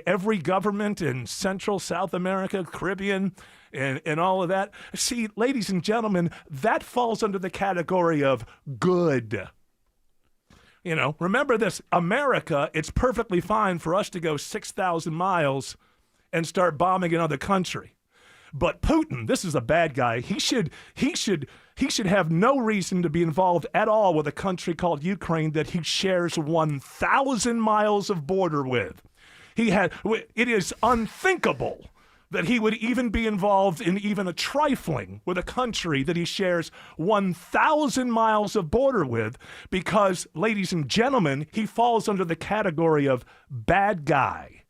every government in Central, South America, Caribbean, and all of that. See, ladies and gentlemen, that falls under the category of good. You know, remember this, America, it's perfectly fine for us to go 6,000 miles and start bombing another country. But Putin, this is a bad guy. He should have no reason to be involved at all with a country called Ukraine that he shares 1,000 miles of border with. It is unthinkable that he would even be involved in even a trifling with a country that he shares 1,000 miles of border with because, ladies and gentlemen, he falls under the category of bad guy.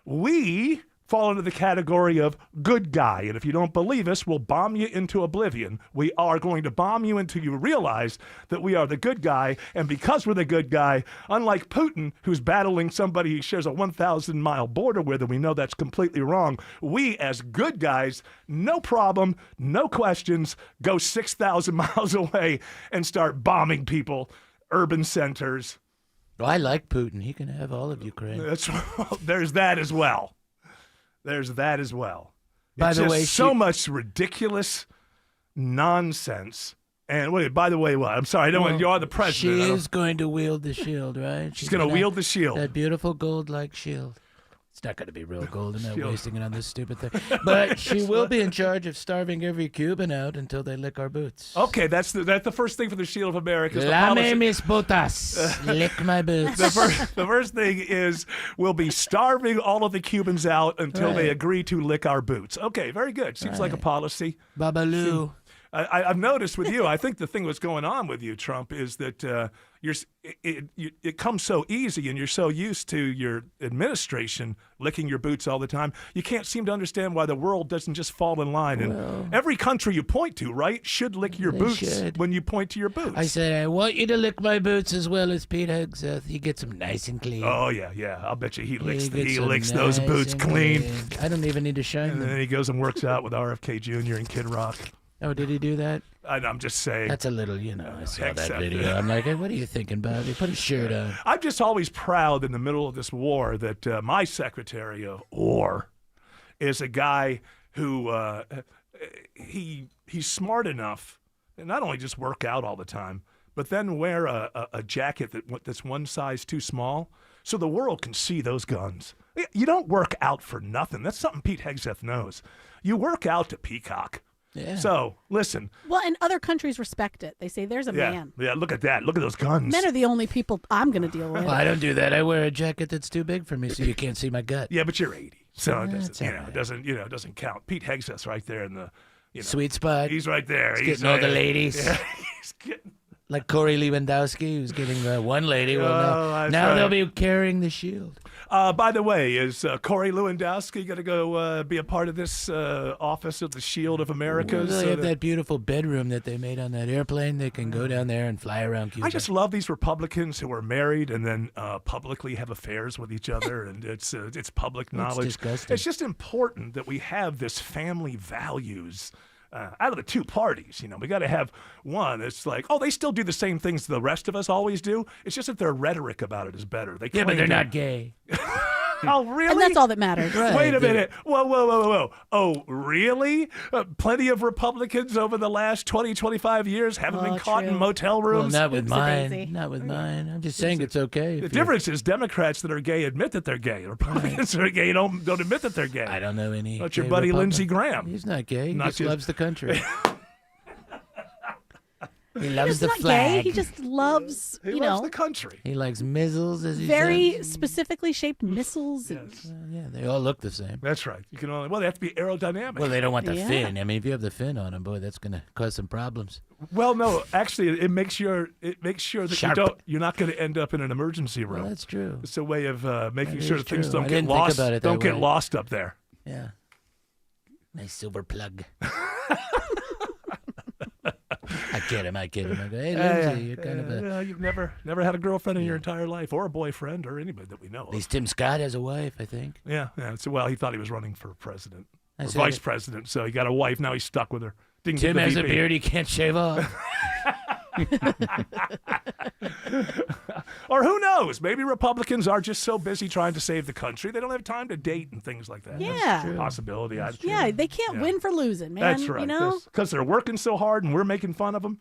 We fall into the category of good guy, and if you don't believe us, we'll bomb you into oblivion. We are going to bomb you until you realize that we are the good guy, and because we're the good guy, unlike Putin, who's battling somebody he shares a 1,000-mile border with, and we know that's completely wrong, we as good guys, no problem, no questions, go 6,000 miles away and start bombing people, urban centers. Well, I like Putin. He can have all of Ukraine. There's that as well. There's that as well. By the way, so much ridiculous nonsense. And wait, by the way, what? I'm sorry, I don't want you are the president. She is going to wield the shield, right? She's going to wield the shield. That beautiful gold-like shield. It's not going to be real gold. I'm not wasting it on this stupid thing. But she will be in charge of starving every Cuban out until they lick our boots. Okay, that's the first thing for the Shield of America. Lame mis botas. Lick my boots. The first thing is we'll be starving all of the Cubans out until they agree to lick our boots. Okay, very good. Seems like a policy. Babaloo. I've noticed with you, I think the thing that's going on with you, Trump, is that it comes so easy and you're so used to your administration licking your boots all the time. You can't seem to understand why the world doesn't just fall in line. And every country you point to, right, should lick your boots when you point to your boots. I said, I want you to lick my boots as well as Pete Hegseth. He gets them nice and clean. Oh, yeah. I'll bet you he licks those boots clean. I don't even need to shine them. And then he goes and works out with RFK Jr. and Kid Rock. Oh, did he do that? I'm just saying. That's a little, I saw that video. I'm like, hey, what are you thinking, Bobby? Put a shirt on. I'm just always proud in the middle of this war that my Secretary of War is a guy who he's smart enough to not only just work out all the time, but then wear a jacket that's one size too small so the world can see those guns. You don't work out for nothing. That's something Pete Hegseth knows. You work out to peacock. Yeah. So, listen. Well, and other countries respect it. They say, there's a man. Yeah, look at that. Look at those guns. Men are the only people I'm going to deal with. Well, I don't do that. I wear a jacket that's too big for me so you can't see my gut. Yeah, but you're 80. So it doesn't count. Pete Hegseth's right there in the sweet spot. He's right there. He's getting all the ladies. Yeah, he's getting like Corey Lewandowski, who's getting one lady. Well, now they'll be carrying the shield. By the way, is Corey Lewandowski going to go be a part of this office of the Shield of America? Well, they have that beautiful bedroom that they made on that airplane. They can go down there and fly around Cuba. I just love these Republicans who are married and then publicly have affairs with each other, and it's public knowledge. It's disgusting. It's just important that we have this family values. Out of the two parties, we got to have one. It's like, they still do the same things the rest of us always do. It's just that their rhetoric about it is better. But they're not gay. Oh, really? And that's all that matters. Right. Wait a minute. Whoa. Oh, really? Plenty of Republicans over the last 20, 25 years haven't been caught in motel rooms? Well, not with mine. Not with mine. I'm just saying it's okay. The difference is Democrats that are gay admit that they're gay. Republicans that are gay don't admit that they're gay. I don't know any. That's your buddy Lindsey Graham. He's not gay. He Not just loves the country. He loves He's the not flag. gay. He just loves, He loves the country. He likes missiles, as he very says. specifically shaped missiles. Yes. Yeah, they all look the same. That's right. You can they have to be aerodynamic. Well, they don't want the Yeah. fin. I mean, if you have the fin on them, boy, that's going to cause some problems. Well, no, actually, it makes sure that Sharp. you're not going to end up in an emergency room. Well, that's true. It's a way of making That sure is that things true. don't I get didn't think lost. about it that Don't get way. lost up there. Yeah. Nice silver plug. I kid him. I go, hey, Lindsay, you're kind of a... You've never had a girlfriend in your entire life, or a boyfriend, or anybody that we know At of. least Tim Scott has a wife, I think. Yeah. So, well, he thought he was running for president, or said vice it. president, so he got a wife. Now he's stuck with her. Didn't Tim get the has a VP. beard he can't shave off. Or who knows? Maybe Republicans are just so busy trying to save the country they don't have time to date and things like that. Yeah. That's a possibility. Yeah, they can't Yeah. win for losing, man. That's right. You know? Because they're working so hard and we're making fun of them.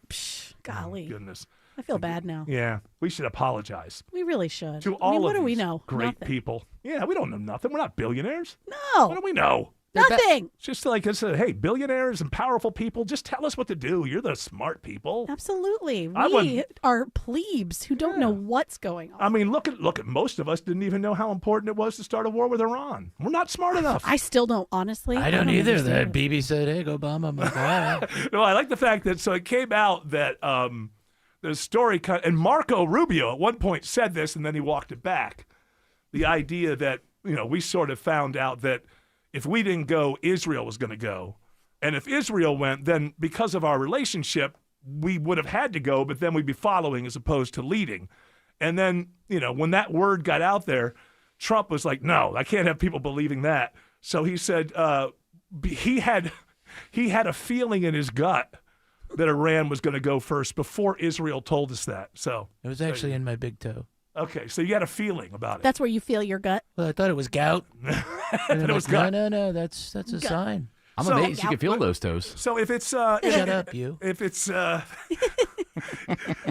Golly. Goodness. I feel bad now. Yeah, we should apologize We really should. to I all mean, what of do we these know? great Nothing. people. Yeah, we don't know nothing. We're not billionaires. No. What do we know? Nothing. It's just like I said, hey, billionaires and powerful people, just tell us what to do. You're the smart people. Absolutely. I We wouldn't- are plebes who don't know what's going on. I mean, look at most of us didn't even know how important it was to start a war with Iran. We're not smart enough. I still don't, honestly. I don't either. understand That it. Bibi said, "Hey, Obama, my guy." No, I like the fact that so it came out that the story and Marco Rubio at one point said this and then he walked it back. The idea that we sort of found out that if we didn't go, Israel was going to go, and if Israel went, then because of our relationship, we would have had to go, but then we'd be following as opposed to leading. And then when that word got out there, Trump was like, "No, I can't have people believing that." So he said he had a feeling in his gut that Iran was going to go first before Israel told us that. So, It was actually in my big toe. okay, so you had a feeling about it. That's where you feel your gut. Well, I thought it was gout. And That it was like, gut. No, that's a sign. I'm So- amazed you can feel those toes. So if it's Shut up, you. if it's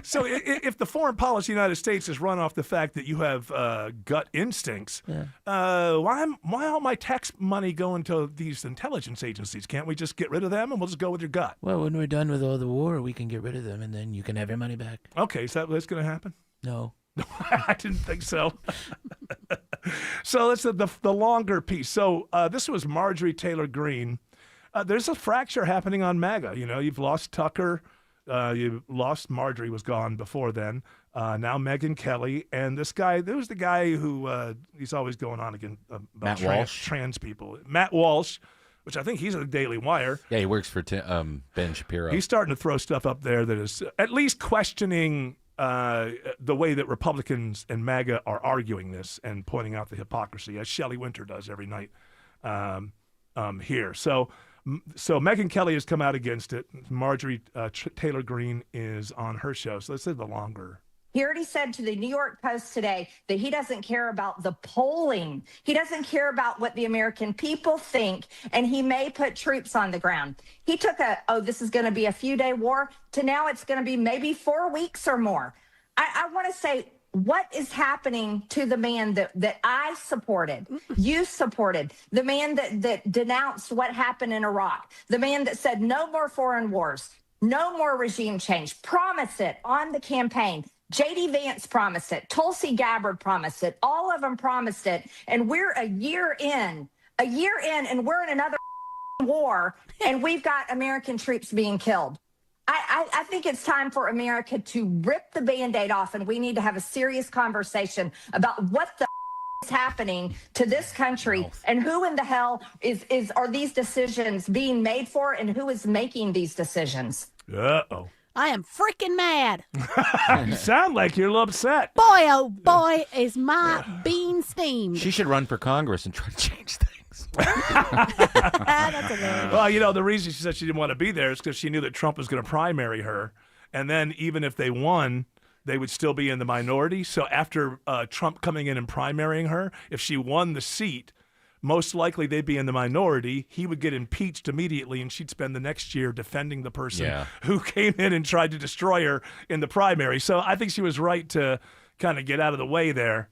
so if the foreign policy of the United States is run off the fact that you have gut instincts, why all my tax money going to these intelligence agencies? Can't we just get rid of them and we'll just go with your gut? Well, when we're done with all the war, we can get rid of them, and then you can have your money back. Okay, is that what's going to happen? No. I didn't think so. So that's the longer piece. So this was Marjorie Taylor Greene. There's a fracture happening on MAGA. You've lost Tucker. You lost Marjorie was gone before then. Now Megyn Kelly. And this guy, there was the guy who he's always going on again about Matt Walsh? trans people. Matt Walsh, which I think he's at the Daily Wire. Yeah, he works for Ben Shapiro. He's starting to throw stuff up there that is at least questioning the way that Republicans and MAGA are arguing this and pointing out the hypocrisy, as Shelley Winter does every night here. So Megyn Kelly has come out against it. Marjorie Taylor Greene is on her show. So this is the longer. He already said to the New York Post today that he doesn't care about the polling. He doesn't care about what the American people think, and he may put troops on the ground. He took this is going to be a few-day war, to now it's going to be maybe 4 weeks or more. I want to say, what is happening to the man that I supported, you supported, the man that denounced what happened in Iraq, the man that said no more foreign wars, no more regime change, promised it on the campaign. J.D. Vance promised it. Tulsi Gabbard promised it. All of them promised it. And we're a year in, and we're in another war, and we've got American troops being killed. I think it's time for America to rip the Band-Aid off, and we need to have a serious conversation about what the is happening to this country and who in the hell are these decisions being made for, and who is making these decisions. Uh-oh. I am freaking mad. You sound like you're a little upset. Boy, oh boy, is my bean steamed. She should run for Congress and try to change things. That's hilarious. Well, the reason she said she didn't want to be there is because she knew that Trump was going to primary her. And then even if they won, they would still be in the minority. So after Trump coming in and primarying her, if she won the seat, most likely they'd be in the minority. He would get impeached immediately, and she'd spend the next year defending the person who came in and tried to destroy her in the primary. So I think she was right to kind of get out of the way there.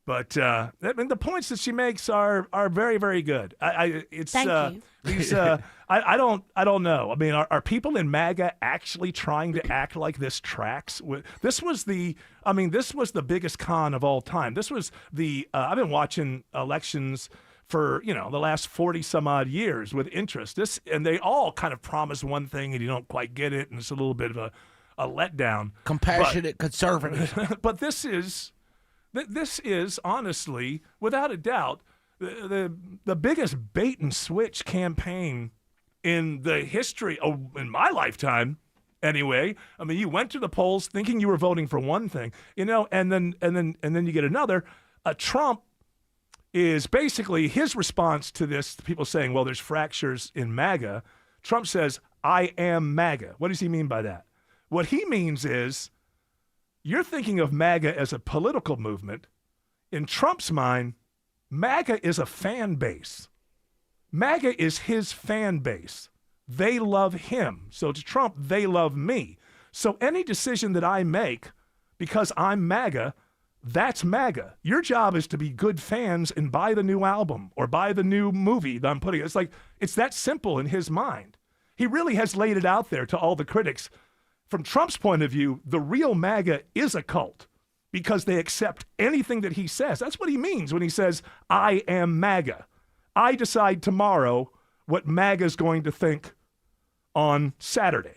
But I mean, the points that she makes are very, very good. Thank you. I don't know. I mean, are people in MAGA actually trying to act like this tracks? This was the biggest con of all time. This was I've been watching elections for the last 40 some odd years with interest. And they all kind of promise one thing and you don't quite get it, and it's a little bit of a letdown. Compassionate conservative. But this is honestly, without a doubt, the biggest bait and switch campaign in the history in my lifetime. Anyway, I mean, you went to the polls thinking you were voting for one thing, and then you get another. Trump is basically his response to this. People saying, "Well, there's fractures in MAGA." Trump says, "I am MAGA." What does he mean by that? What he means is you're thinking of MAGA as a political movement. In Trump's mind, MAGA is a fan base. MAGA is his fan base. They love him. So to Trump, they love me. So any decision that I make because I'm MAGA, that's MAGA. Your job is to be good fans and buy the new album or buy the new movie that I'm putting. It's like, it's that simple in his mind. He really has laid it out there to all the critics. From Trump's point of view, the real MAGA is a cult because they accept anything that he says. That's what he means when he says, I am MAGA. I decide tomorrow what MAGA is going to think on Saturday.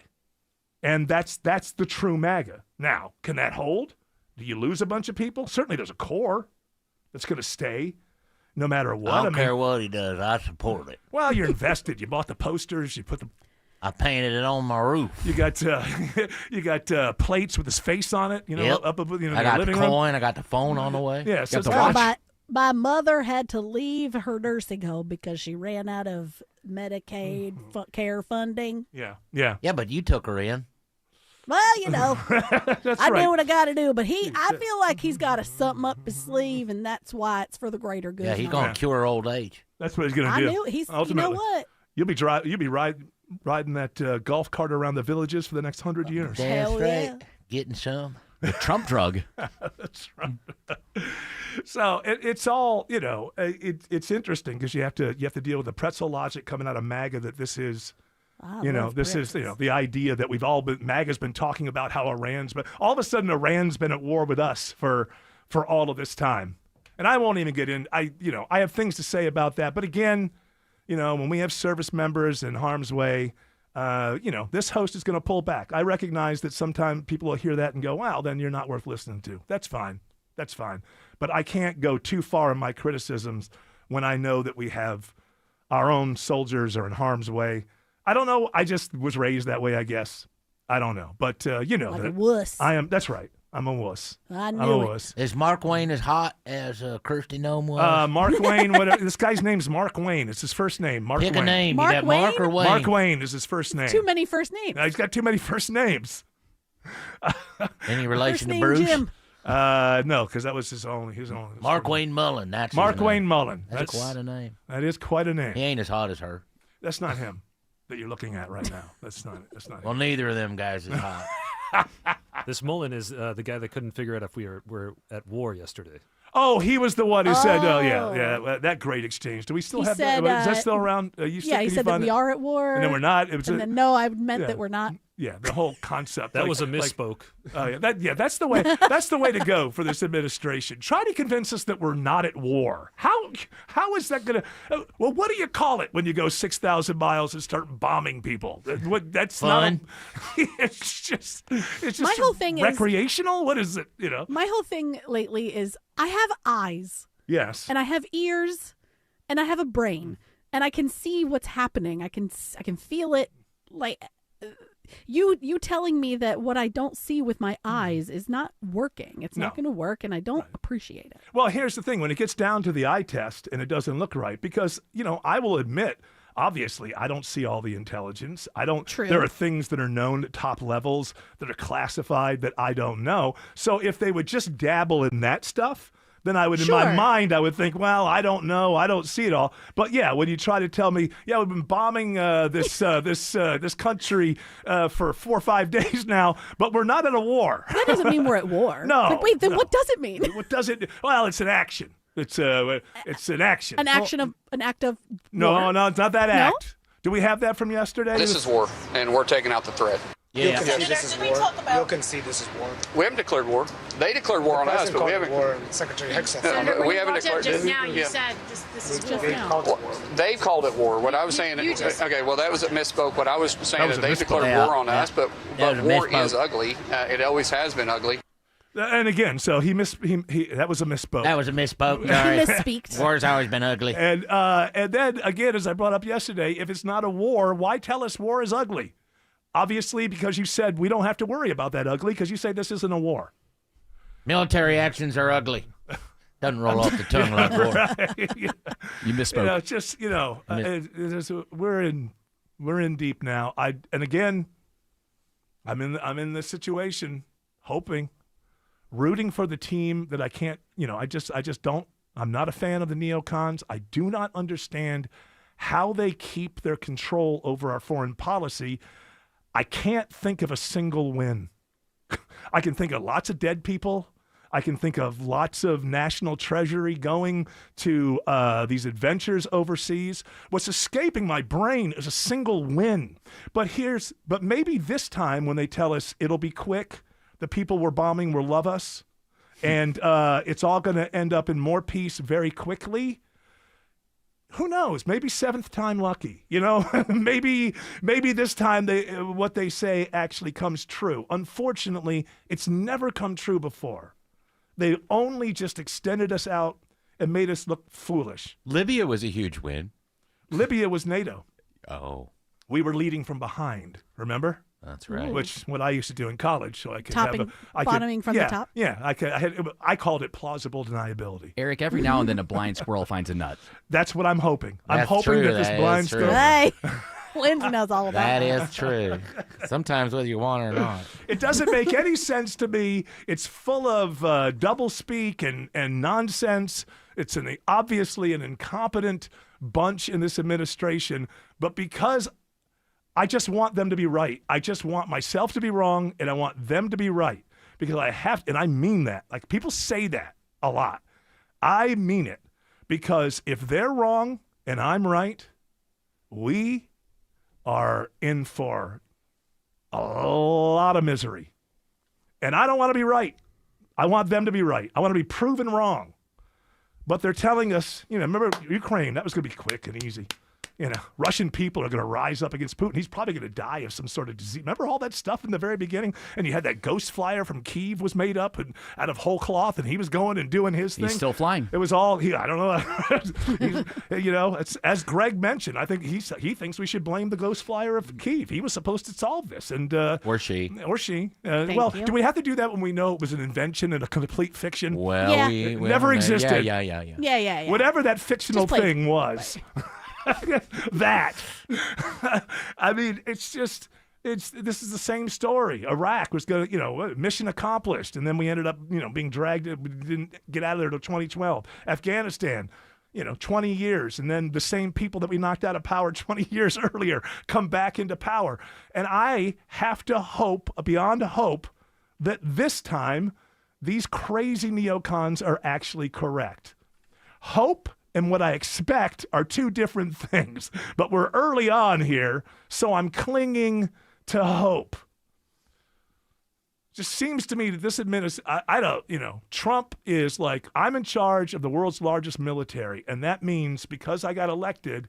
And that's the true MAGA. Now, can that hold? Do you lose a bunch of people? Certainly there's a core that's going to stay no matter what. I don't care what he does. I support it. Well, you're invested. You bought the posters. You put the. I painted it on my roof. You got plates with his face on it. You know, Yep. up in I your got the living room. coin. I got the phone on the way. Yeah, so Got the it's watch. like- My mother had to leave her nursing home because she ran out of Medicaid care funding. Yeah. Yeah, but you took her in. Well, you know, That's I right. do what I got to do. But I feel like he's got something up his sleeve, and that's why it's for the greater good. Yeah, he's not- going to cure old age. That's what he's going to I do. knew he's. You Ultimately. know what? You'll be riding that golf cart around the villages for the next 100 years. Damn Hell straight. yeah. Getting some. The Trump drug. That's right. So it's all, you know, it's interesting because you have to deal with the pretzel logic coming out of MAGA that this is, I you know, love this is, you pretzels. know, the idea that we've all been, MAGA's been talking about how Iran's, but all of a sudden Iran's been at war with us for all of this time. And I won't even get in. I have things to say about that. But again, you know, when we have service members in harm's way, you know, this host is going to pull back. I recognize that sometimes people will hear that and go, wow, then you're not worth listening to. That's fine. That's fine. But I can't go too far in my criticisms when I know that we have our own soldiers are in harm's way. I don't know. I just was raised that way, I guess. I don't know. But, you know, Like a that wuss. that's right. I'm a wuss. I I'm knew a it. wuss. Is Mark Wayne as hot as Kirsty Nome was? Mark Wayne, this guy's name's Mark Wayne. It's his first name. Mark Pick Wayne. a name. Mark you got Mark or Wayne? Wayne? Mark Wayne is his first name. Too many first names. He's got too many first names. Any First relation to name Bruce? Jim. No, because that was his own. Mark Wayne Mullen. That's his Mark name. Wayne Mullen. That's quite a name. That is quite a He name. ain't as hot as her. That's not him that you're looking at right now. That's not Well, him. neither of them guys is hot. This Mullen is the guy that couldn't figure out if we were at war yesterday. Oh, he was the one who said, Oh. yeah, that great exchange. Do we still He have said, that? Is that still around? You Yeah, he can you said that find we it? are at war. And then we're not. It was And then no, I meant yeah. that we're not. yeah, the whole concept. That like- was a like- misspoke. Oh yeah, that's the way. That's the way to go for this administration. Try to convince us that we're not at war. How is that going to? Well, what do you call it when you go 6,000 miles and start bombing people? That's Fun. not. It's just. My whole thing is- recreational. What is it? You know. My whole thing lately is I have eyes Yes. and I have ears and I have a brain and I can see what's happening. I can feel it. Like you telling me that what I don't see with my eyes is not working. It's not No. going to work, and I don't appreciate it. Well, here's the thing: when it gets down to the eye test and it doesn't look right, because I will admit. Obviously, I don't see all the intelligence. I don't. True. There are things that are known at top levels that are classified that I don't know. So if they would just dabble in that stuff, then I would, in my Sure. mind, I would think, well, I don't know, I don't see it all. But yeah, when you try to tell me, yeah, we've been bombing this country for 4 or 5 days now, but we're not at a war. That doesn't mean we're at war. No, Like, wait, then no. what does it mean? What does it? Well, it's an action. It's an action. An act of No, war? no, it's not that act. Do we have that from yesterday? This is war, and we're taking out the threat. Yeah. concede this is war. You'll concede this is war. We haven't declared war. They declared war on us, President but we called it haven't. war, and Secretary Hicks said No, that. no, we haven't declared. Just now you yeah. said this is Just They now. called it war. They've called it war. What I was saying. you just- Okay, well, that was a misspoke. What I was saying was is a they misspoke. declared Yeah, war on yeah. us, but That was a war misspoke. is ugly. It always has been ugly. And again, so he that was a misspoke. That was a misspoke. He Sorry. misspeaked. War's always been ugly. and then again, as I brought up yesterday, if it's not a war, why tell us war is ugly? Obviously, because you said we don't have to worry about that ugly because you say this isn't a war. Military actions are ugly. Doesn't roll off the tongue like war. You misspoke. It's just we're in deep now. And again, I'm in this situation, hoping, rooting for the team that I can't. I just don't. I'm not a fan of the neocons. I do not understand how they keep their control over our foreign policy. I can't think of a single win. I can think of lots of dead people. I can think of lots of national treasury going to these adventures overseas. What's escaping my brain is a single win. But maybe this time when they tell us it'll be quick, the people we're bombing will love us, and it's all going to end up in more peace very quickly. Who knows? Maybe seventh time lucky. maybe this time what they say actually comes true. Unfortunately, it's never come true before. They only just extended us out and made us look foolish. Libya was a huge win. Libya was NATO. Oh, We were leading from behind, remember? that's right. Which what I used to do in college, so I could Bottoming from the top? Yeah, I called it plausible deniability. Eric, every now and then a blind squirrel finds a nut. That's what I'm hoping. I'm That's hoping true, that this that blind is true. squirrel. Hey, Lindsay knows all about That that. is true. Sometimes whether you want it or not. It doesn't make any sense to me. It's full of doublespeak and nonsense. It's obviously an incompetent bunch in this administration. But because I just want them to be right, I just want myself to be wrong, and I want them to be right. Because I have, and I mean that. Like, people say that a lot. I mean it. Because if they're wrong and I'm right, we are in for a lot of misery. And I don't want to be right. I want them to be right. I want to be proven wrong. But they're telling us, remember Ukraine, that was going to be quick and easy. Russian people are going to rise up against Putin. He's probably going to die of some sort of disease. Remember all that stuff in the very beginning? And you had that ghost flyer from Kyiv was made up and out of whole cloth, and he was going and doing his thing. He's still flying. It was all, I don't know. It's, as Greg mentioned, I think he thinks we should blame the ghost flyer of Kyiv. He was supposed to solve this. And Or she. Or she. Thank you. Do we have to do that when we know it was an invention and a complete fiction? Well, Yeah. we Never existed. Yeah. Yeah. Whatever that fictional Just play- thing was. That. I mean, this is the same story. Iraq was going to, mission accomplished. And then we ended up, being dragged. We didn't get out of there till 2012. Afghanistan, 20 years. And then the same people that we knocked out of power 20 years earlier come back into power. And I have to hope, beyond a hope, that this time these crazy neocons are actually correct. Hope and what I expect are two different things. But we're early on here, so I'm clinging to hope. Just seems to me that this administration, Trump is like, I'm in charge of the world's largest military, and that means because I got elected,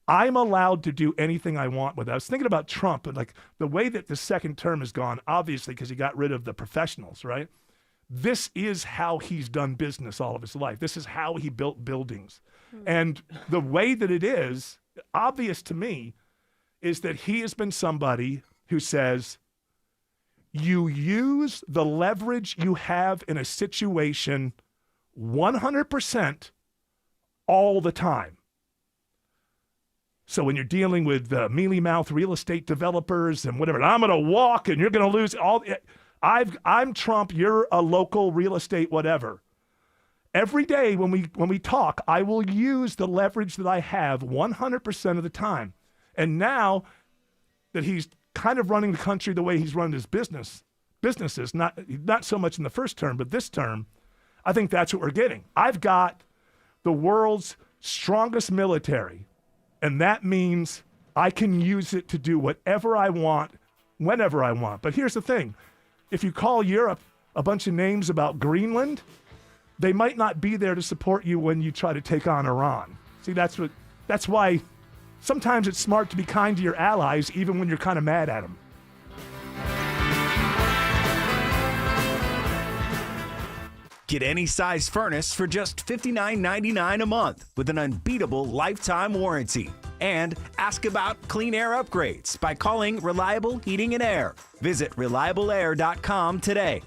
I'm allowed to do anything I want with it. I was thinking about Trump and like the way that the second term has gone, obviously because he got rid of the professionals, right? This is how he's done business all of his life. This is how he built buildings. And the way that it is, obvious to me, is that he has been somebody who says, you use the leverage you have in a situation 100% all the time. So when you're dealing with mealy-mouthed real estate developers and whatever, I'm going to walk and you're going to lose all. I'm Trump. You're a local real estate whatever. Every day when we talk, I will use the leverage that I have 100% of the time. And now that he's kind of running the country the way he's run his businesses, not so much in the first term, but this term, I think that's what we're getting. I've got the world's strongest military, and that means I can use it to do whatever I want, whenever I want. But here's the thing. If you call Europe a bunch of names about Greenland, they might not be there to support you when you try to take on Iran. See, that's why sometimes it's smart to be kind to your allies, even when you're kind of mad at them. Get any size furnace for just $59.99 a month with an unbeatable lifetime warranty. And ask about clean air upgrades by calling Reliable Heating and Air. Visit reliableair.com today.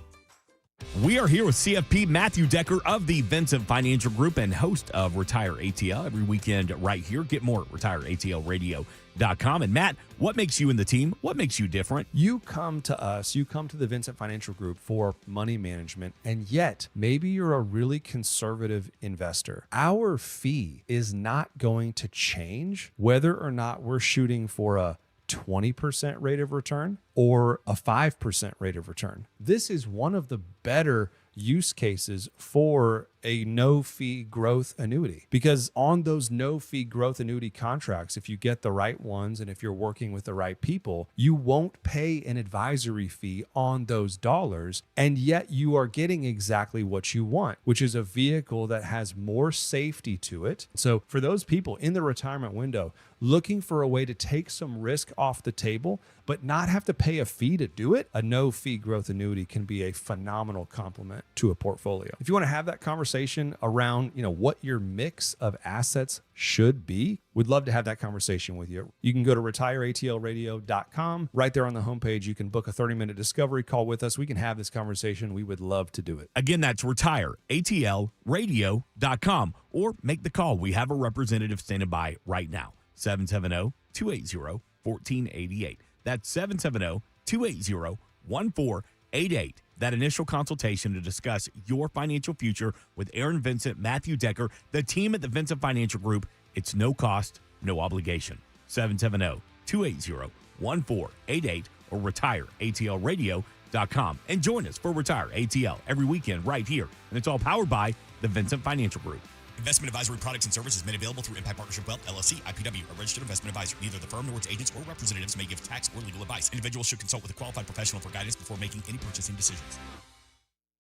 We are here with CFP Matthew Decker of the Vincent Financial Group and host of Retire ATL every weekend right here. Get more at retireatlradio.com. And Matt, what makes you and the team, what makes you different? You come to us, you come to the Vincent Financial Group for money management, and yet maybe you're a really conservative investor. Our fee is not going to change whether or not we're shooting for a 20% rate of return or a 5% rate of return. This is one of the better use cases for a no-fee growth annuity, because on those no-fee growth annuity contracts, if you get the right ones and if you're working with the right people, you won't pay an advisory fee on those dollars, and yet you are getting exactly what you want, which is a vehicle that has more safety to it. So for those people in the retirement window looking for a way to take some risk off the table but not have to pay a fee to do it, a no-fee growth annuity can be a phenomenal complement to a portfolio. If you want to have that conversation around, what your mix of assets should be, we'd love to have that conversation with you. You can go to retireatlradio.com. Right there on the homepage, you can book a 30-minute discovery call with us. We can have this conversation. We would love to do it. Again, that's retireatlradio.com, or make the call. We have a representative standing by right now. 770-280-1488. That's 770-280-1488. That initial consultation to discuss your financial future with Aaron Vincent, Matthew Decker, the team at the Vincent Financial Group. It's no cost, no obligation. 770-280-1488 or retireatlradio.com. And join us for Retire ATL every weekend right here. And it's all powered by the Vincent Financial Group. Investment advisory products and services made available through Impact Partnership Wealth, LLC, IPW, a registered investment advisor. Neither the firm nor its agents or representatives may give tax or legal advice. Individuals should consult with a qualified professional for guidance before making any purchasing decisions.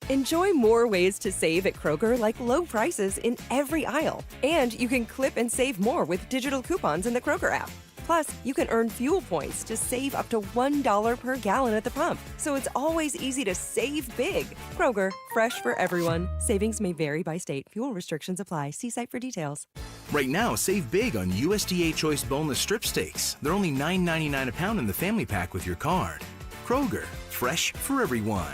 Enjoy more ways to save at Kroger, like low prices in every aisle. And you can clip and save more with digital coupons in the Kroger app. Plus, you can earn fuel points to save up to $1 per gallon at the pump. So it's always easy to save big. Kroger, fresh for everyone. Savings may vary by state. Fuel restrictions apply. See site for details. Right now, save big on USDA Choice boneless strip steaks. They're only $9.99 a pound in the family pack with your card. Kroger, fresh for everyone.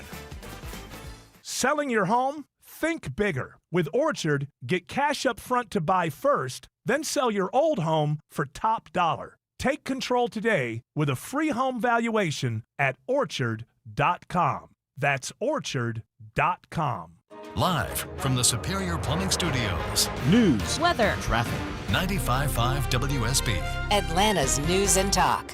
Selling your home? Think bigger. With Orchard, get cash up front to buy first, then sell your old home for top dollar. Take control today with a free home valuation at orchard.com. That's orchard.com. Live from the Superior Plumbing Studios. News, weather, traffic. 95.5 WSB. Atlanta's News and Talk.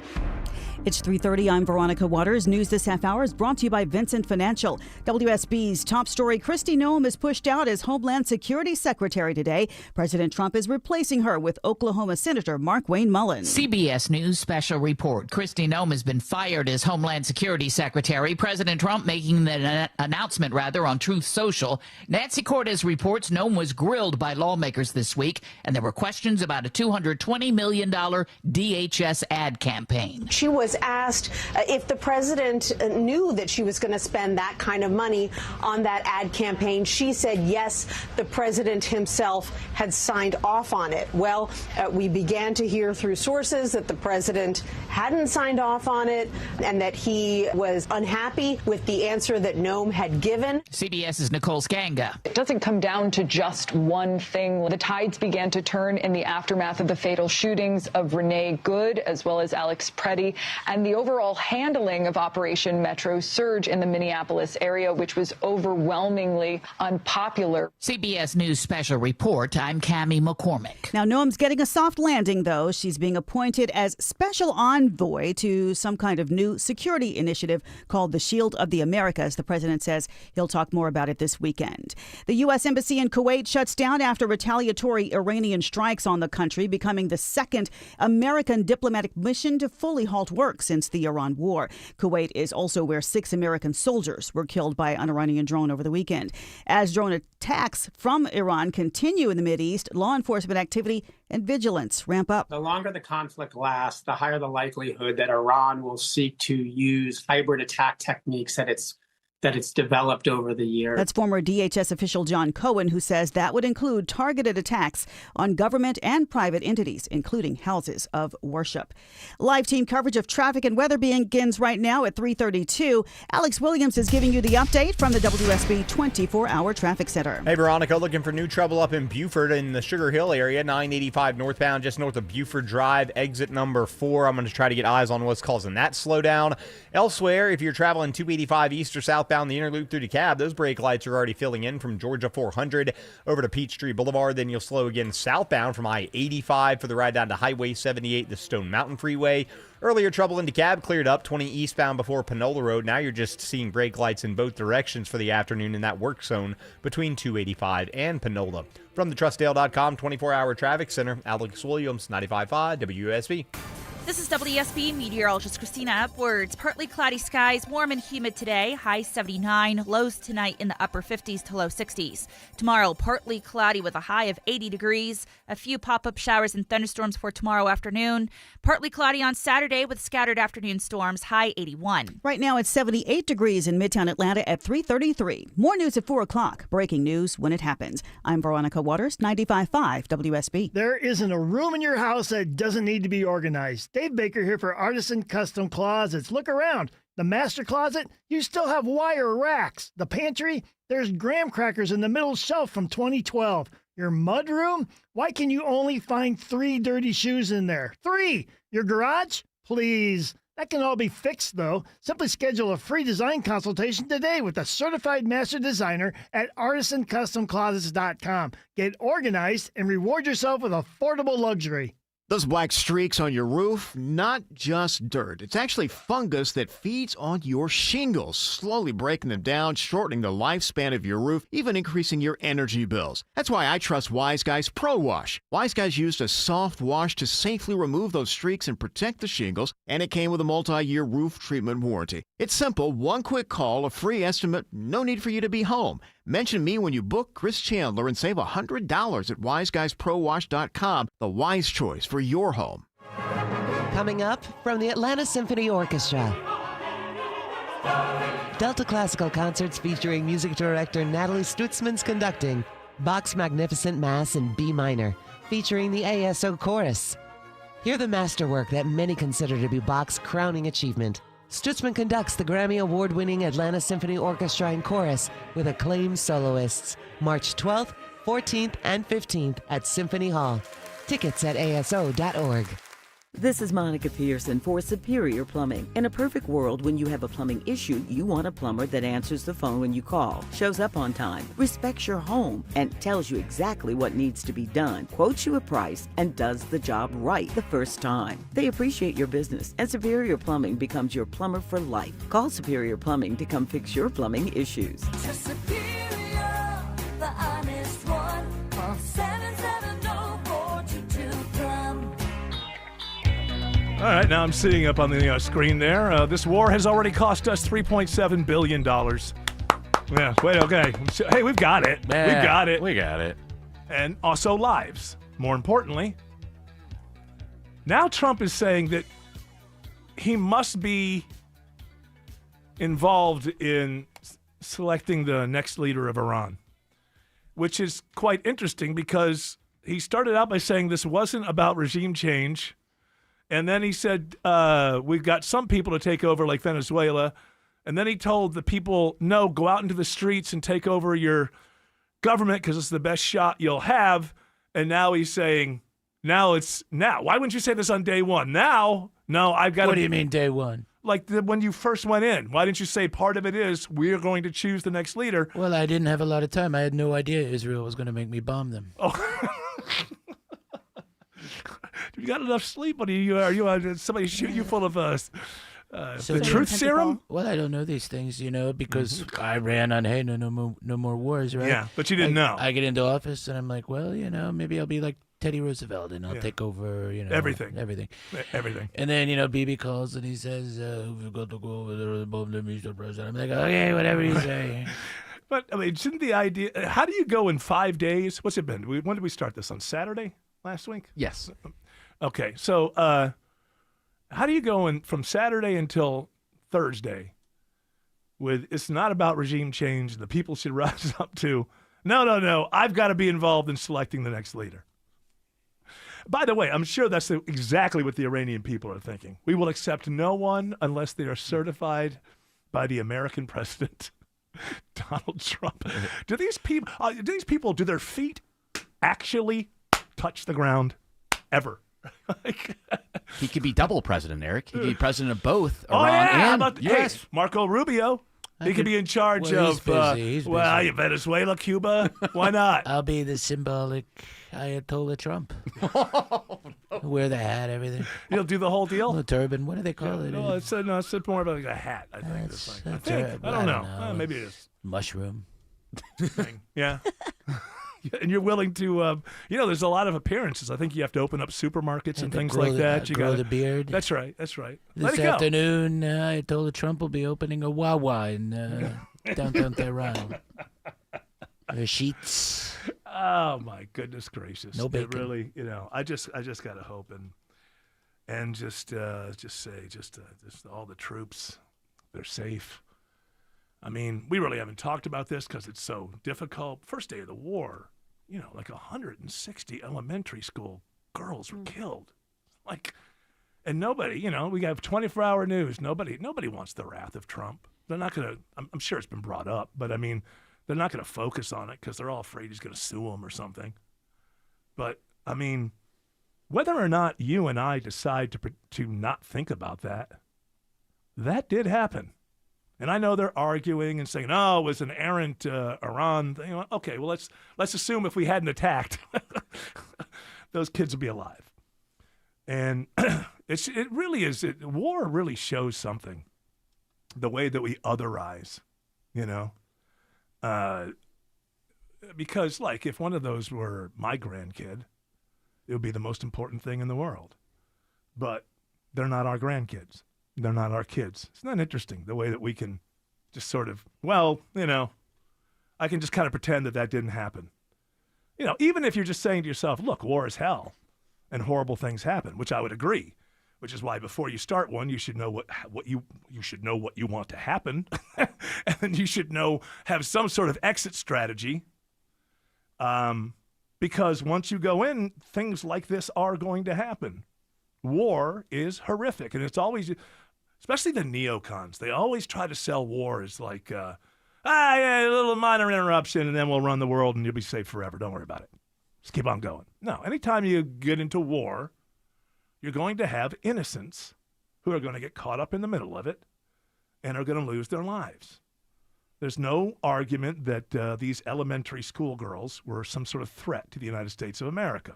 It's 3:30. I'm Veronica Waters. News this half hour is brought to you by Vincent Financial. WSB's top story: Kristi Noem is pushed out as Homeland Security Secretary today. President Trump is replacing her with Oklahoma Senator Markwayne Mullins. CBS News special report. Kristi Noem has been fired as Homeland Security Secretary. President Trump making the announcement on Truth Social. Nancy Cortez reports Noem was grilled by lawmakers this week, and there were questions about a $220 million DHS ad campaign. She was asked if the president knew that she was going to spend that kind of money on that ad campaign. She said yes, the president himself had signed off on it. Well, we began to hear through sources that the president hadn't signed off on it and that he was unhappy with the answer that Noem had given. CBS's Nicole Skanga. It doesn't come down to just one thing. The tides began to turn in the aftermath of the fatal shootings of Renee Good as well as Alex Preddy, and the overall handling of Operation Metro Surge in the Minneapolis area, which was overwhelmingly unpopular. CBS News special report. I'm Cammie McCormick. Now, Noem's getting a soft landing, though. She's being appointed as special envoy to some kind of new security initiative called the Shield of the Americas. The president says he'll talk more about it this weekend. The U.S. Embassy in Kuwait shuts down after retaliatory Iranian strikes on the country, becoming the second American diplomatic mission to fully halt work since the Iran war. Kuwait is also where 6 American soldiers were killed by an Iranian drone over the weekend. As drone attacks from Iran continue in the Mideast, law enforcement activity and vigilance ramp up. The longer the conflict lasts, the higher the likelihood that Iran will seek to use hybrid attack techniques that it's that it's developed over the years. That's former DHS official John Cohen, who says that would include targeted attacks on government and private entities, including houses of worship. Live team coverage of traffic and weather begins right now at 3:32. Alex Williams is giving you the update from the WSB 24-hour traffic center. Hey, Veronica, looking for new trouble up in Buford in the Sugar Hill area, 985 northbound, just north of Buford Drive, exit number 4. I'm going to try to get eyes on what's causing that slowdown. Elsewhere, if you're traveling 285 east or southbound the inner loop through DeKalb, those brake lights are already filling in from Georgia 400 over to Peachtree Boulevard. Then you'll slow again southbound from I-85 for the ride down to Highway 78, the Stone Mountain Freeway. Earlier trouble in DeKalb cleared up 20 eastbound before Panola Road. Now you're just seeing brake lights in both directions for the afternoon in that work zone between 285 and Panola. From the Trustdale.com 24-hour traffic center, Alex Williams, 95.5 WSB. This is WSB meteorologist Christina Upwards. Partly cloudy skies, warm and humid today, high 79, lows tonight in the upper 50s to low 60s. Tomorrow, partly cloudy with a high of 80 degrees. A few pop-up showers and thunderstorms for tomorrow afternoon. Partly cloudy on Saturday with scattered afternoon storms, high 81. Right now it's 78 degrees in Midtown Atlanta at 3:33. More news at 4 o'clock. Breaking news when it happens. I'm Veronica Waters, 95.5 WSB. There isn't a room in your house that doesn't need to be organized. Dave Baker here for Artisan Custom Closets. Look around. The master closet, you still have wire racks. The pantry, there's graham crackers in the middle shelf from 2012. Your mud room, why can you only find 3 dirty shoes in there? 3! Your garage? Please. That can all be fixed, though. Simply schedule a free design consultation today with a certified master designer at artisancustomclosets.com. Get organized and reward yourself with affordable luxury. Those black streaks on your roof, not just dirt. It's actually fungus that feeds on your shingles, slowly breaking them down, shortening the lifespan of your roof, even increasing your energy bills. That's why I trust Wise Guys Pro Wash. Wise Guys used a soft wash to safely remove those streaks and protect the shingles, and it came with a multi-year roof treatment warranty. It's simple, one quick call, a free estimate, no need for you to be home. Mention me when you book Chris Chandler and save $100 at wiseguysprowash.com, the wise choice for your home. Coming up from the Atlanta Symphony Orchestra. Delta Classical Concerts featuring music director Natalie Stutzman's conducting Bach's Magnificent Mass in B minor, featuring the ASO Chorus. Hear the masterwork that many consider to be Bach's crowning achievement. Stutzman conducts the Grammy Award-winning Atlanta Symphony Orchestra and Chorus with acclaimed soloists. March 12th, 14th, and 15th at Symphony Hall. Tickets at aso.org. This is Monica Pearson for Superior Plumbing. In a perfect world, when you have a plumbing issue, you want a plumber that answers the phone when you call, shows up on time, respects your home, and tells you exactly what needs to be done, quotes you a price, and does the job right the first time. They appreciate your business, and Superior Plumbing becomes your plumber for life. Call Superior Plumbing to come fix your plumbing issues. To Superior, the honest one, call 770-422 Plum. All right, now I'm sitting up on the screen there. This war has already cost us $3.7 billion. Yeah, wait, okay. Hey, we've got it. Yeah, we've got it. We got it. And also lives, more importantly. Now Trump is saying that he must be involved in selecting the next leader of Iran, which is quite interesting because he started out by saying this wasn't about regime change. And then he said, we've got some people to take over like Venezuela. And then he told the people, no, go out into the streets and take over your government because it's the best shot you'll have. And now he's saying, now it's now. Why wouldn't you say this on day one? Now, no, I've got to. What do you mean day one? Like when you first went in. Why didn't you say part of it is we're going to choose the next leader? Well, I didn't have a lot of time. I had no idea Israel was going to make me bomb them. Oh. You got enough sleep? What are you somebody shoot you full of the truth serum? Well, I don't know these things, because I ran on, hey, no more wars, right? Yeah, but you didn't know. I get into office and I'm like, well, maybe I'll be like Teddy Roosevelt and I'll take over, everything. Everything. And then, Bibi calls and he says, we've got to go over there and bomb the Mr. President. I'm like, okay, whatever you say. But, I mean, shouldn't the idea, how do you go in 5 days? What's it been? When did we start this? On Saturday last week? Yes. Okay, so how do you go in from Saturday until Thursday it's not about regime change. The people should rise up to, no, I've got to be involved in selecting the next leader. By the way, I'm sure that's exactly what the Iranian people are thinking. We will accept no one unless they are certified by the American president, Donald Trump. Do these people, do their feet actually touch the ground ever? He could be double president, Eric. He could be president of both Oh, Iran yeah. How and about U.S. hey, Marco Rubio? He could be in charge Well, he's of busy. He's busy. Venezuela, Cuba. Why not? I'll be the symbolic Ayatollah Trump. Wear the hat, everything. He'll do the whole deal. The turban. What do they call it? No, it's more of like a hat. I think. It's I a think. turban. I don't know. Maybe it is. Mushroom. Thing. Yeah. And you're willing to, there's a lot of appearances. I think you have to open up supermarkets and things like that. You grow got the beard. That's right. Let This it go. afternoon, Ayatollah Trump will be opening a Wawa in downtown Tehran. Sheets. Oh my goodness gracious! No It bacon. really, I just gotta hope and just say all the troops, they're safe. I mean, we really haven't talked about this because it's so difficult. First day of the war, like 160 elementary school girls were killed. And nobody, we have 24-hour news. Nobody wants the wrath of Trump. They're not going to, I'm sure it's been brought up, but I mean, they're not going to focus on it because they're all afraid he's going to sue them or something. But I mean, whether or not you and I decide to not think about that did happen. And I know they're arguing and saying, "Oh, it was an errant Iran thing." Okay, well let's assume if we hadn't attacked, those kids would be alive. And it really is. War really shows something. The way that we otherize, because if one of those were my grandkid, it would be the most important thing in the world. But they're not our grandkids. They're not our kids. It's not interesting the way that we can just sort of, I can just kind of pretend that didn't happen. Even if you're just saying to yourself, look, war is hell and horrible things happen, which I would agree, which is why before you start one, you should know what you should know what you want to happen. And then you should have some sort of exit strategy. Because once you go in, things like this are going to happen. War is horrific, and it's always, especially the neocons, they always try to sell war as like, a little minor interruption, and then we'll run the world, and you'll be safe forever. Don't worry about it. Just keep on going. No, anytime you get into war, you're going to have innocents who are going to get caught up in the middle of it and are going to lose their lives. There's no argument that these elementary school girls were some sort of threat to the United States of America.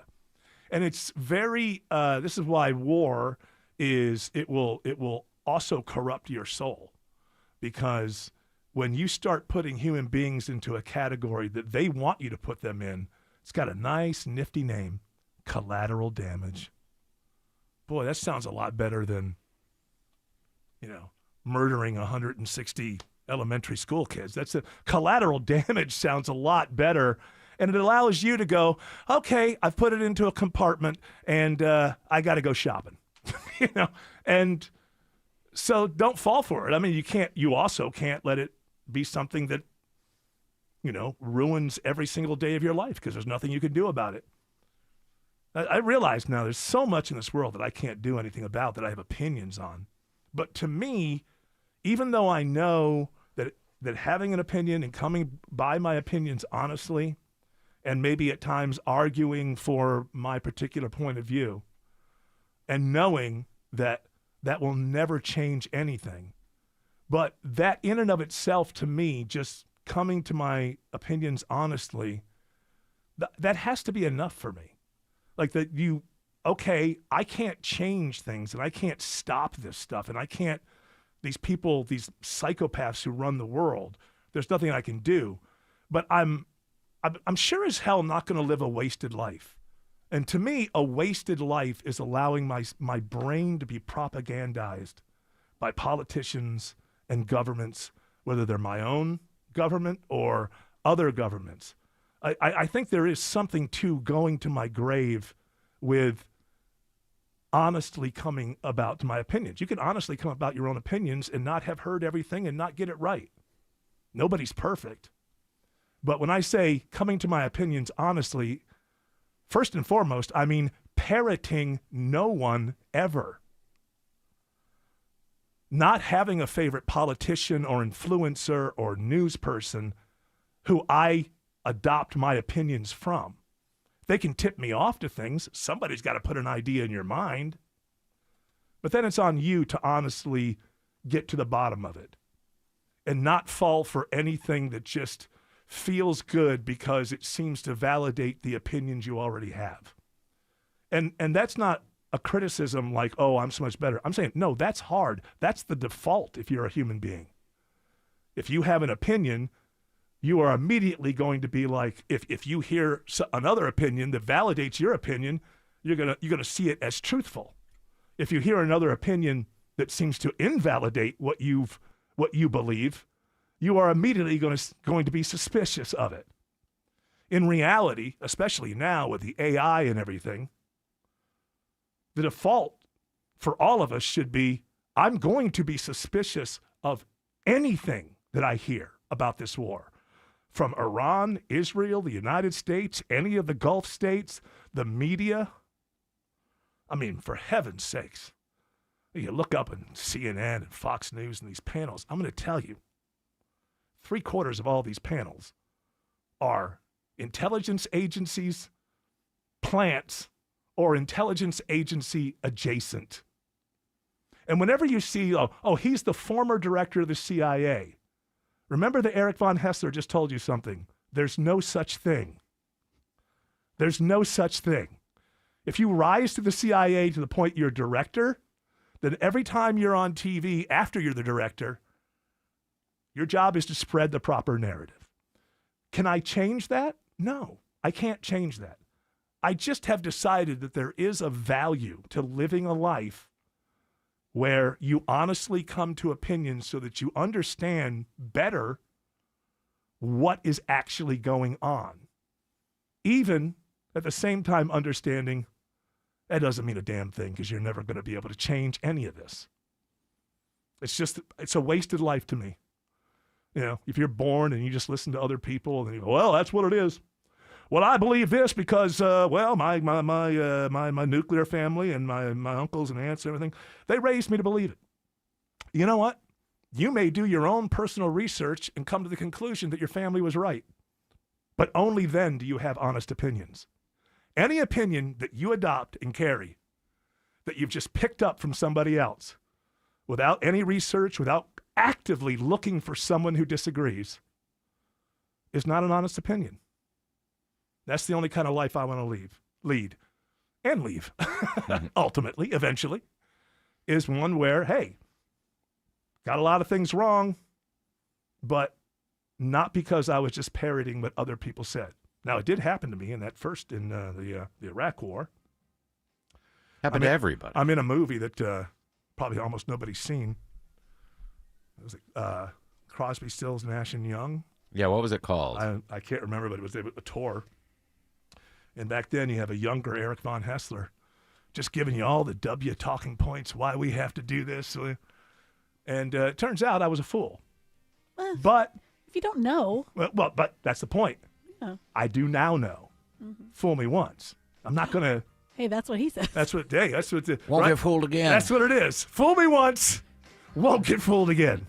And it's very, this is why war it will also corrupt your soul. Because when you start putting human beings into a category that they want you to put them in, it's got a nice, nifty name, collateral damage. Boy, that sounds a lot better than, murdering 160 elementary school kids. Collateral damage sounds a lot better. And it allows you to go, okay, I've put it into a compartment and I got to go shopping, and so don't fall for it. I mean, you also can't let it be something that, ruins every single day of your life because there's nothing you can do about it. I realize now there's so much in this world that I can't do anything about that I have opinions on. But to me, even though I know that having an opinion and coming by my opinions honestly, and maybe at times arguing for my particular point of view, and knowing that will never change anything. But that in and of itself, to me, just coming to my opinions honestly, that has to be enough for me. Like I can't change things and I can't stop this stuff and I can't, these people, these psychopaths who run the world, there's nothing I can do. But I'm sure as hell not going to live a wasted life. And to me, a wasted life is allowing my brain to be propagandized by politicians and governments, whether they're my own government or other governments. I think there is something to going to my grave with honestly coming about my opinions. You can honestly come about your own opinions and not have heard everything and not get it right. Nobody's perfect. But when I say coming to my opinions honestly, first and foremost, I mean parroting no one ever. Not having a favorite politician or influencer or news person who I adopt my opinions from. They can tip me off to things. Somebody's got to put an idea in your mind. But then it's on you to honestly get to the bottom of it and not fall for anything that just feels good because it seems to validate the opinions you already have. And that's not a criticism like, oh, I'm so much better. I'm saying, no, that's hard. That's the default if you're a human being. If you have an opinion, you are immediately going to be like, if you hear another opinion that validates your opinion, you're gonna see it as truthful. If you hear another opinion that seems to invalidate what you believe, you are immediately going to be suspicious of it. In reality, especially now with the AI and everything, the default for all of us should be, I'm going to be suspicious of anything that I hear about this war. From Iran, Israel, the United States, any of the Gulf states, the media. I mean, for heaven's sakes, you look up in CNN and Fox News and these panels, I'm going to tell you, 3/4 of all these panels are intelligence agencies, plants, or intelligence agency adjacent. And whenever you see, oh, he's the former director of the CIA, remember that Eric von Hessler just told you something. There's no such thing. There's no such thing. If you rise to the CIA to the point you're director, then every time you're on TV after you're the director, your job is to spread the proper narrative. Can I change that? No, I can't change that. I just have decided that there is a value to living a life where you honestly come to opinions so that you understand better what is actually going on. Even at the same time understanding that doesn't mean a damn thing because you're never going to be able to change any of this. It's a wasted life to me. You know, if you're born and you just listen to other people and you go, well, that's what it is. Well, I believe this because, my nuclear family and my uncles and aunts and everything, they raised me to believe it. You know what? You may do your own personal research and come to the conclusion that your family was right. But only then do you have honest opinions. Any opinion that you adopt and carry that you've just picked up from somebody else without any research, without actively looking for someone who disagrees, is not an honest opinion. That's the only kind of life I want to lead, ultimately, eventually, is one where, hey, got a lot of things wrong, but not because I was just parroting what other people said. Now, it did happen to me in the Iraq War. Happened to everybody. I'm in a movie that probably almost nobody's seen. It was Crosby, Stills, Nash and Young. Yeah, what was it called? I can't remember, but it was a tour. And back then, you have a younger Eric von Hessler just giving you all the W talking points, why we have to do this. And it turns out I was a fool. But if you don't know. Well, but that's the point. Yeah. I do now know. Mm-hmm. Fool me once. I'm not going to. Hey, that's what he says. That's what Won't get fooled again. That's what it is. Fool me once, won't get fooled again.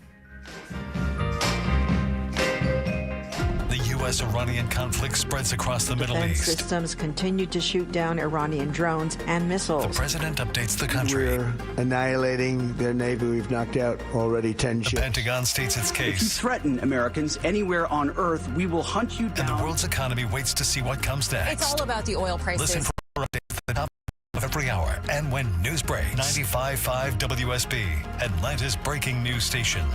The U.S.-Iranian conflict spreads across the Middle Defense East. systems continue to shoot down Iranian drones and missiles. The president updates the country. We're annihilating their navy. We've knocked out already 10 ships. The Pentagon states its If you case. threaten Americans anywhere on Earth, we will hunt you down. And the world's economy waits to see what comes next. It's all about the oil prices. Listen for updates at the top of every hour and when news breaks. 95.5 WSB, Atlanta's breaking news station.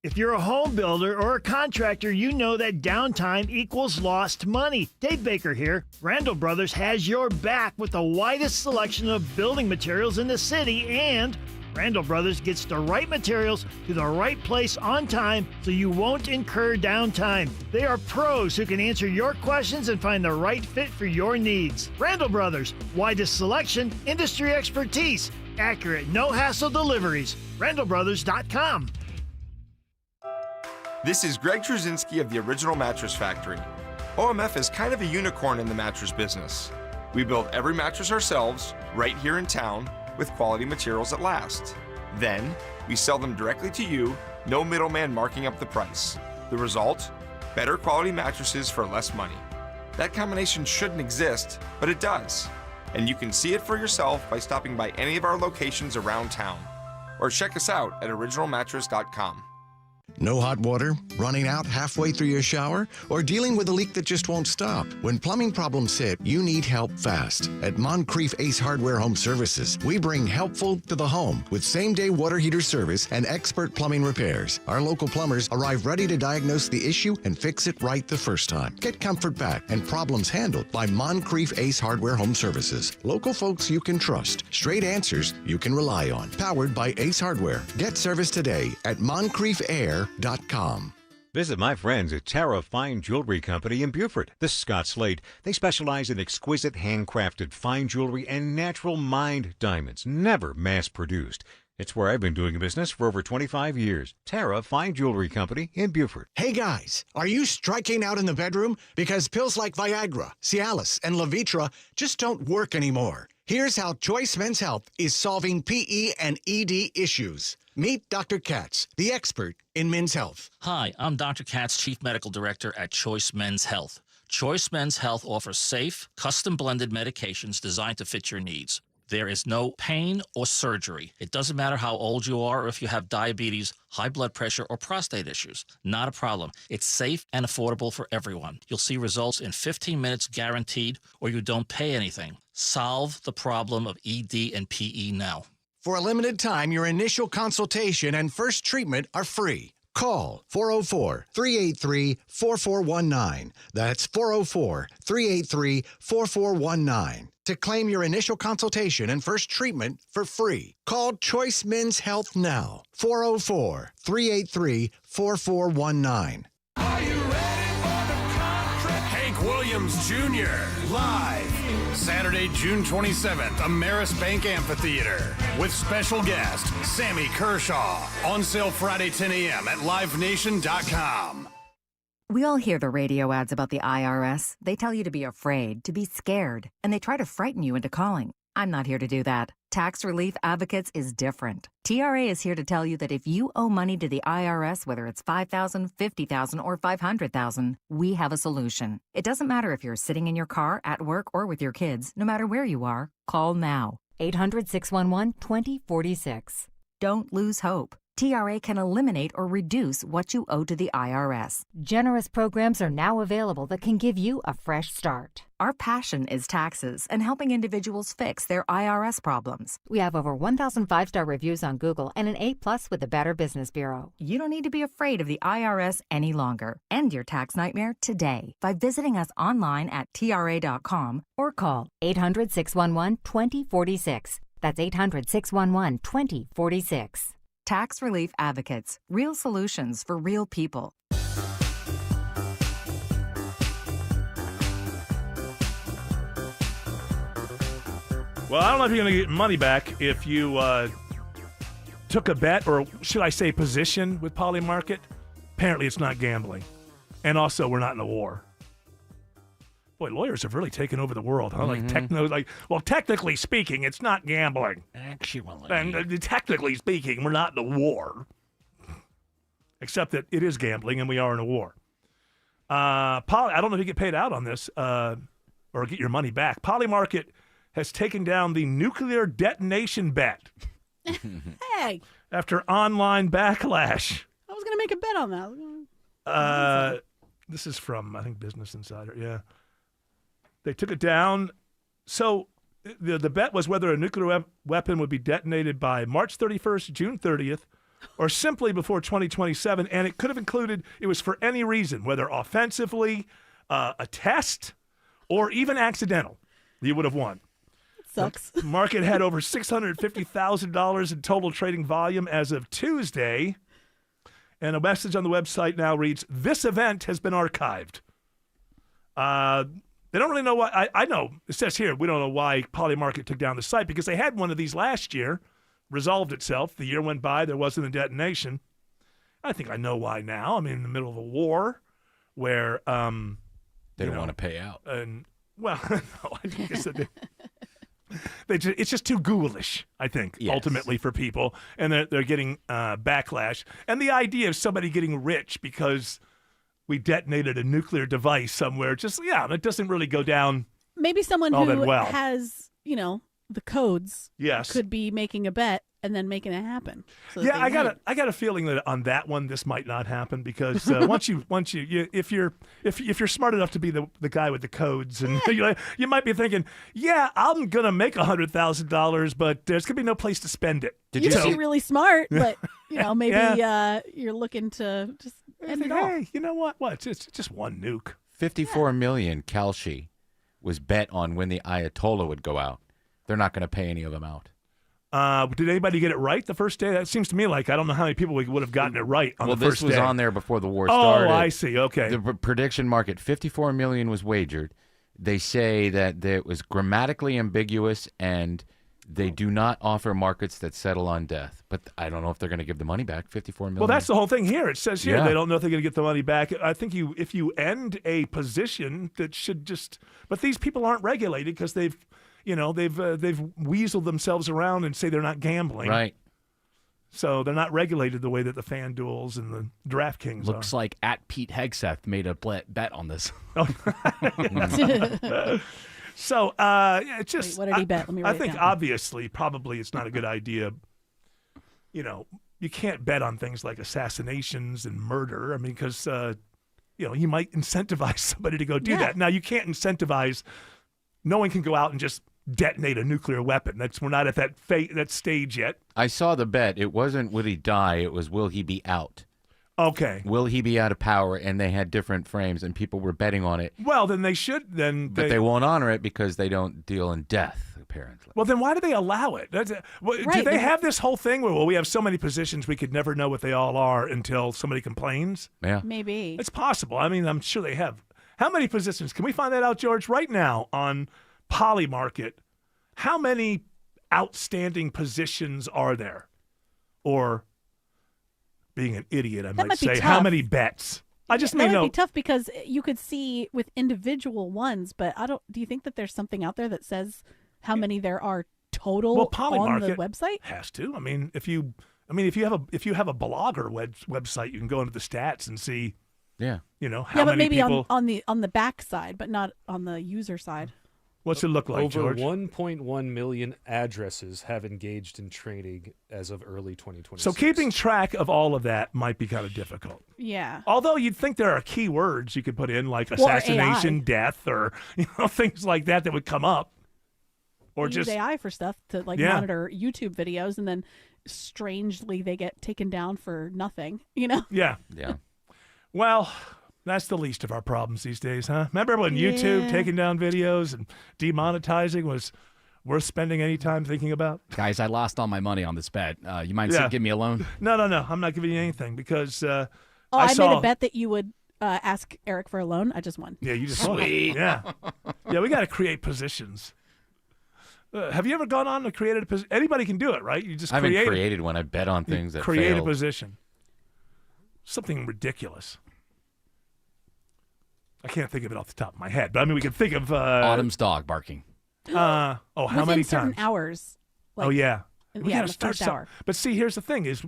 If you're a home builder or a contractor, you know that downtime equals lost money. Dave Baker here. Randall Brothers has your back with the widest selection of building materials in the city and Randall Brothers gets the right materials to the right place on time so you won't incur downtime. They are pros who can answer your questions and find the right fit for your needs. Randall Brothers, widest selection, industry expertise, accurate, no-hassle deliveries. RandallBrothers.com. This is Greg Truzinski of the Original Mattress Factory. OMF is kind of a unicorn in the mattress business. We build every mattress ourselves, right here in town, with quality materials that last. Then, we sell them directly to you, no middleman marking up the price. The result? Better quality mattresses for less money. That combination shouldn't exist, but it does. And you can see it for yourself by stopping by any of our locations around town. Or check us out at originalmattress.com. No hot water? Running out halfway through your shower? Or dealing with a leak that just won't stop? When plumbing problems hit, you need help fast. At Moncrief Ace Hardware Home Services, we bring helpful to the home with same-day water heater service and expert plumbing repairs. Our local plumbers arrive ready to diagnose the issue and fix it right the first time. Get comfort back and problems handled by Moncrief Ace Hardware Home Services. Local folks you can trust. Straight answers you can rely on. Powered by Ace Hardware. Get service today at MoncriefAir.com. Visit my friends at Tara Fine Jewelry Company in Beaufort. This is Scott Slade. They specialize in exquisite handcrafted fine jewelry and natural mined diamonds, never mass-produced. It's where I've been doing business for over 25 years. Tara Fine Jewelry Company in Beaufort. Hey guys, are you striking out in the bedroom? Because pills like Viagra, Cialis, and Levitra just don't work anymore. Here's how Choice Men's Health is solving PE and ED issues. Meet Dr. Katz, the expert in men's health. Hi, I'm Dr. Katz, Chief Medical Director at Choice Men's Health. Choice Men's Health offers safe, custom-blended medications designed to fit your needs. There is no pain or surgery. It doesn't matter how old you are or if you have diabetes, high blood pressure, or prostate issues. Not a problem. It's safe and affordable for everyone. You'll see results in 15 minutes guaranteed, or you don't pay anything. Solve the problem of ED and PE now. For a limited time, your initial consultation and first treatment are free. Call 404-383-4419. That's 404-383-4419 to claim your initial consultation and first treatment for free. Call Choice Men's Health now. 404-383-4419. Hank Williams Jr. live Saturday, June 27th, Ameris Bank Amphitheater with special guest Sammy Kershaw. On sale Friday 10 a.m. at livenation.com. We all hear the radio ads about the IRS. They tell you to be afraid, to be scared, and they try to frighten you into calling. I'm not here to do that. Tax Relief Advocates is different. TRA is here to tell you that if you owe money to the IRS, whether it's $5,000, $50,000, or $500,000, we have a solution. It doesn't matter if you're sitting in your car, at work, or with your kids. No matter where you are, call now. 800-611-2046. Don't lose hope. TRA can eliminate or reduce what you owe to the IRS. Generous programs are now available that can give you a fresh start. Our passion is taxes and helping individuals fix their IRS problems. We have over 1,000 5-star reviews on Google and an A+ with the Better Business Bureau. You don't need to be afraid of the IRS any longer. End your tax nightmare today by visiting us online at TRA.com or call 800-611-2046. That's 800-611-2046. Tax Relief Advocates. Real solutions for real people. Well, I don't know if you're going to get money back if you took a bet, or should I say position, with Polymarket. Apparently it's not gambling. And also, we're not in a war. Boy, lawyers have really taken over the world, huh? Well, technically speaking, it's not gambling. Actually. And technically speaking, we're not in a war. Except that it is gambling and we are in a war. I don't know if you get paid out on this or get your money back. Polymarket has taken down the nuclear detonation bet. Hey. After online backlash. I was going to make a bet on that. This is from, I think, Business Insider. Yeah. They took it down. So the bet was whether a nuclear weapon would be detonated by March 31st, June 30th, or simply before 2027. And it could have included, it was for any reason, whether offensively, a test, or even accidental. You would have won. sucks. The market had over $650,000 in total trading volume as of Tuesday. And a message on the website now reads, "This event has been archived." They don't really know why. I know. It says here, we don't know why Polymarket took down the site because they had one of these last year, resolved itself. The year went by, there wasn't a detonation. I think I know why now. I'm in the middle of a war where They don't want to pay out. And well, no, I think it's just too ghoulish, I think, ultimately for people, and they're getting backlash. And the idea of somebody getting rich because we detonated a nuclear device somewhere, it doesn't really go down. Maybe someone all who that well. has, the codes Yes. could be making a bet and then making it happen. So that Yeah, they win. I got a feeling that on that one this might not happen because once you if you're smart enough to be the guy with the codes and you might be thinking, yeah, I'm gonna make $100,000, but there's gonna be no place to spend it. You should be really smart, but maybe you're looking to just end it all. Hey, you know what? What? It's just one nuke. 54 million Kalshi was bet on when the Ayatollah would go out. They're not going to pay any of them out. Did anybody get it right the first day? That seems to me like I don't know how many people would have gotten it right on the first day. Well, this was on there before the war started. Oh, I see. Okay. The prediction market, 54 million was wagered. They say that it was grammatically ambiguous and they do not offer markets that settle on death. But I don't know if they're going to give the money back, 54 million. Well, that's the whole thing here. It says here Yeah. they don't know if they're going to get the money back. I think if you end a position that should just – but these people aren't regulated because they've weaseled themselves around and say they're not gambling. Right. So they're not regulated the way that the FanDuels and the DraftKings Looks are. like @Pete Hegseth made a bet on this. So it's just. Wait, what did he bet? Let me write I it think down. obviously, probably it's not a good idea. You can't bet on things like assassinations and murder. I mean, because you might incentivize somebody to go do that. Now you can't incentivize. No one can go out and just detonate a nuclear weapon. We're not at that stage yet. I saw the bet. It wasn't will he die, it was will he be out. Okay. Will he be out of power? And they had different frames, and people were betting on it. Well, then they should. But they won't honor it because they don't deal in death, apparently. Well, then why do they allow it? Do they have this whole thing where we have so many positions we could never know what they all are until somebody complains? Yeah. Maybe. It's possible. I mean, I'm sure they have. How many positions? Can we find that out, George? Right now on Polymarket, how many outstanding positions are there? Or, being an idiot, I might might be say, how tough. many bets? I just that mean, might no. be tough because you could see with individual ones, but Do you think that there's something out there that says how many there are total Well, on the Polymarket website? has to. I mean, if you have a blogger website, you can go into the stats and see. Yeah. How but many maybe people. on the back side, but not on the user side. What's it look like, Over George? 1.1 million addresses have engaged in trading as of early 2026. So keeping track of all of that might be kind of difficult. Yeah. Although you'd think there are keywords you could put in, like Or assassination, AI. death, or things like that would come up. Or They just use AI for stuff to monitor YouTube videos, and then strangely they get taken down for nothing. Yeah. Yeah. Well, that's the least of our problems these days, huh? Remember when YouTube Yeah. taking down videos and demonetizing was worth spending any time thinking about? Guys, I lost all my money on this bet. You mind Yeah. give me a loan? No. I'm not giving you anything because I saw. made a bet that you would ask Eric for a loan. I just won. Yeah, you just won. Yeah. We got to create positions. Have you ever gone on and created a position? Anybody can do it, right? You just I haven't create created one. I bet on things that create failed. a position. Something ridiculous. I can't think of it off the top of my head, but I mean, we can think of Autumn's dog barking. How Within many certain times? hours. Oh yeah, in we the gotta start first some- hour. But see, here's the thing: is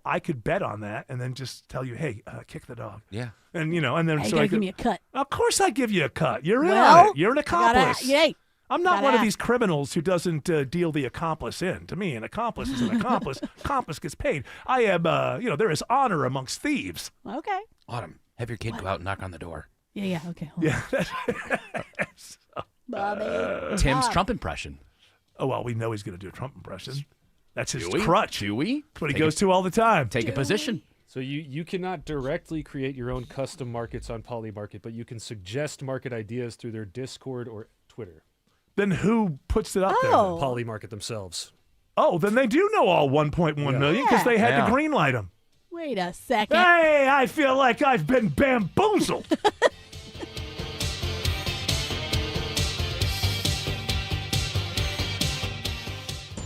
I could bet on that and then just tell you, hey, kick the dog. Yeah. And and then Hey, you so gotta I give could, me a cut. Of course, I give you a cut. You're in Well, on it. You're an you gotta- accomplice. yay. I'm not Gotta one of ask. these criminals who doesn't deal the accomplice in. To me, an accomplice is an accomplice. Accomplice gets paid. I am, there is honor amongst thieves. Okay. Autumn, have your kid go out and knock on the door. Yeah. Okay. Hold Yeah. on. Bobby. Tim's Bob. Trump impression. Oh, well, we know he's going to do a Trump impression. That's his Do we? crutch. Do we? That's what he Take goes a- to all the time. Take a position. So you cannot directly create your own custom markets on Polymarket, but you can suggest market ideas through their Discord or Twitter. Then who puts it up there? Oh. Polymarket themselves. Oh, then they do know all 1.1 million because they had to green light them. Wait a second. Hey, I feel like I've been bamboozled.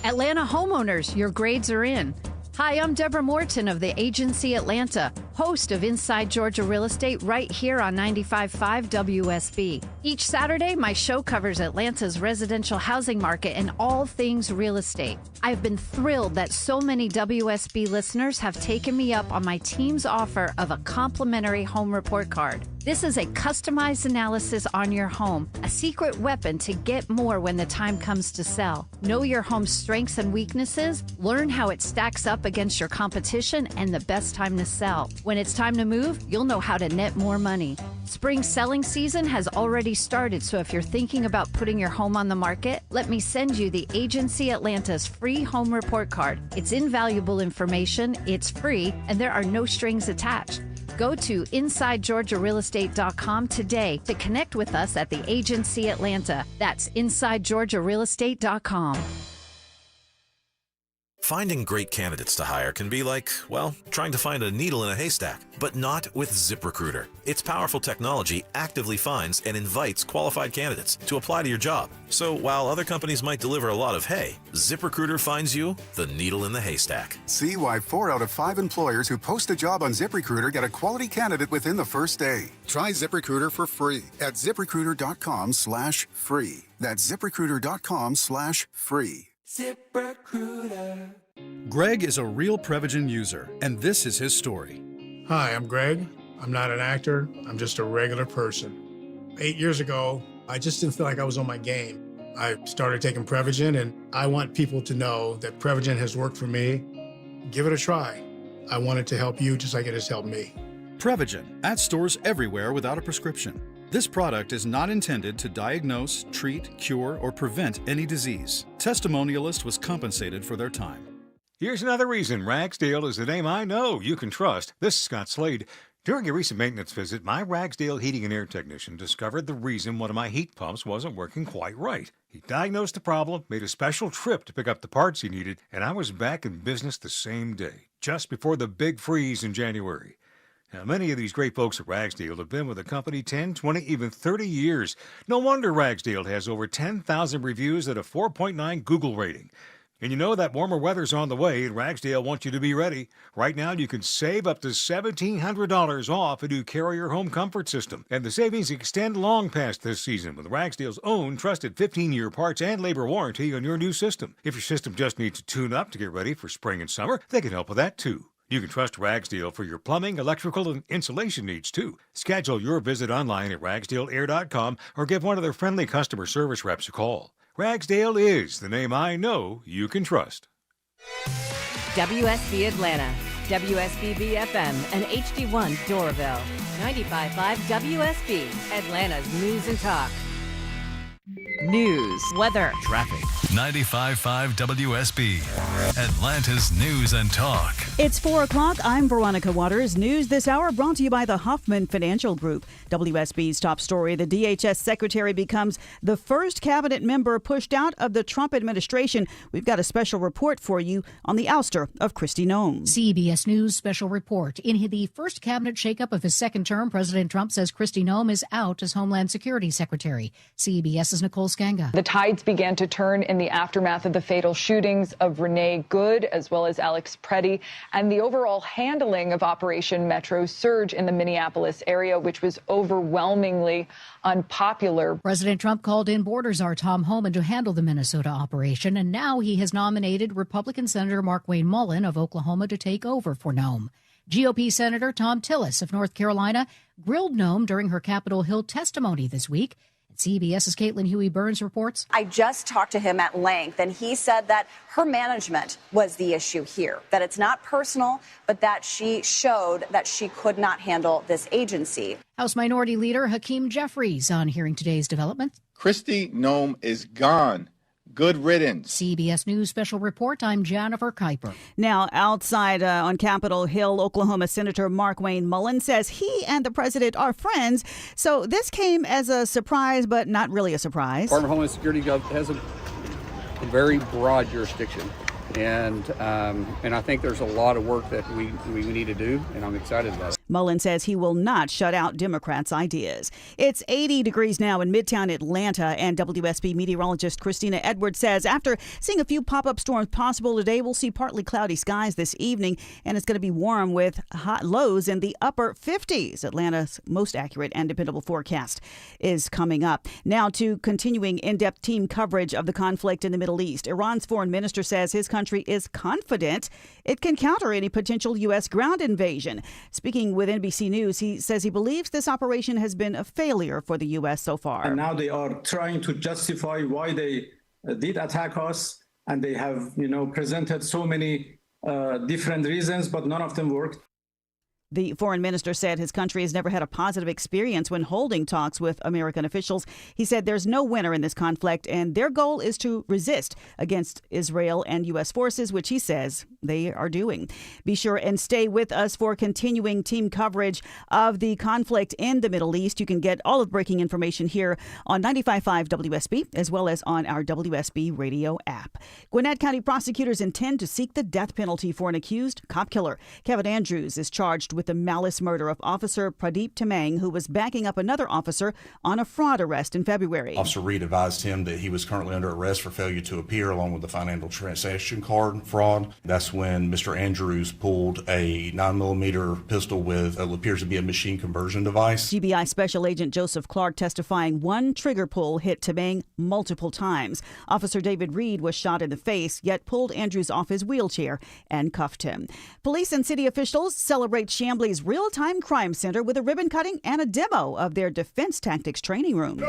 Atlanta homeowners, your grades are in. Hi, I'm Deborah Morton of the Agency Atlanta, host of Inside Georgia Real Estate right here on 95.5 WSB. Each Saturday, my show covers Atlanta's residential housing market and all things real estate. I've been thrilled that so many WSB listeners have taken me up on my team's offer of a complimentary home report card. This is a customized analysis on your home, a secret weapon to get more when the time comes to sell. Know your home's strengths and weaknesses, learn how it stacks up against your competition, and the best time to sell. When it's time to move, you'll know how to net more money. Spring selling season has already started, so if you're thinking about putting your home on the market, let me send you the Agency Atlanta's free home report card. It's invaluable information, it's free, and there are no strings attached. Go to InsideGeorgiaRealEstate.com today to connect with us at the Agency Atlanta. That's InsideGeorgiaRealEstate.com. Finding great candidates to hire can be like, well, trying to find a needle in a haystack, but not with ZipRecruiter. Its powerful technology actively finds and invites qualified candidates to apply to your job. So while other companies might deliver a lot of hay, ZipRecruiter finds you the needle in the haystack. See why 4 out of 5 employers who post a job on ZipRecruiter get a quality candidate within the first day. Try ZipRecruiter for free at ZipRecruiter.com/free. That's ZipRecruiter.com/free. ZipRecruiter. Greg is a real Prevagen user, and this is his story. Hi, I'm Greg. I'm not an actor. I'm just a regular person. 8 years ago, I just didn't feel like I was on my game. I started taking Prevagen, and I want people to know that Prevagen has worked for me. Give it a try. I want it to help you just like it has helped me. Prevagen, at stores everywhere without a prescription. This product is not intended to diagnose, treat, cure, or prevent any disease. Testimonialist was compensated for their time. Here's another reason Ragsdale is the name I know you can trust. This is Scott Slade. During a recent maintenance visit, my Ragsdale heating and air technician discovered the reason one of my heat pumps wasn't working quite right. He diagnosed the problem, made a special trip to pick up the parts he needed, and I was back in business the same day, just before the big freeze in January. Now, many of these great folks at Ragsdale have been with the company 10, 20, even 30 years. No wonder Ragsdale has over 10,000 reviews and a 4.9 Google rating. And you know that warmer weather's on the way, and Ragsdale wants you to be ready. Right now, you can save up to $1,700 off a new Carrier home comfort system. And the savings extend long past this season with Ragsdale's own trusted 15-year parts and labor warranty on your new system. If your system just needs to tune up to get ready for spring and summer, they can help with that too. You can trust Ragsdale for your plumbing, electrical, and insulation needs, too. Schedule your visit online at ragsdaleair.com or give one of their friendly customer service reps a call. Ragsdale is the name I know you can trust. WSB Atlanta, WSB BFM, and HD1 Doraville. 95.5 WSB, Atlanta's News and Talk. News, weather, traffic. 95.5 WSB, Atlanta's News and Talk. It's 4 o'clock. I'm Veronica Waters. News this hour brought to you by the Huffman Financial Group. WSB's top story, the DHS secretary becomes the first cabinet member pushed out of the Trump administration. We've got a special report for you on the ouster of Kristi Noem. CBS News special report. In the first cabinet shakeup of his second term, President Trump says Kristi Noem is out as Homeland Security Secretary. CBS's Nicole Skanga. The tides began to turn in the aftermath of the fatal shootings of Renee Good as well as Alex Preddy and the overall handling of Operation Metro Surge in the Minneapolis area, which was overwhelmingly unpopular. President Trump called in border czar Tom Homan to handle the Minnesota operation, and now he has nominated Republican Senator Markwayne Mullin of Oklahoma to take over for Noem. GOP Senator Tom Tillis of North Carolina grilled Noem during her Capitol Hill testimony this week. CBS's Caitlin Huey-Burns reports. I just talked to him at length, and he said that her management was the issue here, that it's not personal, but that she showed that she could not handle this agency. House Minority Leader Hakeem Jeffries on Hearing Today's development. Kristi Noem is gone. Good riddance. CBS News Special Report, I'm Jennifer Kuiper. Now, outside on Capitol Hill, Oklahoma Senator Markwayne Mullin says he and the president are friends. So this came as a surprise, but not really a surprise. Department of Homeland Security has a very broad jurisdiction. And I think there's a lot of work that we need to do, and I'm excited about it. Mullin says he will not shut out Democrats' ideas. It's 80 degrees now in Midtown Atlanta, and WSB meteorologist Christina Edwards says after seeing a few pop-up storms possible today, we'll see partly cloudy skies this evening, and it's going to be warm with hot lows in the upper 50s. Atlanta's most accurate and dependable forecast is coming up. Now to continuing in-depth team coverage of the conflict in the Middle East. Iran's foreign minister says his country is confident it can counter any potential U.S. ground invasion. Speaking with NBC News, he says he believes this operation has been a failure for the U.S. so far. And now they are trying to justify why they did attack us, and they have, presented so many different reasons, but none of them worked. The foreign minister said his country has never had a positive experience when holding talks with American officials. He said there's no winner in this conflict, and their goal is to resist against Israel and U.S. forces, which he says they are doing. Be sure and stay with us for continuing team coverage of the conflict in the Middle East. You can get all of breaking information here on 95.5 WSB, as well as on our WSB radio app. Gwinnett County prosecutors intend to seek the death penalty for an accused cop killer. Kevin Andrews is charged with the malice murder of Officer Pradeep Tamang, who was backing up another officer on a fraud arrest in February. Officer Reed advised him that he was currently under arrest for failure to appear, along with the financial transaction card fraud. That's when Mr. Andrews pulled a 9mm pistol with what appears to be a machine conversion device. GBI Special Agent Joseph Clark testifying one trigger pull hit Tamang multiple times. Officer David Reed was shot in the face, yet pulled Andrews off his wheelchair and cuffed him. Police and city officials celebrate Chambly's real-time crime center with a ribbon cutting and a demo of their defense tactics training room.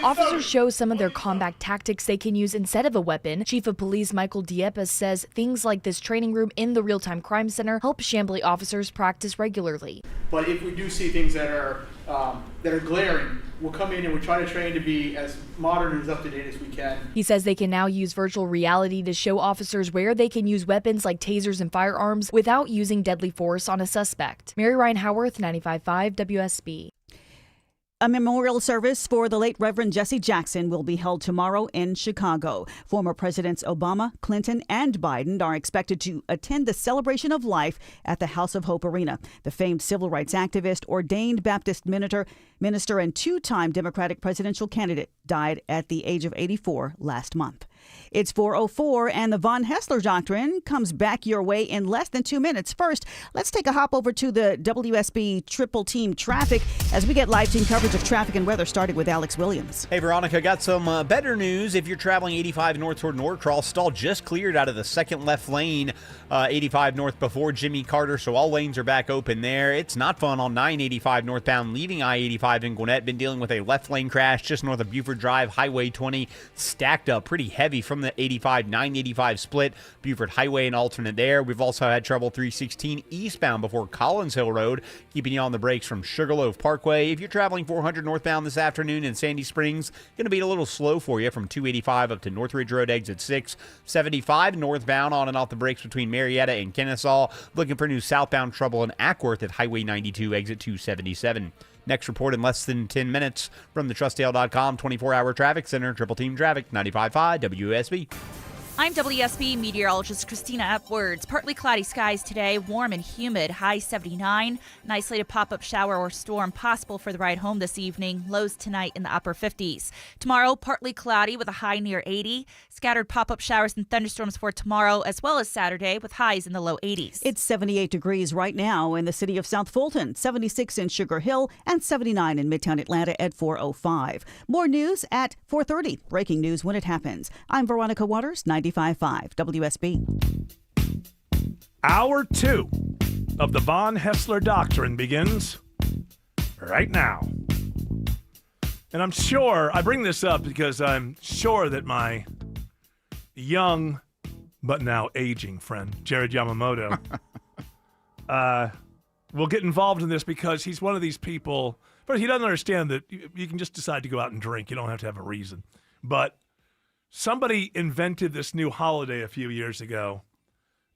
Officers show some of their combat tactics they can use instead of a weapon. Chief of Police Michael Dieppe says things like this training room in the real-time crime center help Chambly officers practice regularly. But if we do see things that are glaring, we'll come in and we try to train to be as modern and as up to date as we can. He says they can now use virtual reality to show officers where they can use weapons like tasers and firearms without using deadly force on a suspect. Mary Ryan Howarth, 95.5 WSB. A memorial service for the late Reverend Jesse Jackson will be held tomorrow in Chicago. Former Presidents Obama, Clinton, and Biden are expected to attend the celebration of life at the House of Hope Arena. The famed civil rights activist, ordained Baptist minister, and two-time Democratic presidential candidate died at the age of 84 last month. It's 4:04, and the Von Hessler Doctrine comes back your way in less than 2 minutes. First, let's take a hop over to the WSB Triple Team Traffic as we get live team coverage of traffic and weather, starting with Alex Williams. Hey, Veronica, got some better news. If you're traveling 85 north toward Norcross, stall just cleared out of the second left lane, 85 north before Jimmy Carter, so all lanes are back open there. It's not fun on 985 northbound leaving I-85 in Gwinnett. Been dealing with a left lane crash just north of Buford Drive, Highway 20, stacked up pretty heavy from the 85-985 split. Buford Highway an alternate there. We've also had trouble 316 eastbound before Collins Hill Road, keeping you on the brakes from Sugarloaf Parkway. If you're traveling 400 northbound this afternoon in Sandy Springs, going to be a little slow for you from 285 up to Northridge Road exit 6. 75 northbound on and off the brakes between Marietta and Kennesaw. Looking for new southbound trouble in Ackworth at Highway 92 exit 277. Next report in less than 10 minutes from the TrustDale.com 24-hour traffic center. Triple Team Traffic, 95.5 WSB. I'm WSB meteorologist Christina Edwards. Partly cloudy skies today, warm and humid, high 79. An isolated pop-up shower or storm possible for the ride home this evening. Lows tonight in the upper 50s. Tomorrow, partly cloudy with a high near 80. Scattered pop-up showers and thunderstorms for tomorrow as well as Saturday with highs in the low 80s. It's 78 degrees right now in the city of South Fulton, 76 in Sugar Hill, and 79 in Midtown Atlanta at 4:05. More news at 4:30. Breaking news when it happens. I'm Veronica Waters, 95.5 WSB. Hour 2 of the Von Hessler Doctrine begins right now. And I'm sure, I bring this up because I'm sure that my young but now aging friend, Jared Yamamoto, will get involved in this because he's one of these people, but he doesn't understand that you can just decide to go out and drink. You don't have to have a reason. But somebody invented this new holiday a few years ago,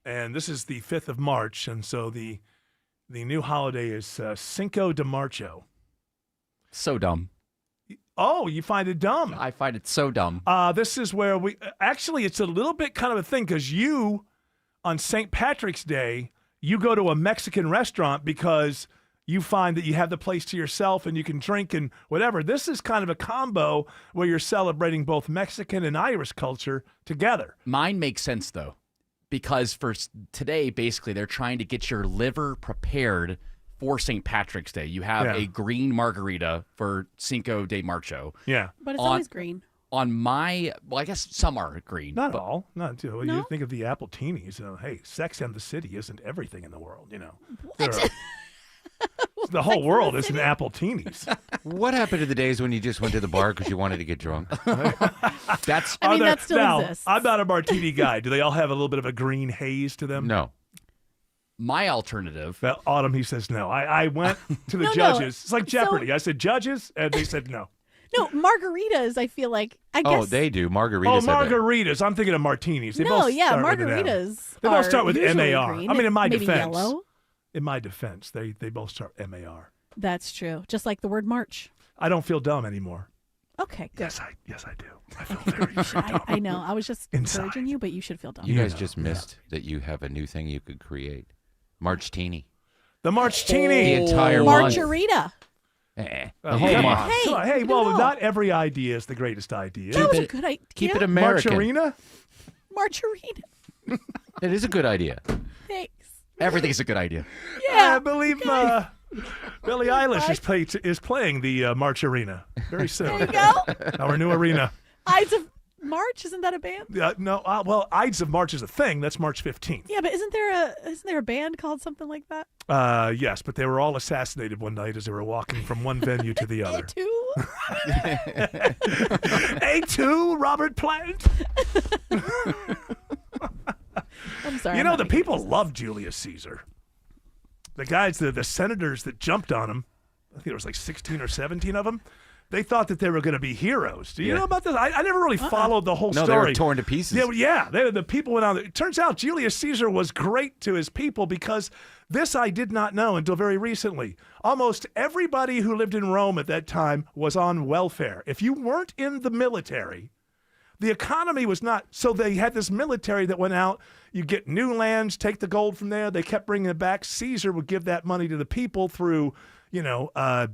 and this is the 5th of March, and so the new holiday is Cinco de Marzo. So dumb. Oh, you find it dumb? I find it so dumb. This is where actually, it's a little bit kind of a thing because you, on St. Patrick's Day, you go to a Mexican restaurant because you find that you have the place to yourself and you can drink and whatever. This is kind of a combo where you're celebrating both Mexican and Irish culture together. Mine makes sense, though, because for today, basically, they're trying to get your liver prepared for St. Patrick's Day. You have a green margarita for Cinco de Marzo. Yeah. But it's always green. On my, well, I guess some are green. Not all. Not too. You think of the Appletinis. Hey, Sex and the City isn't everything in the world, you know. What? The whole world is an Appletinis. What happened to the days when you just went to the bar because you wanted to get drunk? That's. I mean, that still exists. I'm not a martini guy. Do they all have a little bit of a green haze to them? No. My alternative. Well, Autumn, he says no. I went to the No, judges. It's like So- Jeopardy. I said judges, and they said no. No, margaritas, I feel like. I guess. Oh, they do. Margaritas. Oh, have that. margaritas. I'm thinking of martinis. They No, both yeah, start with an M. margaritas They both are start with usually MAR. green, I mean, in my maybe defense. yellow. In my defense, they both start MAR. That's true. Just like the word March. I don't feel dumb anymore. Okay, good. Yes, I do. I feel very, very dumb. I know. I was just Inside. encouraging you, but you should feel dumb. You guys just missed that you have a new thing you could create. March-tini. The March-tini. The entire month. Margarita. The Oh, whole come month. on. Hey, Come on. Hey, you well, know. not every idea is the greatest idea. That was a good idea. Keep it American. Margarina? Margarita. It is a good idea. Thanks. Everything's a good idea. Yeah. I believe Billie Eilish is playing the March Arena very soon. There you go. Our new arena. Ides of March, isn't that a band? No, well, Ides of March is a thing. That's March 15th. Yeah, but isn't there a band called something like that? Yes, but they were all assassinated one night as they were walking from one venue to the other. A2, Robert Plant. I'm sorry. You I'm know, not the making people love Julius Caesar. The guys, the senators that jumped on him, I think there was like 16 or 17 of them, they thought that they were going to be heroes. Do you know about this? I never really followed the whole story. No, they were torn to pieces. Yeah. The people went on. It turns out Julius Caesar was great to his people because this I did not know until very recently. Almost everybody who lived in Rome at that time was on welfare. If you weren't in the military, the economy was not. So they had this military that went out. You get new lands, take the gold from there. They kept bringing it back. Caesar would give that money to the people through, I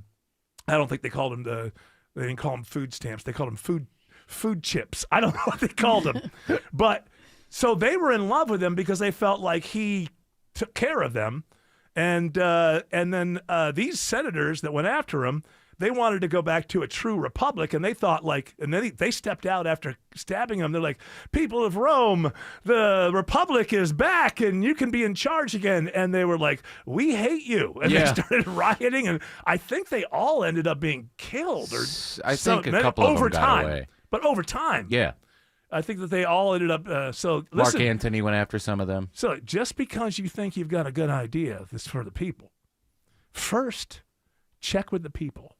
don't think they called them they didn't call them food stamps. They called them food chips. I don't know what they called them. But so they were in love with him because they felt like he took care of them. And then these senators that went after him, they wanted to go back to a true republic, and they thought and then they stepped out after stabbing him. They're like, people of Rome, the republic is back, and you can be in charge again. And they were like, we hate you. And they started rioting, and I think they all ended up being killed. I think a couple of them got away. But over time. Yeah. I think that they all ended up, listen. Mark Antony went after some of them. So just because you think you've got a good idea, this is for the people. First, check with the people.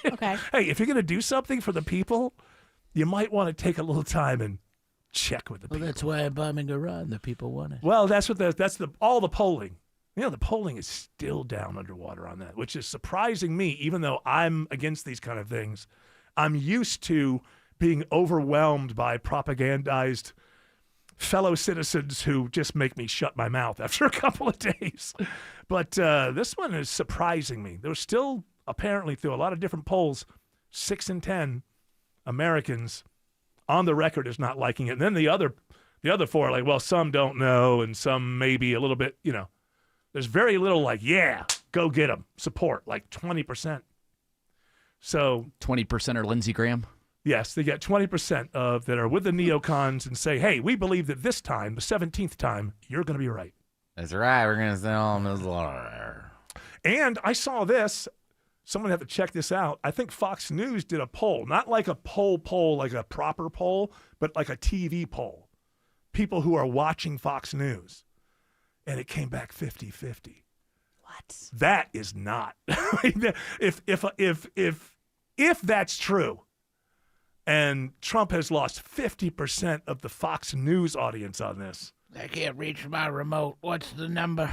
Okay. Hey, if you're going to do something for the people, you might want to take a little time and check with the people. That's why I'm bombing Iran. The people want it. Well, that's all the polling. The polling is still down underwater on that, which is surprising me, even though I'm against these kind of things. I'm used to being overwhelmed by propagandized fellow citizens who just make me shut my mouth after a couple of days. But this one is surprising me. There's still, apparently, through a lot of different polls, 6 in 10 Americans on the record is not liking it. And then the other 4 are like, well, some don't know, and some maybe a little bit, There's very little like, yeah, go get them, support, like 20%. So 20% are Lindsey Graham? Yes, they get 20% of that are with the neocons and say, hey, we believe that this time, the 17th time, you're going to be right. That's right. We're going to sell them this water. And I saw this. Someone had to check this out. I think Fox News did a poll, not like a poll, like a proper poll, but like a TV poll. People who are watching Fox News. And it came back 50-50. What? That is not. If that's true, And Trump has lost 50% of the Fox News audience on this. I can't reach my remote. What's the number?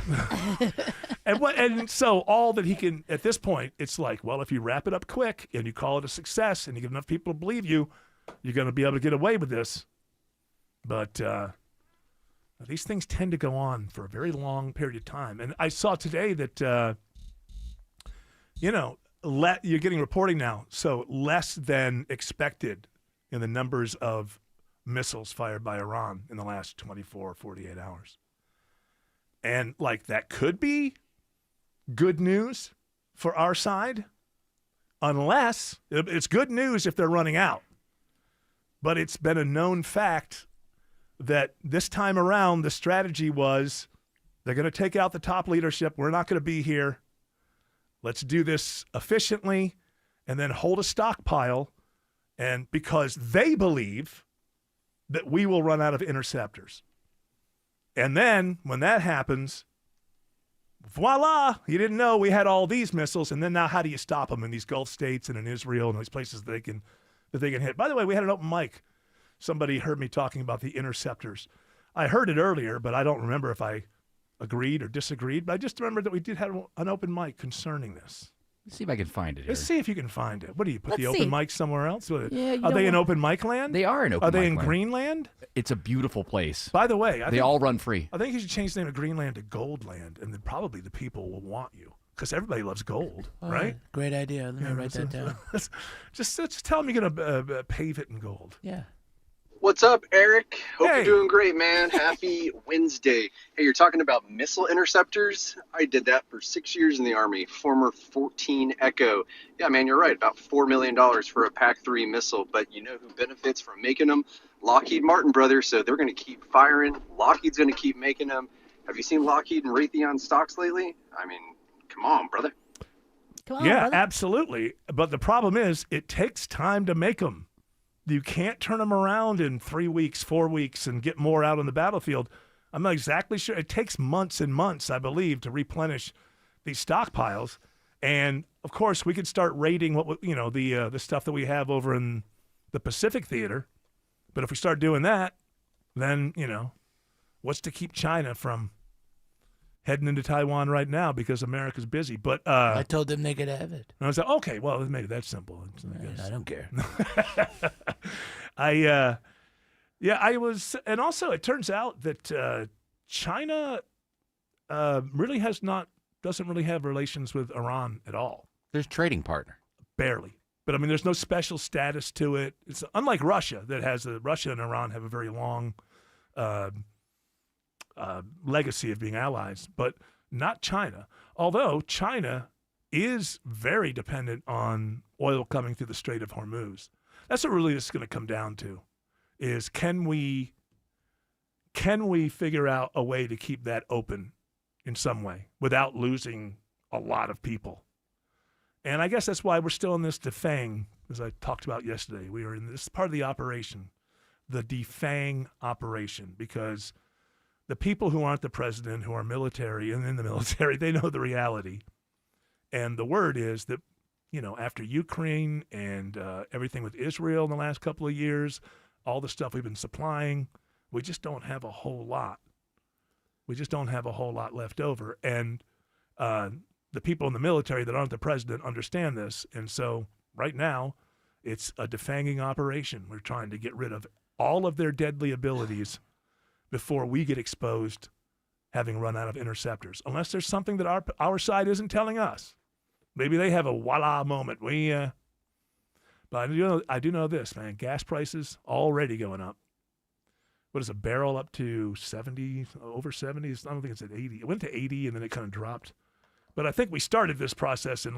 And so all that he can, at this point, it's like, well, if you wrap it up quick and you call it a success and you get enough people to believe you, you're going to be able to get away with this. But these things tend to go on for a very long period of time. And I saw today that, you're getting reporting now, so less than expected in the numbers of missiles fired by Iran in the last 24 48 hours. And that could be good news for our side, unless it's good news if they're running out. But it's been a known fact that this time around the strategy was they're going to take out the top leadership. We're not going to be here. Let's do this efficiently and then hold a stockpile. And because they believe that we will run out of interceptors. And then when that happens, voila, you didn't know we had all these missiles. And then now how do you stop them in these Gulf states and in Israel and these places that they can hit? By the way, we had an open mic. Somebody heard me talking about the interceptors. I heard it earlier, but I don't remember if I agreed or disagreed. But I just remember that we did have an open mic concerning this. Let's see if I can find it here. Let's see if you can find it. What do you put Let's the open see. mic somewhere else? Yeah, Are they in open mic land? They are in open Are they mic in land. Greenland? It's a beautiful place. By the way, they all run free. I think you should change the name of Greenland to Goldland, and then probably the people will want you because everybody loves gold, right? Great idea. Let me write that down. Just tell them you're gonna pave it in gold. Yeah. What's up, Eric? Hope Hey. you're doing great, man. Happy Wednesday. Hey, you're talking about missile interceptors? I did that for 6 years in the Army, former 14 Echo. Yeah, man, you're right, about $4 million for a PAC-3 missile, but you know who benefits from making them? Lockheed Martin brothers, so they're going to keep firing. Lockheed's going to keep making them. Have you seen Lockheed and Raytheon stocks lately? I mean, come on, brother. Yeah, absolutely. But the problem is it takes time to make them. You can't turn them around in 3 weeks, 4 weeks, and get more out on the battlefield. I'm not exactly sure. It takes months and months, I believe, to replenish these stockpiles. And of course, we could start raiding the stuff that we have over in the Pacific Theater. But if we start doing that, then what's to keep China from heading into Taiwan right now because America's busy? But I told them they could have it. And I was like, okay, well, maybe that's simple. I don't care. I was, and also it turns out that China really doesn't really have relations with Iran at all. There's trading partner. Barely. But I mean, there's no special status to it. It's unlike Russia Russia and Iran have a very long legacy of being allies, but not China. Although China is very dependent on oil coming through the Strait of Hormuz. That's what really this is going to come down to, is can we figure out a way to keep that open in some way without losing a lot of people? And I guess that's why we're still in this defang, as I talked about yesterday. We are in this part of the operation, the defang operation, because the people who aren't the president, who are military and in the military, they know the reality. And the word is that, after Ukraine and everything with Israel in the last couple of years, all the stuff we've been supplying, we just don't have a whole lot. We just don't have a whole lot left over. And the people in the military that aren't the president understand this. And so right now, it's a defanging operation. We're trying to get rid of all of their deadly abilities before we get exposed, having run out of interceptors. Unless there's something that our side isn't telling us. Maybe they have a voila moment. But I do know this, man. Gas prices already going up. What is a barrel up to 70, over 70? I don't think it's at 80. It went to 80 and then it kind of dropped. But I think we started this process in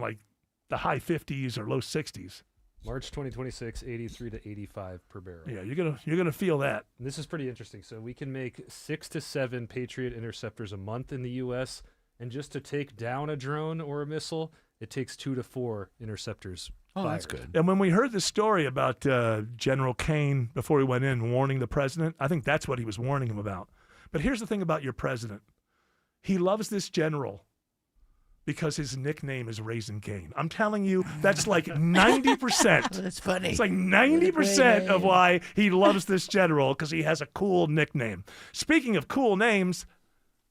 the high 50s or low 60s. March 2026, 83 to 85 per barrel. Yeah, you're gonna feel that. And this is pretty interesting. So we can make 6 to 7 Patriot interceptors a month in the U.S. And just to take down a drone or a missile, it takes 2 to 4 interceptors. Oh, fired. that's good. And when we heard the story about General Kane before he went in warning the president, I think that's what he was warning him about. But here's the thing about your president. He loves this general Because his nickname is Raisin Cane. I'm telling you, that's like 90%. That's funny. It's like 90% of why he loves this general, because he has a cool nickname. Speaking of cool names,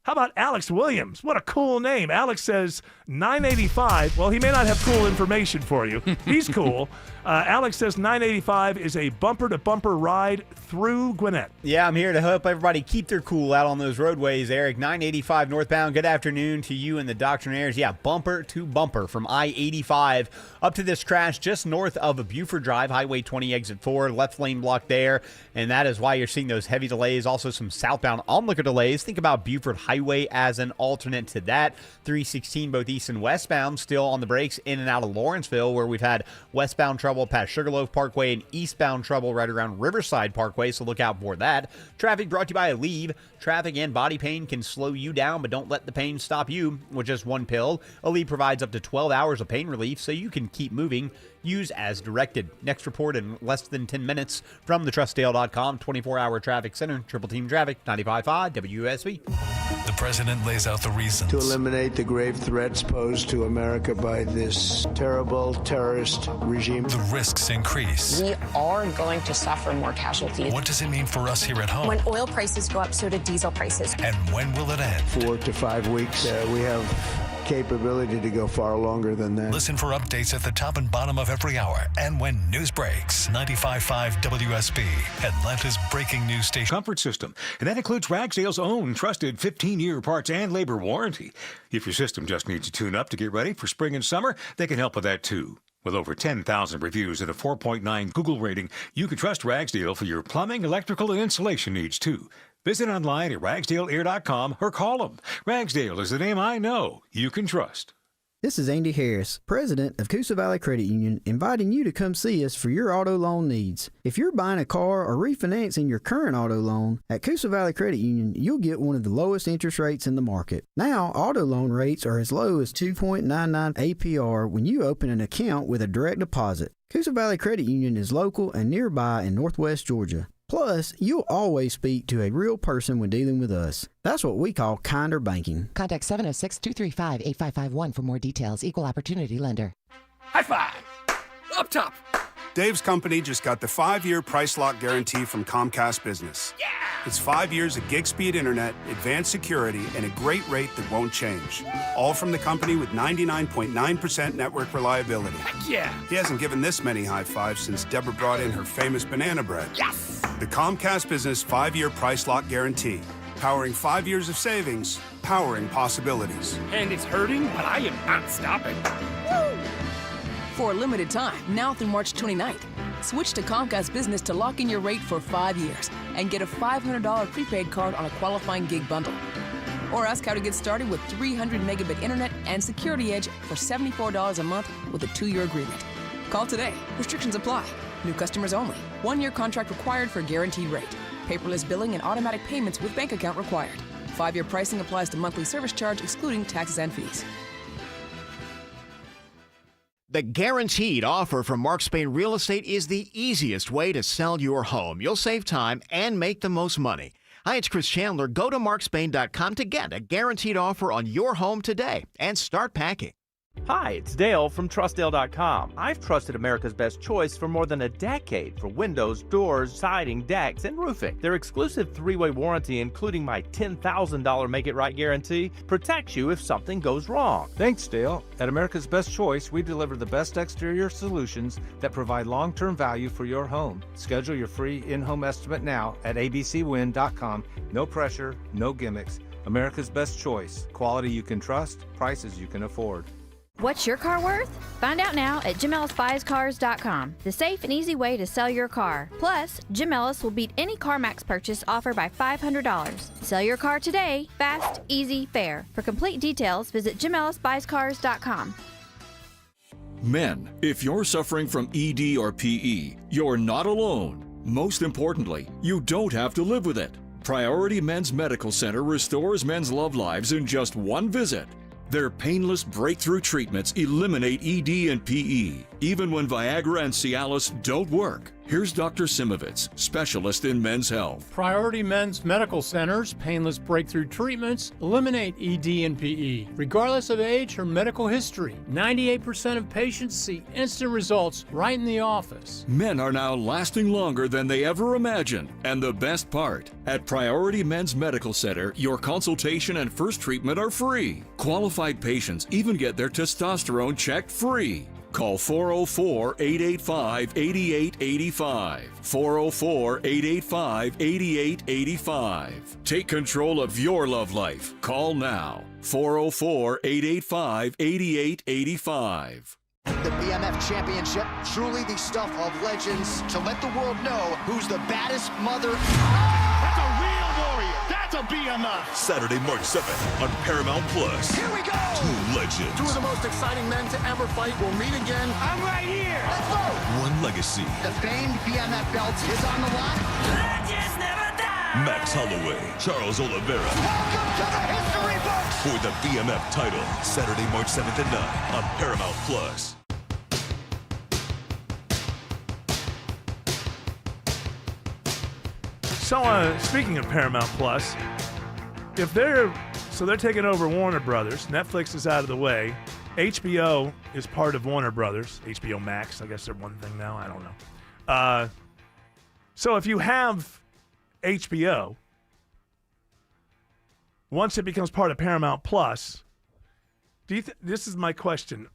how about Alex Williams? What a cool name. Alex says 985. Well, he may not have cool information for you. He's cool. Alex says 985 is a bumper-to-bumper ride through Gwinnett. Yeah, I'm here to help everybody keep their cool out on those roadways, Eric. 985 northbound. Good afternoon to you and the Doctrinaires. Yeah, bumper to bumper from I-85 up to this crash just north of Buford Drive, Highway 20 exit 4, left lane block there. And that is why you're seeing those heavy delays. Also some southbound onlooker delays. Think about Buford Highway as an alternate to that. 316 both east and westbound still on the brakes in and out of Lawrenceville, where we've had westbound trouble past Sugarloaf Parkway and eastbound trouble right around Riverside Parkway, so look out for that. Traffic brought to you by Aleve. Traffic and body pain can slow you down, but don't let the pain stop you with just one pill. Aleve provides up to 12 hours of pain relief so you can keep moving. Use as directed. Next report in less than 10 minutes from the TrustDale.com 24-hour traffic center. Triple Team Traffic, 95.5 WSB. The president lays out the reasons. To eliminate the grave threats posed to America by this terrible terrorist regime. The risks increase. We are going to suffer more casualties. What does it mean for us here at home? When oil prices go up, so do diesel prices. And when will it end? 4 to 5 weeks. We have capability to go far longer than that. Listen for updates at the top and bottom of every hour and when news breaks. 95.5 WSB, Atlanta's breaking news station. Comfort system, and that includes Ragsdale's own trusted 15-year parts and labor warranty. If your system just needs a tune-up to get ready for spring and summer, they can help with that too. With over 10,000 reviews and a 4.9 Google rating, you can trust Ragsdale for your plumbing, electrical, and insulation needs too. Visit online at ragsdaleair.com or call them. Ragsdale is the name I know you can trust. This is Andy Harris, president of Coosa Valley Credit Union, inviting you to come see us for your auto loan needs. If you're buying a car or refinancing your current auto loan, at Coosa Valley Credit Union, you'll get one of the lowest interest rates in the market. Now, auto loan rates are as low as 2.99 APR when you open an account with a direct deposit. Coosa Valley Credit Union is local and nearby in Northwest Georgia. Plus, you'll always speak to a real person when dealing with us. That's what we call kinder banking. Contact 706-235-8551 for more details. Equal Opportunity Lender. High five! Up top! Dave's company just got the 5-year price lock guarantee from Comcast Business. Yeah! It's 5 years of gig speed internet, advanced security, and a great rate that won't change. All from the company with 99.9% network reliability. Heck yeah! He hasn't given this many high fives since Deborah brought in her famous banana bread. Yes! The Comcast Business 5-year price lock guarantee. Powering 5 years of savings, powering possibilities. And it's hurting, but I am not stopping. Woo! For a limited time, now through March 29th, switch to Comcast Business to lock in your rate for 5 years and get a $500 prepaid card on a qualifying gig bundle. Or ask how to get started with 300 megabit internet and Security Edge for $74 a month with a 2-year agreement. Call today. Restrictions apply. New customers only. 1-year contract required for guaranteed rate. Paperless billing and automatic payments with bank account required. 5-year pricing applies to monthly service charge excluding taxes and fees. The guaranteed offer from Mark Spain Real Estate is the easiest way to sell your home. You'll save time and make the most money. Hi, it's Chris Chandler. Go to markspain.com to get a guaranteed offer on your home today and start packing. Hi, it's Dale from TrustDale.com. I've trusted America's Best Choice for more than a decade for windows, doors, siding, decks, and roofing. Their exclusive 3-way warranty, including my $10,000 Make It Right guarantee, protects you if something goes wrong. Thanks, Dale. At America's Best Choice, we deliver the best exterior solutions that provide long-term value for your home. Schedule your free in-home estimate now at abcwin.com. No pressure, no gimmicks. America's Best Choice. Quality you can trust, prices you can afford. What's your car worth? Find out now at JimEllisBuysCars.com, the safe and easy way to sell your car. Plus, Jim Ellis will beat any CarMax purchase offer by $500. Sell your car today, fast, easy, fair. For complete details, visit JimEllisBuysCars.com. Men, if you're suffering from ED or PE, you're not alone. Most importantly, you don't have to live with it. Priority Men's Medical Center restores men's love lives in just one visit. Their painless breakthrough treatments eliminate ED and PE, even when Viagra and Cialis don't work. Here's Dr. Simovitz, specialist in men's health. Priority Men's Medical Center's painless breakthrough treatments eliminate ED and PE, regardless of age or medical history. 98% of patients see instant results right in the office. Men are now lasting longer than they ever imagined. And the best part, at Priority Men's Medical Center, your consultation and first treatment are free. Qualified patients even get their testosterone checked free. Call 404-885-8885. 404-885-8885. Take control of your love life. Call now. 404-885-8885. The BMF Championship, truly the stuff of legends. To let the world know who's the baddest mother. That's a real warrior. That's a BMF. Saturday, March 7th on Paramount Plus. Here we go. Two legends. Two of the most exciting men to ever fight will meet again. I'm right here. Let's go. One legacy. The famed BMF belt is on the line. Legends never die. Max Holloway, Charles Oliveira. Welcome to the history books. For the BMF title, Saturday, March 7th at 9 on Paramount Plus. So, speaking of Paramount Plus, if they're taking over Warner Brothers, Netflix is out of the way, HBO is part of Warner Brothers, HBO Max, I guess they're one thing now, I don't know. So if you have HBO, once it becomes part of Paramount Plus, this is my question,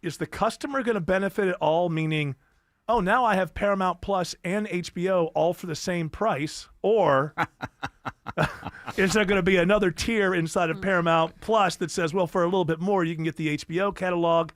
is the customer going to benefit at all, meaning, oh, now I have Paramount Plus and HBO all for the same price, or is there going to be another tier inside of Paramount Plus that says, well, for a little bit more, you can get the HBO catalog?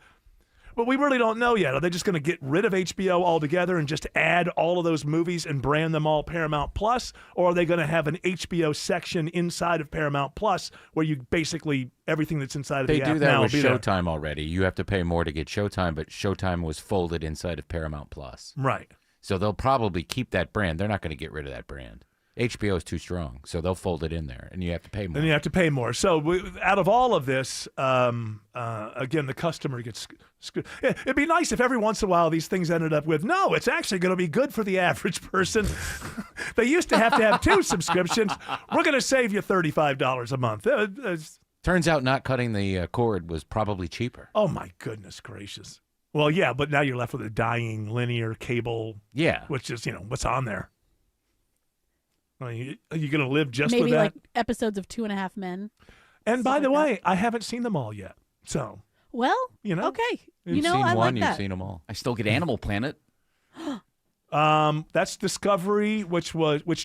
But we really don't know yet. Are they just going to get rid of HBO altogether and just add all of those movies and brand them all Paramount Plus? Or are they going to have an HBO section inside of Paramount Plus where you basically, everything that's inside of the app now will be there? They do that with Showtime already. You have to pay more to get Showtime, but Showtime was folded inside of Paramount Plus. Right. So they'll probably keep that brand. They're not going to get rid of that brand. HBO is too strong, so they'll fold it in there, and you have to pay more. And you have to pay more. So out of all of this, again, the customer gets screwed. It'd be nice if every once in a while these things ended up with, no, it's actually going to be good for the average person. They used to have 2 subscriptions. We're going to save you $35 a month. Turns out not cutting the cord was probably cheaper. Oh, my goodness gracious. Well, yeah, but now you're left with a dying linear cable. Yeah. Which is, what's on there. Are you going to live just maybe with that? Like episodes of 2.5 Men. And by the way, I haven't seen them all yet. So, well, okay. You've seen I one, like that. you've seen them all. I still get Animal Planet. That's Discovery, which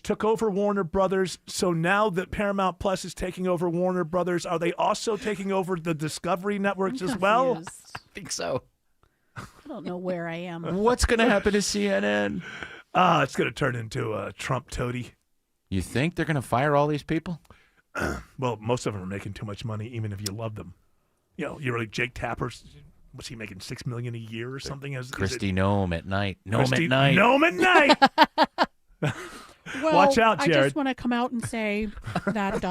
took over Warner Brothers. So now that Paramount Plus is taking over Warner Brothers, are they also taking over the Discovery networks as well? I think so. I don't know where I am. What's going to happen to CNN? It's going to turn into a Trump toady. You think they're going to fire all these people? Well, most of them are making too much money, even if you love them. You're like Jake Tapper. What's he making, $6 million a year or something? Christy Nome at night. Nome at night. Well, Watch out, Jared. I just want to come out and say that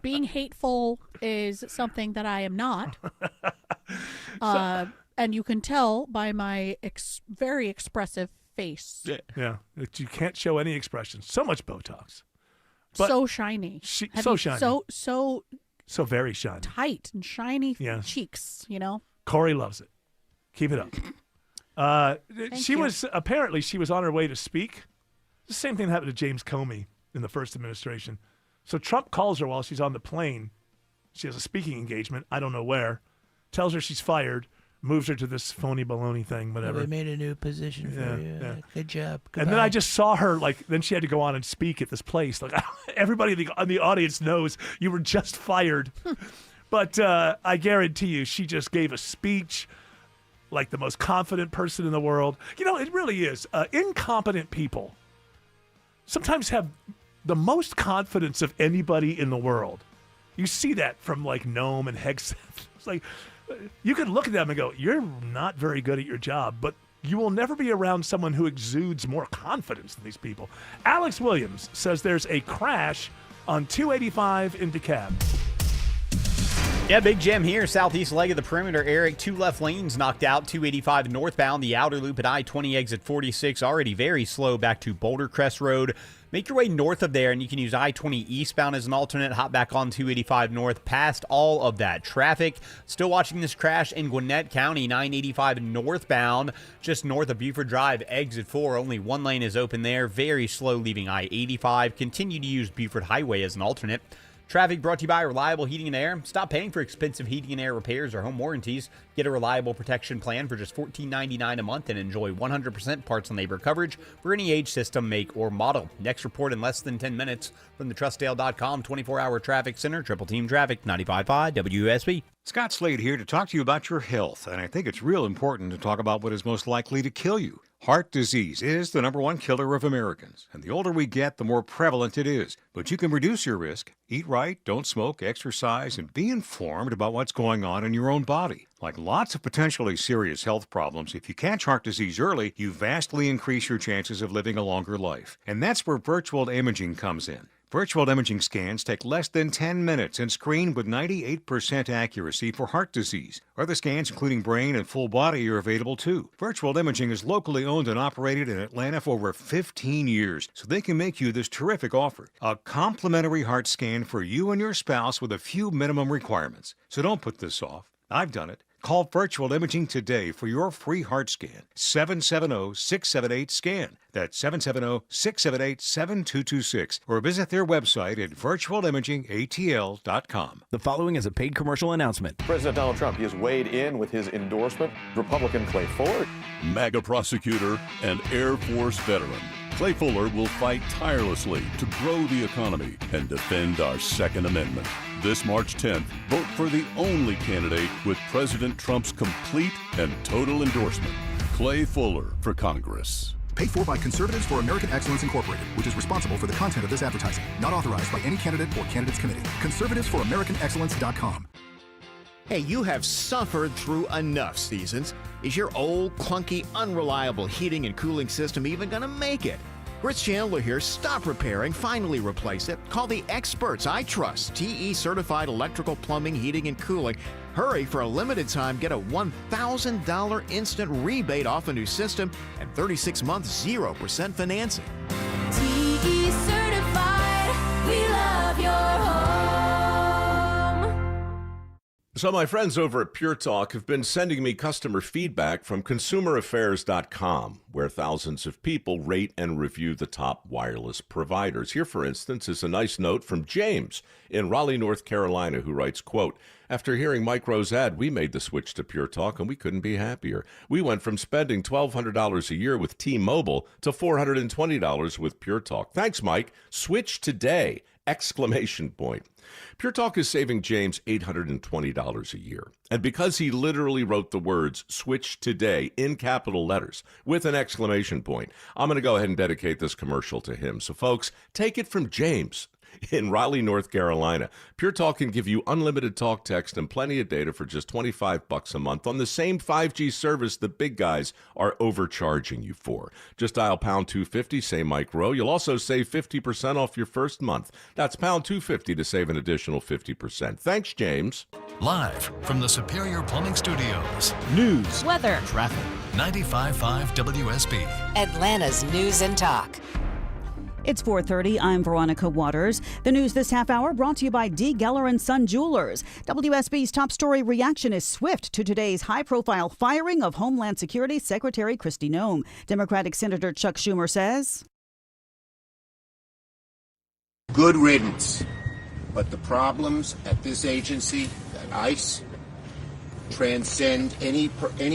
being hateful is something that I am not. And you can tell by my very expressive face. Yeah. You can't show any expression. So much Botox. But so shiny. So shiny. So very shiny. Tight and shiny cheeks, Corey loves it. Keep it up. She was on her way to speak. The same thing happened to James Comey in the first administration. So Trump calls her while she's on the plane. She has a speaking engagement. I don't know where. Tells her she's fired. Moves her to this phony baloney thing, whatever. Well, they made a new position for you. Yeah. Good job. Goodbye. And then I just saw her, then she had to go on and speak at this place. Everybody in the audience knows you were just fired. But I guarantee you, she just gave a speech like the most confident person in the world. It really is. Incompetent people sometimes have the most confidence of anybody in the world. You see that from Nome and Hegseth. It's like, you can look at them and go, you're not very good at your job, but you will never be around someone who exudes more confidence than these people. Alex Williams says there's a crash on 285 in DeKalb. Yeah, big jam here. Southeast leg of the perimeter, Eric. 2 left lanes knocked out. 285 northbound. The outer loop at I-20 exit 46 already very slow back to Boulder Crest Road. Make your way north of there, and you can use I-20 eastbound as an alternate. Hop back on 285 north past all of that traffic. Still watching this crash in Gwinnett County, 985 northbound, just north of Buford Drive, exit 4. Only one lane is open there. Very slow leaving I-85. Continue to use Buford Highway as an alternate. Traffic brought to you by Reliable Heating and Air. Stop paying for expensive heating and air repairs or home warranties. Get a reliable protection plan for just $14.99 a month and enjoy 100% parts and labor coverage for any age, system, make, or model. Next report in less than 10 minutes from the TrustDale.com 24-hour traffic center. Triple Team Traffic, 95.5 WSB. Scott Slade here to talk to you about your health, and I think it's real important to talk about what is most likely to kill you. Heart disease is the #1 killer of Americans, and the older we get, the more prevalent it is. But you can reduce your risk. Eat right, don't smoke, exercise, and be informed about what's going on in your own body. Like lots of potentially serious health problems, if you catch heart disease early, you vastly increase your chances of living a longer life. And that's where virtual imaging comes in. Virtual imaging scans take less than 10 minutes and screen with 98% accuracy for heart disease. Other scans, including brain and full body, are available too. Virtual imaging is locally owned and operated in Atlanta for over 15 years, so they can make you this terrific offer. A complimentary heart scan for you and your spouse with a few minimum requirements. So don't put this off. I've done it. Call Virtual Imaging today for your free heart scan. 770-678-SCAN. That's 770-678-7226. Or visit their website at virtualimagingatl.com. The following is a paid commercial announcement. President Donald Trump has weighed in with his endorsement. Republican Clay Fuller, MAGA prosecutor and Air Force veteran. Clay Fuller will fight tirelessly to grow the economy and defend our Second Amendment. This March 10th, vote for the only candidate with President Trump's complete and total endorsement, Clay Fuller for Congress. Paid for by Conservatives for American Excellence Incorporated, which is responsible for the content of this advertising. Not authorized by any candidate or candidates committee. ConservativeSforAmericanExcellence.com. Hey, you have suffered through enough seasons. Is your old, clunky, unreliable heating and cooling system even going to make it? Chris Chandler here. Stop repairing. Finally replace it. Call the experts I trust. TE Certified Electrical, Plumbing, Heating, and Cooling. Hurry, for a limited time, get a $1,000 instant rebate off a new system and 36 months 0% financing. TE Certified. We love your home. So my friends over at Pure Talk have been sending me customer feedback from ConsumerAffairs.com, where thousands of people rate and review the top wireless providers. Here, for instance, is a nice note from James in Raleigh, North Carolina, who writes, quote, "After hearing Micro's ad, we made the switch to Pure Talk, and we couldn't be happier. We went from spending $1,200 a year with T-Mobile to $420 with Pure Talk. Thanks, Mike. Switch today!" Exclamation point. Pure Talk is saving James $820 a year. And because he literally wrote the words "switch today" in capital letters with an exclamation point, I'm going to go ahead and dedicate this commercial to him. So folks, take it from James in Raleigh, North Carolina. Pure Talk can give you unlimited talk, text, and plenty of data for just $25 a month on the same 5G service the big guys are overcharging you for. Just dial pound 250, say Mike Rowe. You'll also save 50% off your first month. That's pound 250 to save an additional 50%. Thanks, James. Live from the Superior Plumbing Studios. News, weather, traffic. 95.5 WSB. Atlanta's News and Talk. It's 4:30. I'm Veronica Waters. The news this half hour brought to you by D. Geller & Son Jewelers. WSB's top story reaction is swift to today's high-profile firing of Homeland Security Secretary Kristi Noem. Democratic Senator Chuck Schumer says, "Good riddance. But the problems at this agency, at ICE, transcend any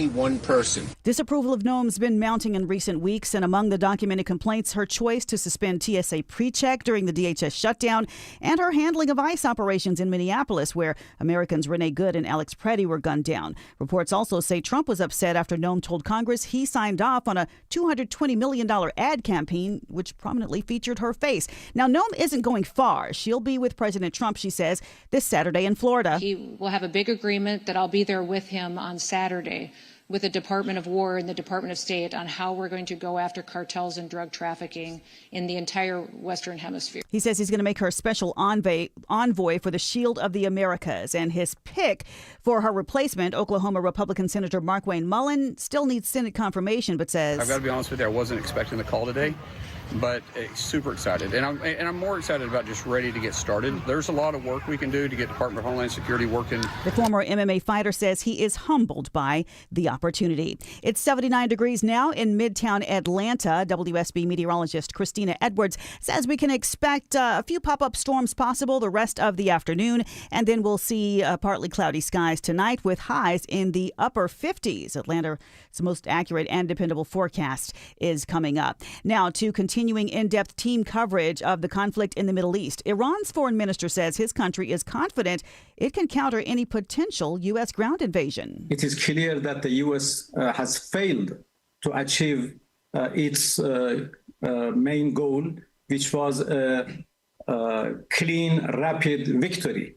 one person." Disapproval of Noem's been mounting in recent weeks, and among the documented complaints, her choice to suspend TSA PreCheck during the DHS shutdown and her handling of ICE operations in Minneapolis, where Americans Renee Good and Alex Preddy were gunned down. Reports also say Trump was upset after Noem told Congress he signed off on a $220 million ad campaign, which prominently featured her face. Now, Noem isn't going far. She'll be with President Trump, she says, this Saturday in Florida. He will have a big agreement that I'll be there with him on Saturday. with the Department of War and the Department of State on how we're going to go after cartels and drug trafficking in the entire Western Hemisphere. He says he's going to make her special envoy for the Shield of the Americas. And his pick for her replacement, Oklahoma Republican Senator Markwayne Mullin, still needs Senate confirmation, but says, I've got to be honest with you, I wasn't expecting the call today, but super excited. And I'm more excited about just ready to get started. There's a lot of work we can do to get Department of Homeland Security working. The former MMA fighter says he is humbled by the opportunity. It's 79 degrees now in Midtown Atlanta. WSB meteorologist Christina Edwards says we can expect a few pop-up storms possible the rest of the afternoon, and then we'll see partly cloudy skies tonight with highs in the upper 50s. Atlanta's most accurate and dependable forecast is coming up. Now to continuing in-depth team coverage of the conflict in the Middle East. Iran's foreign minister says his country is confident it can counter any potential U.S. ground invasion. It is clear that the U.S. Has failed to achieve its main goal, which was a clean, rapid victory.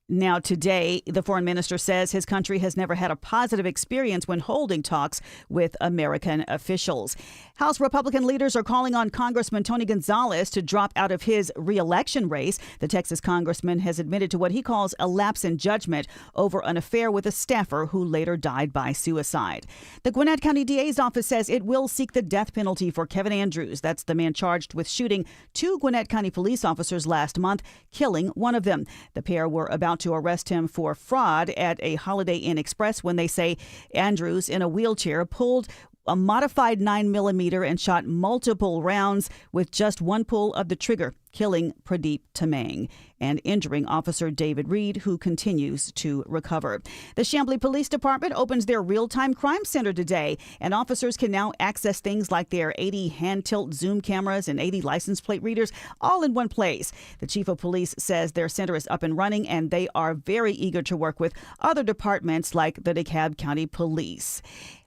Now, today, the foreign minister says his country has never had a positive experience when holding talks with American officials. House Republican leaders are calling on Congressman Tony Gonzalez to drop out of his re-election race. The Texas congressman has admitted to what he calls a lapse in judgment over an affair with a staffer who later died by suicide. The Gwinnett County DA's office says it will seek the death penalty for Kevin Andrews. That's the man charged with shooting 2 Gwinnett County police officers last month, killing one of them. The pair were about to arrest him for fraud at a Holiday Inn Express when they say Andrews, in a wheelchair, pulled a modified 9mm and shot multiple rounds with just one pull of the trigger, killing Pradeep Tamang and injuring Officer David Reed, who continues to recover. The Chamblee Police Department opens their real-time crime center today, and officers can now access things like their 80 hand-tilt zoom cameras and 80 license plate readers all in one place. The chief of police says their center is up and running, and they are very eager to work with other departments like the DeKalb County Police.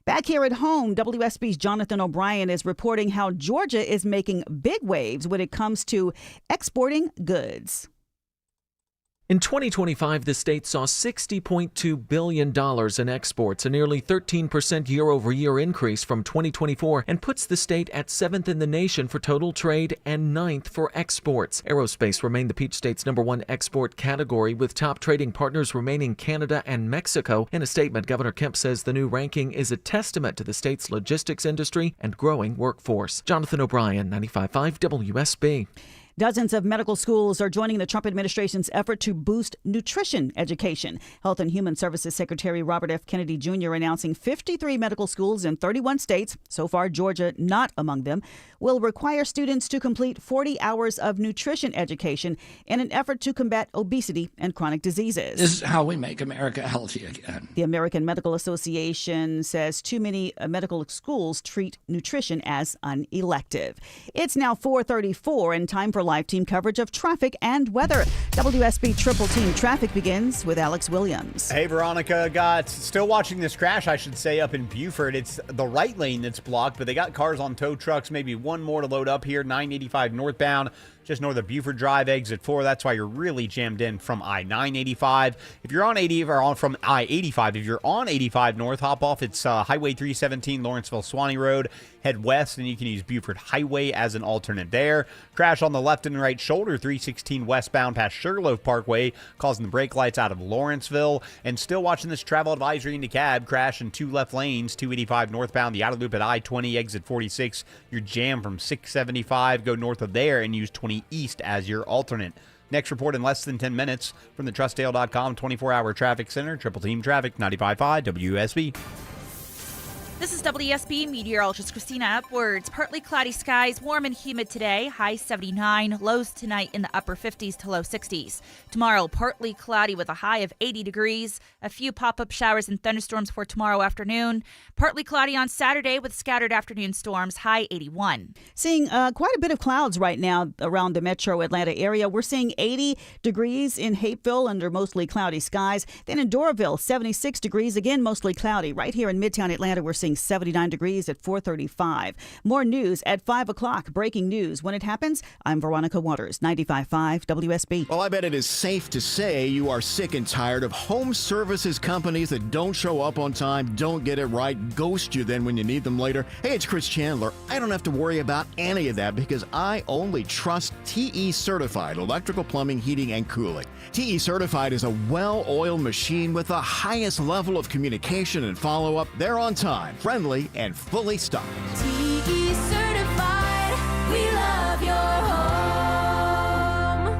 Back here at home, WSB's Jonathan O'Brien is reporting how Georgia is making big waves when it comes to exporting goods. In 2025, the state saw $60.2 billion in exports, a nearly 13% year-over-year increase from 2024, and puts the state at 7th in the nation for total trade and 9th for exports. Aerospace remained the Peach State's #1 export category, with top trading partners remaining Canada and Mexico. In a statement, Governor Kemp says the new ranking is a testament to the state's logistics industry and growing workforce. Jonathan O'Brien, 95.5 WSB. Dozens of medical schools are joining the Trump administration's effort to boost nutrition education. Health and Human Services Secretary Robert F. Kennedy Jr. announcing 53 medical schools in 31 states, so far Georgia not among them, will require students to complete 40 hours of nutrition education in an effort to combat obesity and chronic diseases. This is how we make America healthy again. The American Medical Association says too many medical schools treat nutrition as an elective. It's now 4:34 and time for live team coverage of traffic and weather. WSB Triple Team Traffic begins with Alex Williams. Hey, Veronica, still watching this crash, I should say, up in Buford. It's the right lane that's blocked, but they got cars on tow trucks, maybe one more to load up here, 985 northbound. Just north of Buford Drive, exit 4. That's why you're really jammed in from I-985. If you're on 80 or on from I-85, if you're on 85 north, hop off. It's Highway 317, Lawrenceville, Swanee Road. Head west, and you can use Buford Highway as an alternate there. Crash on the left and right shoulder, 316 westbound past Sugarloaf Parkway, causing the brake lights out of Lawrenceville. And still watching this travel advisory in DeKalb. Crash in 2 left lanes, 285 northbound, the outer loop at I-20, exit 46. You're jammed from 675. Go north of there and use 20 east as your alternate. Next report in less than 10 minutes from the TrustDale.com 24-hour traffic center. Triple Team Traffic, 95.5 WSB. This is WSB meteorologist Christina Edwards. Partly cloudy skies, warm and humid today, high 79, lows tonight in the upper 50s to low 60s. Tomorrow, partly cloudy with a high of 80 degrees. A few pop-up showers and thunderstorms for tomorrow afternoon. Partly cloudy on Saturday with scattered afternoon storms, high 81. Seeing quite a bit of clouds right now around the metro Atlanta area. We're seeing 80 degrees in Hapeville under mostly cloudy skies. Then in Doraville, 76 degrees, again mostly cloudy. Right here in Midtown Atlanta, we're seeing reaching 79 degrees at 4:35. More news at 5 o'clock. Breaking news when it happens. I'm Veronica Waters, 95.5 WSB. Well, I bet it is safe to say you are sick and tired of home services companies that don't show up on time, don't get it right, ghost you then when you need them later. Hey, it's Chris Chandler. I don't have to worry about any of that because I only trust TE Certified Electrical, Plumbing, Heating, and Cooling. TE Certified is a well-oiled machine with the highest level of communication and follow-up. They're on time, friendly, and fully stocked. TE certified. We love your home.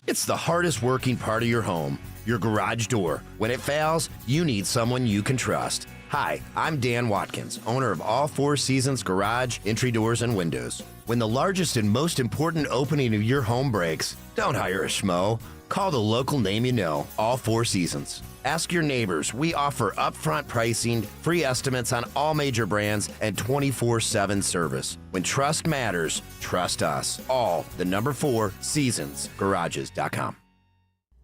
It's the hardest working part of your home, your garage door. When it fails, you need someone you can trust. Hi, I'm Dan Watkins, owner of All Four Seasons Garage, Entry Doors, and Windows. When the largest and most important opening of your home breaks, don't hire a schmo. Call the local name you know, All Four Seasons. Ask your neighbors. We offer upfront pricing, free estimates on all major brands, and 24/7 service. When trust matters, trust us. All the number 4 seasonsgarages.com.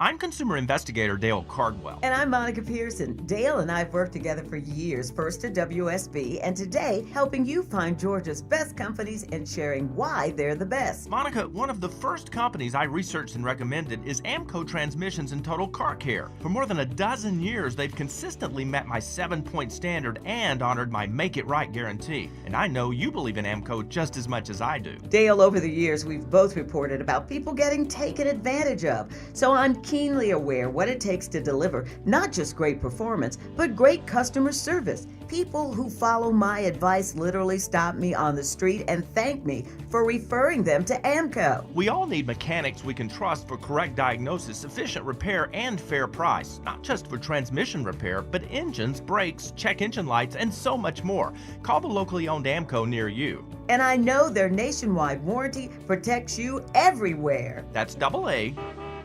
I'm consumer investigator Dale Cardwell. And I'm Monica Pearson. Dale and I have worked together for years, first at WSB, and today helping you find Georgia's best companies and sharing why they're the best. Monica, one of the first companies I researched and recommended is Amco Transmissions and Total Car Care. For more than a dozen years, they've consistently met my 7-point standard and honored my Make It Right guarantee. And I know you believe in Amco just as much as I do. Dale, over the years, we've both reported about people getting taken advantage of. So I'm keenly aware what it takes to deliver not just great performance, but great customer service. People who follow my advice literally stop me on the street and thank me for referring them to Amco. We all need mechanics we can trust for correct diagnosis, efficient repair, and fair price. Not just for transmission repair, but engines, brakes, check engine lights, and so much more. Call the locally owned Amco near you. And I know their nationwide warranty protects you everywhere. That's AA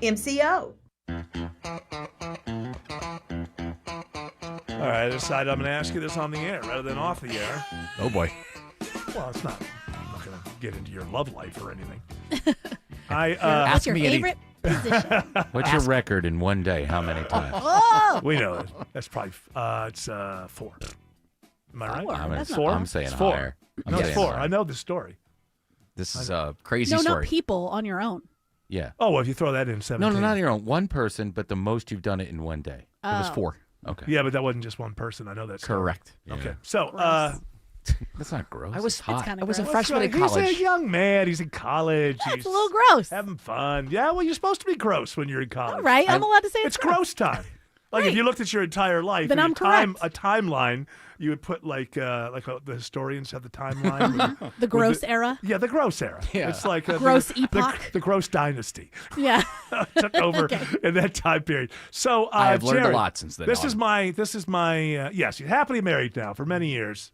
MCO. All right, I decided I'm going to ask you this on the air rather than off the air. Oh, boy. Well, it's not. I'm not going to get into your love life or anything. What's your favorite position? What's your record in one day? How many times? Oh! We know it. That's probably it's 4. Am I right? I'm saying It's 4. higher. No, it's 4. I know the story. This is a crazy No, story. not people on your own. Yeah. Oh, well, if you throw that in 17. No, not your own. One person, but the most you've done it in one day. Oh. It was 4. Okay. Yeah, but that wasn't just one person. I know that. Correct. Okay. Yeah. So, that's not gross. I was It's hot. kinda I was a gross. freshman in He's college. a young man. He's in college. That's He's a little gross. having fun. Yeah, well, you're supposed to be gross when you're in college. All right, I'm allowed to say It's gross time. Like if you looked at your entire life, Then and I'm a timeline, you would put the historians have the timeline. The gross era? Yeah, the gross era. Yeah. It's like Gross the epoch? gross dynasty. Yeah. Took over in that time period. So I have learned a Jared, lot since then. This is my yes, you're happily married now for many years.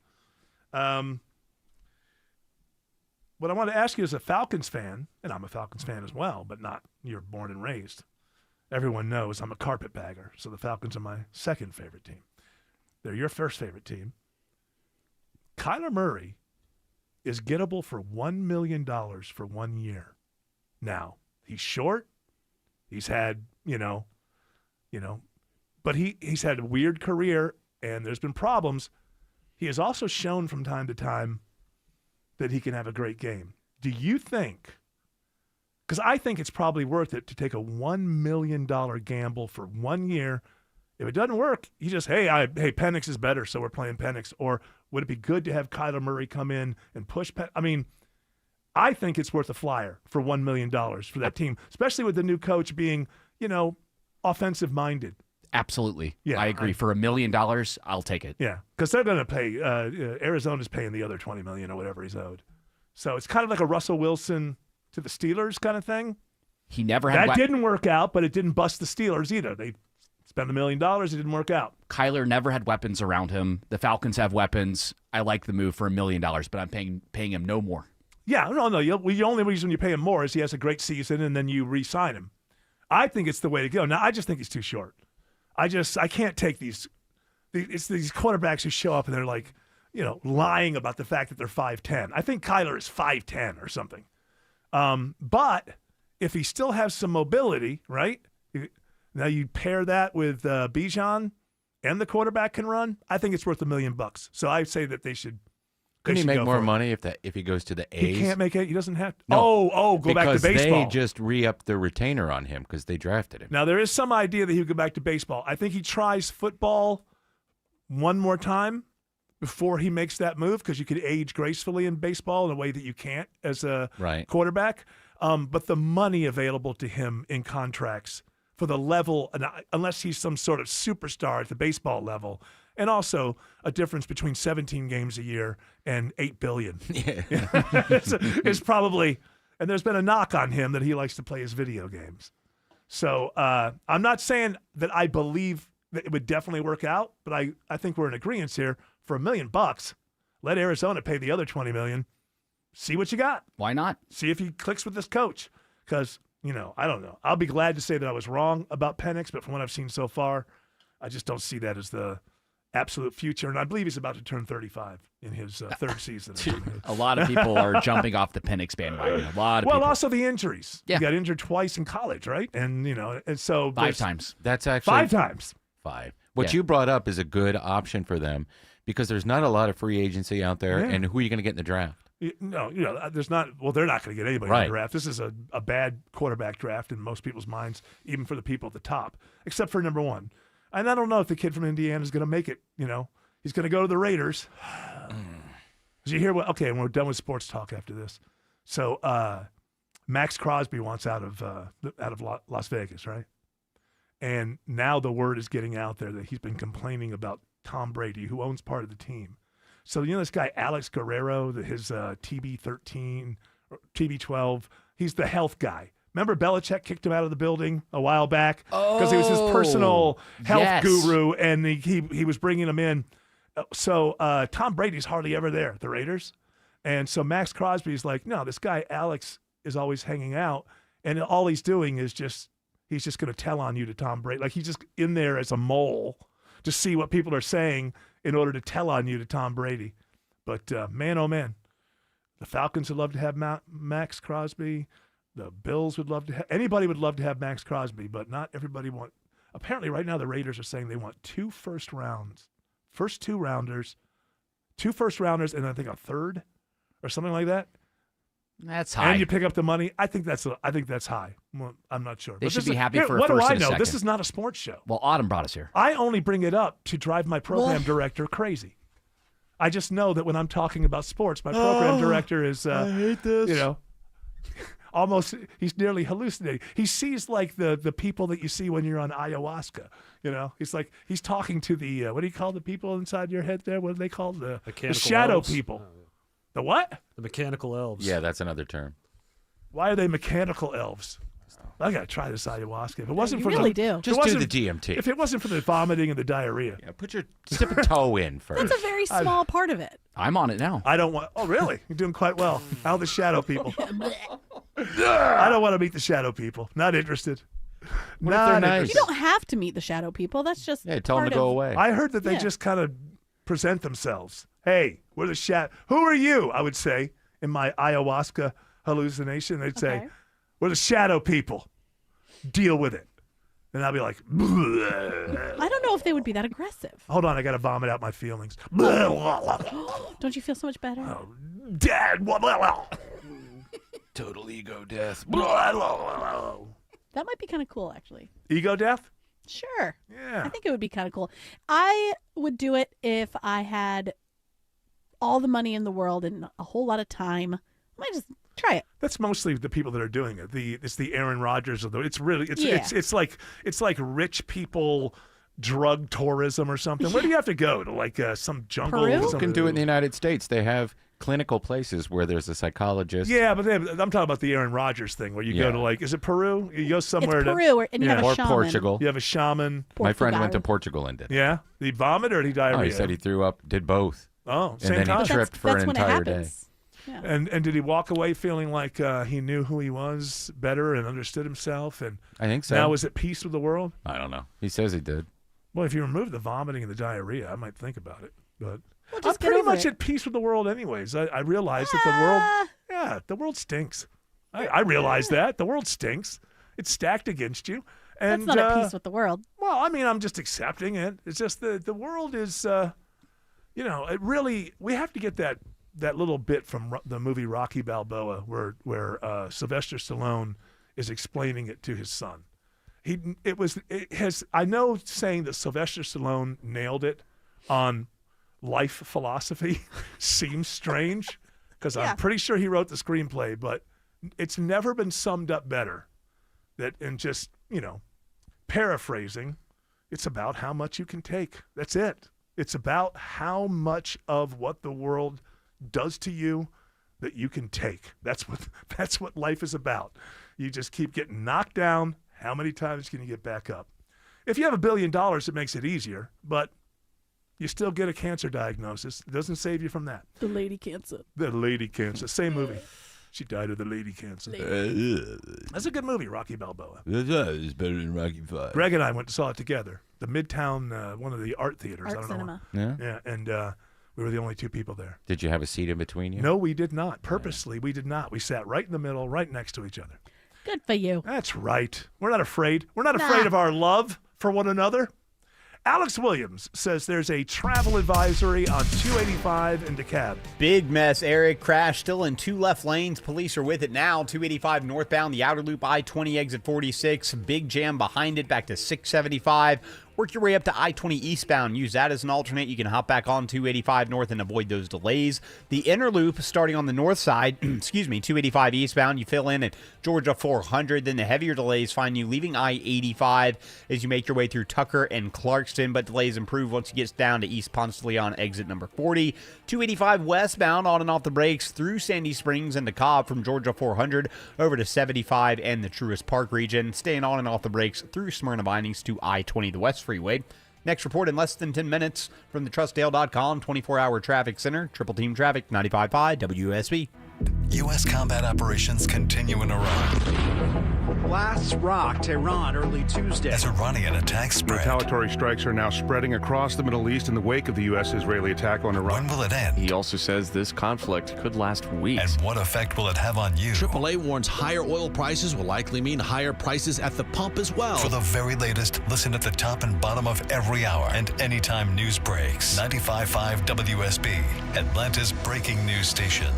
What I want to ask you as a Falcons fan, and I'm a Falcons fan as well, but not you're born and raised. Everyone knows I'm a carpetbagger, so the Falcons are my second favorite team. They're your first favorite team. Kyler Murray is gettable for $1 million for 1 year. Now, he's short. He's had, but he's had a weird career, and there's been problems. He has also shown from time to time that he can have a great game. Do you think, because I think it's probably worth it to take a $1 million gamble for 1 year. If it doesn't work, you just, hey, Penix is better, so we're playing Penix. Or would it be good to have Kyler Murray come in and push I think it's worth a flyer for $1 million for that team, especially with the new coach being, offensive-minded. Absolutely. Yeah, I agree. For $1 million, I'll take it. Yeah, because they're going to pay. Arizona's paying the other $20 million or whatever he's owed. So it's kind of like a Russell Wilson to the Steelers kind of thing. He never had that didn't work out, but it didn't bust the Steelers either. They spent $1 million. It didn't work out. Kyler never had weapons around him. The Falcons have weapons. I like the move for $1 million, but I'm paying him no more. Yeah, no. The only reason you pay him more is he has a great season and then you re-sign him. I think it's the way to go. Now, I just think he's too short. I can't take these quarterbacks who show up and they're like, lying about the fact that they're 5'10". I think Kyler is 5'10" or something. But if he still has some mobility, right? Now you pair that with Bijan and the quarterback can run, I think it's worth $1 million. So I say that they should. Couldn't he make go more for it. money if he goes to the A's? He can't make it. He doesn't have to. No, go back to baseball. They just re-upped the retainer on him because they drafted him. Now, there is some idea that he would go back to baseball. I think he tries football one more time before he makes that move because you could age gracefully in baseball in a way that you can't as a quarterback. But the money available to him in contracts for the level, unless he's some sort of superstar at the baseball level, and also a difference between 17 games a year and $8 billion. It's probably, and there's been a knock on him that he likes to play his video games. So I'm not saying that I believe that it would definitely work out, but I think we're in agreement here. For $1 million, let Arizona pay the other $20 million. See what you got. Why not? See if he clicks with this coach. Because, I don't know. I'll be glad to say that I was wrong about Penix, but from what I've seen so far, I just don't see that as the absolute future. And I believe he's about to turn 35 in his third season. A lot of people are jumping off the Penix bandwagon. A lot of people. Well, also the injuries. Yeah. He got injured twice in college, right? And, and so. 5 times. That's actually 5 times. 5. What you brought up is a good option for them because there's not a lot of free agency out there. And who are you going to get in the draft? No, there's not. Well, they're not going to get anybody in the draft. This is a bad quarterback draft in most people's minds, even for the people at the top, except for number one. And I don't know if the kid from Indiana is going to make it. He's going to go to the Raiders. Did you hear what? Okay, and we're done with sports talk after this. So Max Crosby wants out of Las Vegas, right? And now the word is getting out there that he's been complaining about Tom Brady, who owns part of the team. So this guy Alex Guerrero, his TB13 or TB12, he's the health guy. Remember Belichick kicked him out of the building a while back because he was his personal health guru, and he was bringing him in. So Tom Brady's hardly ever there, the Raiders. And so Max Crosby's like, no, this guy Alex is always hanging out, and all he's doing is he's just going to tell on you to Tom Brady. Like he's just in there as a mole to see what people are saying in order to tell on you to Tom Brady. But man, oh man, the Falcons would love to have Max Crosby. The Bills would love to have, anybody would love to have Max Crosby, but not everybody apparently right now the Raiders are saying they want 2 first rounders, 2 first rounders, and I think a third or something like that. That's high. And you pick up the money. I think that's high. Well, I'm not sure. They But should this be is- happy here, for a what first do I and a know? second. This is not a sports show. Well, Autumn brought us here. I only bring it up to drive my program director crazy. I just know that when I'm talking about sports, my program director is, I hate this. almost, he's nearly hallucinating. He sees like the people that you see when you're on ayahuasca. He's talking to the, what do you call the people inside your head there? What do they call the shadow elves. people? The what? The mechanical elves. Yeah, that's another term. Why are they mechanical elves? I got to try this ayahuasca. If it wasn't you for really the, do. if it Just do wasn't- the DMT. If it wasn't for the vomiting and the diarrhea. Yeah, dip a toe in first. That's a very small part of it. I'm on it now. I don't want. Oh, really? You're doing quite well. How are the shadow people? I don't want to meet the shadow people. Not interested. What if they're nice? You don't have to meet the shadow people. That's just Yeah, tell them part to go of- away. I heard that they Yeah. just kind of present themselves. Hey, we're the shadow. Who are you? I would say in my ayahuasca hallucination, they'd say, Okay. we're the shadow people. Deal with it. And I'll be like, I don't know if they would be that aggressive. hold on, I got to vomit out my feelings. Don't you feel so much better? Oh, Dad. Total ego death. That might be kind of cool, actually. Ego death? Sure. Yeah. I think it would be kind of cool. I would do it if I had all the money in the world and a whole lot of time. I might just try it. That's mostly the people that are doing it. It's the Aaron Rodgers of the. It's really it's like rich people drug tourism or something. Where do you have to go to like some jungle? Peru? or You something? can do it in the United States. They have clinical places where there's a psychologist. Yeah, but I'm talking about the Aaron Rodgers thing where you go to like, is it Peru? You go somewhere It's to Peru, and you have a Or shaman. Portugal. You have a shaman. My friend went to Portugal. Portugal and did. Yeah, did he vomit or did he diarrhea? Oh, he said he threw up, did both. Oh, and same then time. he tripped for That's an when it entire day. happens. Yeah. And did he walk away feeling like he knew who he was better and understood himself and I think so. now is at peace with the world? I don't know. He says he did. Well, if you remove the vomiting and the diarrhea, I might think about it. But Well, I'm just get pretty over much it. at peace with the world anyways. I realize that the world stinks. I realize that. The world stinks. It's stacked against you. And That's not at peace with the world. Well, I mean, I'm just accepting it. It's just the world is, it really, we have to get that little bit from the movie Rocky Balboa where Sylvester Stallone is explaining it to his son. I know saying that Sylvester Stallone nailed it on life philosophy seems strange because I'm pretty sure he wrote the screenplay, but it's never been summed up better. That in just, paraphrasing, it's about how much you can take. That's it. It's about how much of what the world does to you that you can take. That's what life is about. You just keep getting knocked down. How many times can you get back up? If you have $1 billion, it makes it easier, but you still get a cancer diagnosis. It doesn't save you from that. The lady cancer. The lady cancer. Same movie. She died of the lady cancer. That's a good movie, Rocky Balboa. It's better than Rocky V. Greg and I went and saw it together. The Midtown, one of the art theaters. Art I don't cinema. know. Yeah, and we were the only two people there. Did you have a seat in between you? No, we did not. Purposely, we did not. We sat right in the middle, right next to each other. Good for you. That's right. We're not afraid. We're not afraid of our love for one another. Alex Williams says there's a travel advisory on 285 in DeKalb. Big mess, Eric. Crash still in 2 left lanes. Police are with it now. 285 northbound, the outer loop, I-20 exit 46. Big jam behind it, back to 675. Work your way up to I-20 eastbound. Use that as an alternate. You can hop back on 285 north and avoid those delays. The inner loop starting on the north side, 285 eastbound. You fill in at Georgia 400. Then the heavier delays find you leaving I-85 as you make your way through Tucker and Clarkston. But delays improve once you get down to East Ponce de Leon exit number 40. 285 westbound on and off the brakes through Sandy Springs and DeKalb from Georgia 400 over to 75 and the Truist Park region. Staying on and off the brakes through Smyrna Vinings to I-20 the West Freeway. Next report in less than 10 minutes from the TrustDale.com 24-hour traffic center. Triple Team Traffic, 95.5 WSB. U.S. combat operations continue in Iran. Blasts rocked Iran early Tuesday. As Iranian attacks spread. Retaliatory strikes are now spreading across the Middle East in the wake of the U.S.-Israeli attack on Iran. When will it end? He also says this conflict could last weeks. And what effect will it have on you? AAA warns higher oil prices will likely mean higher prices at the pump as well. For the very latest, listen at the top and bottom of every hour and anytime news breaks. 95.5 WSB, Atlanta's breaking news station.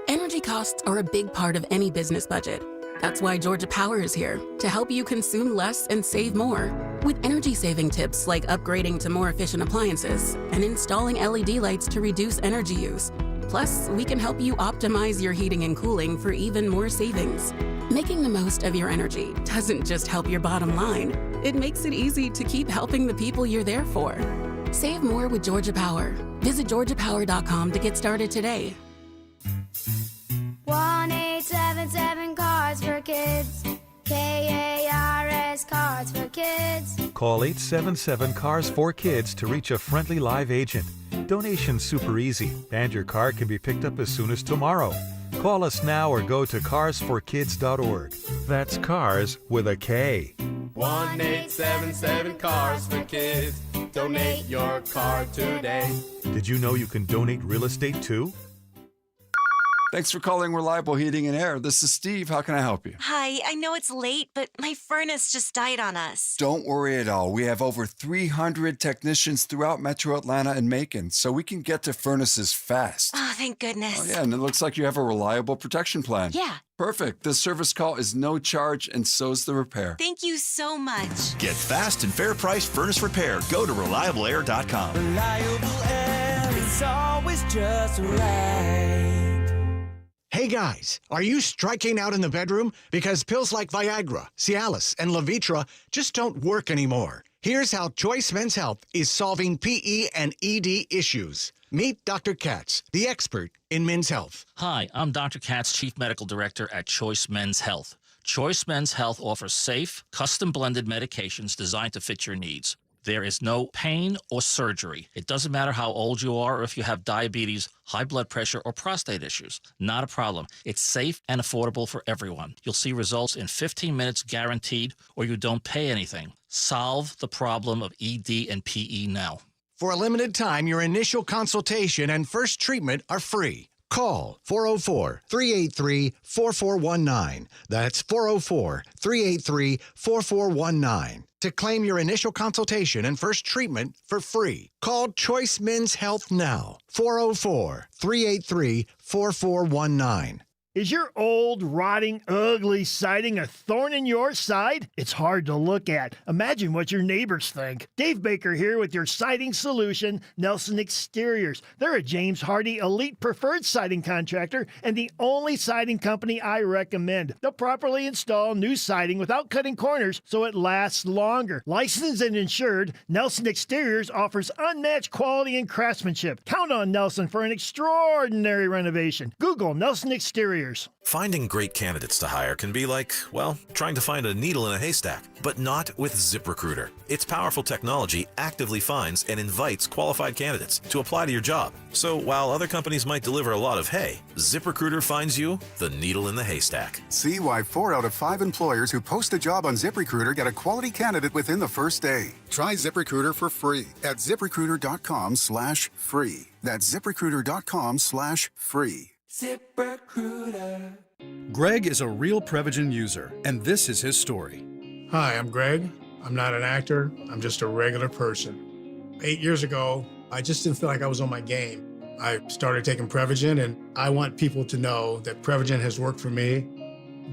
Energy costs are a big part of any business budget. That's why Georgia Power is here to help you consume less and save more. With energy-saving tips like upgrading to more efficient appliances and installing LED lights to reduce energy use. Plus, we can help you optimize your heating and cooling for even more savings. Making the most of your energy doesn't just help your bottom line. It makes it easy to keep helping the people you're there for. Save more with Georgia Power. Visit georgiapower.com to get started today. 1-877 Cards for Kids. KARS Cards for Kids. Call 877-CARS-4-KIDS to reach a friendly live agent. Donation's super easy, and your car can be picked up as soon as tomorrow. Call us now or go to carsforkids.org. That's cars with a K. 1-877-CARS-for-KIDS. Donate your car today. Did you know you can donate real estate too? Thanks for calling Reliable Heating and Air. This is Steve. How can I help you? Hi, I know it's late, but my furnace just died on us. Don't worry at all. We have over 300 technicians throughout Metro Atlanta and Macon, so we can get to furnaces fast. Oh, thank goodness. Oh, yeah, and it looks like you have a reliable protection plan. Yeah. Perfect. This service call is no charge, and so's the repair. Thank you so much. Get fast and fair price furnace repair. Go to ReliableAir.com. Reliable Air is always just right. Hey guys, are you striking out in the bedroom? Because pills like Viagra, Cialis, and Levitra just don't work anymore. Here's how Choice Men's Health is solving PE and ED issues. Meet Dr. Katz, the expert in men's health. Hi, I'm Dr. Katz, Chief Medical Director at Choice Men's Health. Choice Men's Health offers safe, custom-blended medications designed to fit your needs. There is no pain or surgery. It doesn't matter how old you are or if you have diabetes, high blood pressure, or prostate issues. Not a problem. It's safe and affordable for everyone. You'll see results in 15 minutes guaranteed, or you don't pay anything. Solve the problem of ED and PE now. For a limited time, your initial consultation and first treatment are free. Call 404-383-4419. That's 404-383-4419 to claim your initial consultation and first treatment for free. Call Choice Men's Health now. 404-383-4419. Is your old, rotting, ugly siding a thorn in your side? It's hard to look at. Imagine what your neighbors think. Dave Baker here with your siding solution, Nelson Exteriors. They're a James Hardie Elite Preferred Siding Contractor and the only siding company I recommend. They'll properly install new siding without cutting corners so it lasts longer. Licensed and insured, Nelson Exteriors offers unmatched quality and craftsmanship. Count on Nelson for an extraordinary renovation. Google Nelson Exteriors. Finding great candidates to hire can be like, well, trying to find a needle in a haystack, but not with ZipRecruiter. Its powerful technology actively finds and invites qualified candidates to apply to your job. So while other companies might deliver a lot of hay, ZipRecruiter finds you the needle in the haystack. See why 4 out of 5 employers who post a job on ZipRecruiter get a quality candidate within the first day. Try ZipRecruiter for free at ZipRecruiter.com/free. That's ZipRecruiter.com/free. ZipRecruiter. Greg is a real Prevagen user, and this is his story. Hi, I'm Greg. I'm not an actor. I'm just a regular person. 8 years ago, I just didn't feel like I was on my game. I started taking Prevagen, and I want people to know that Prevagen has worked for me.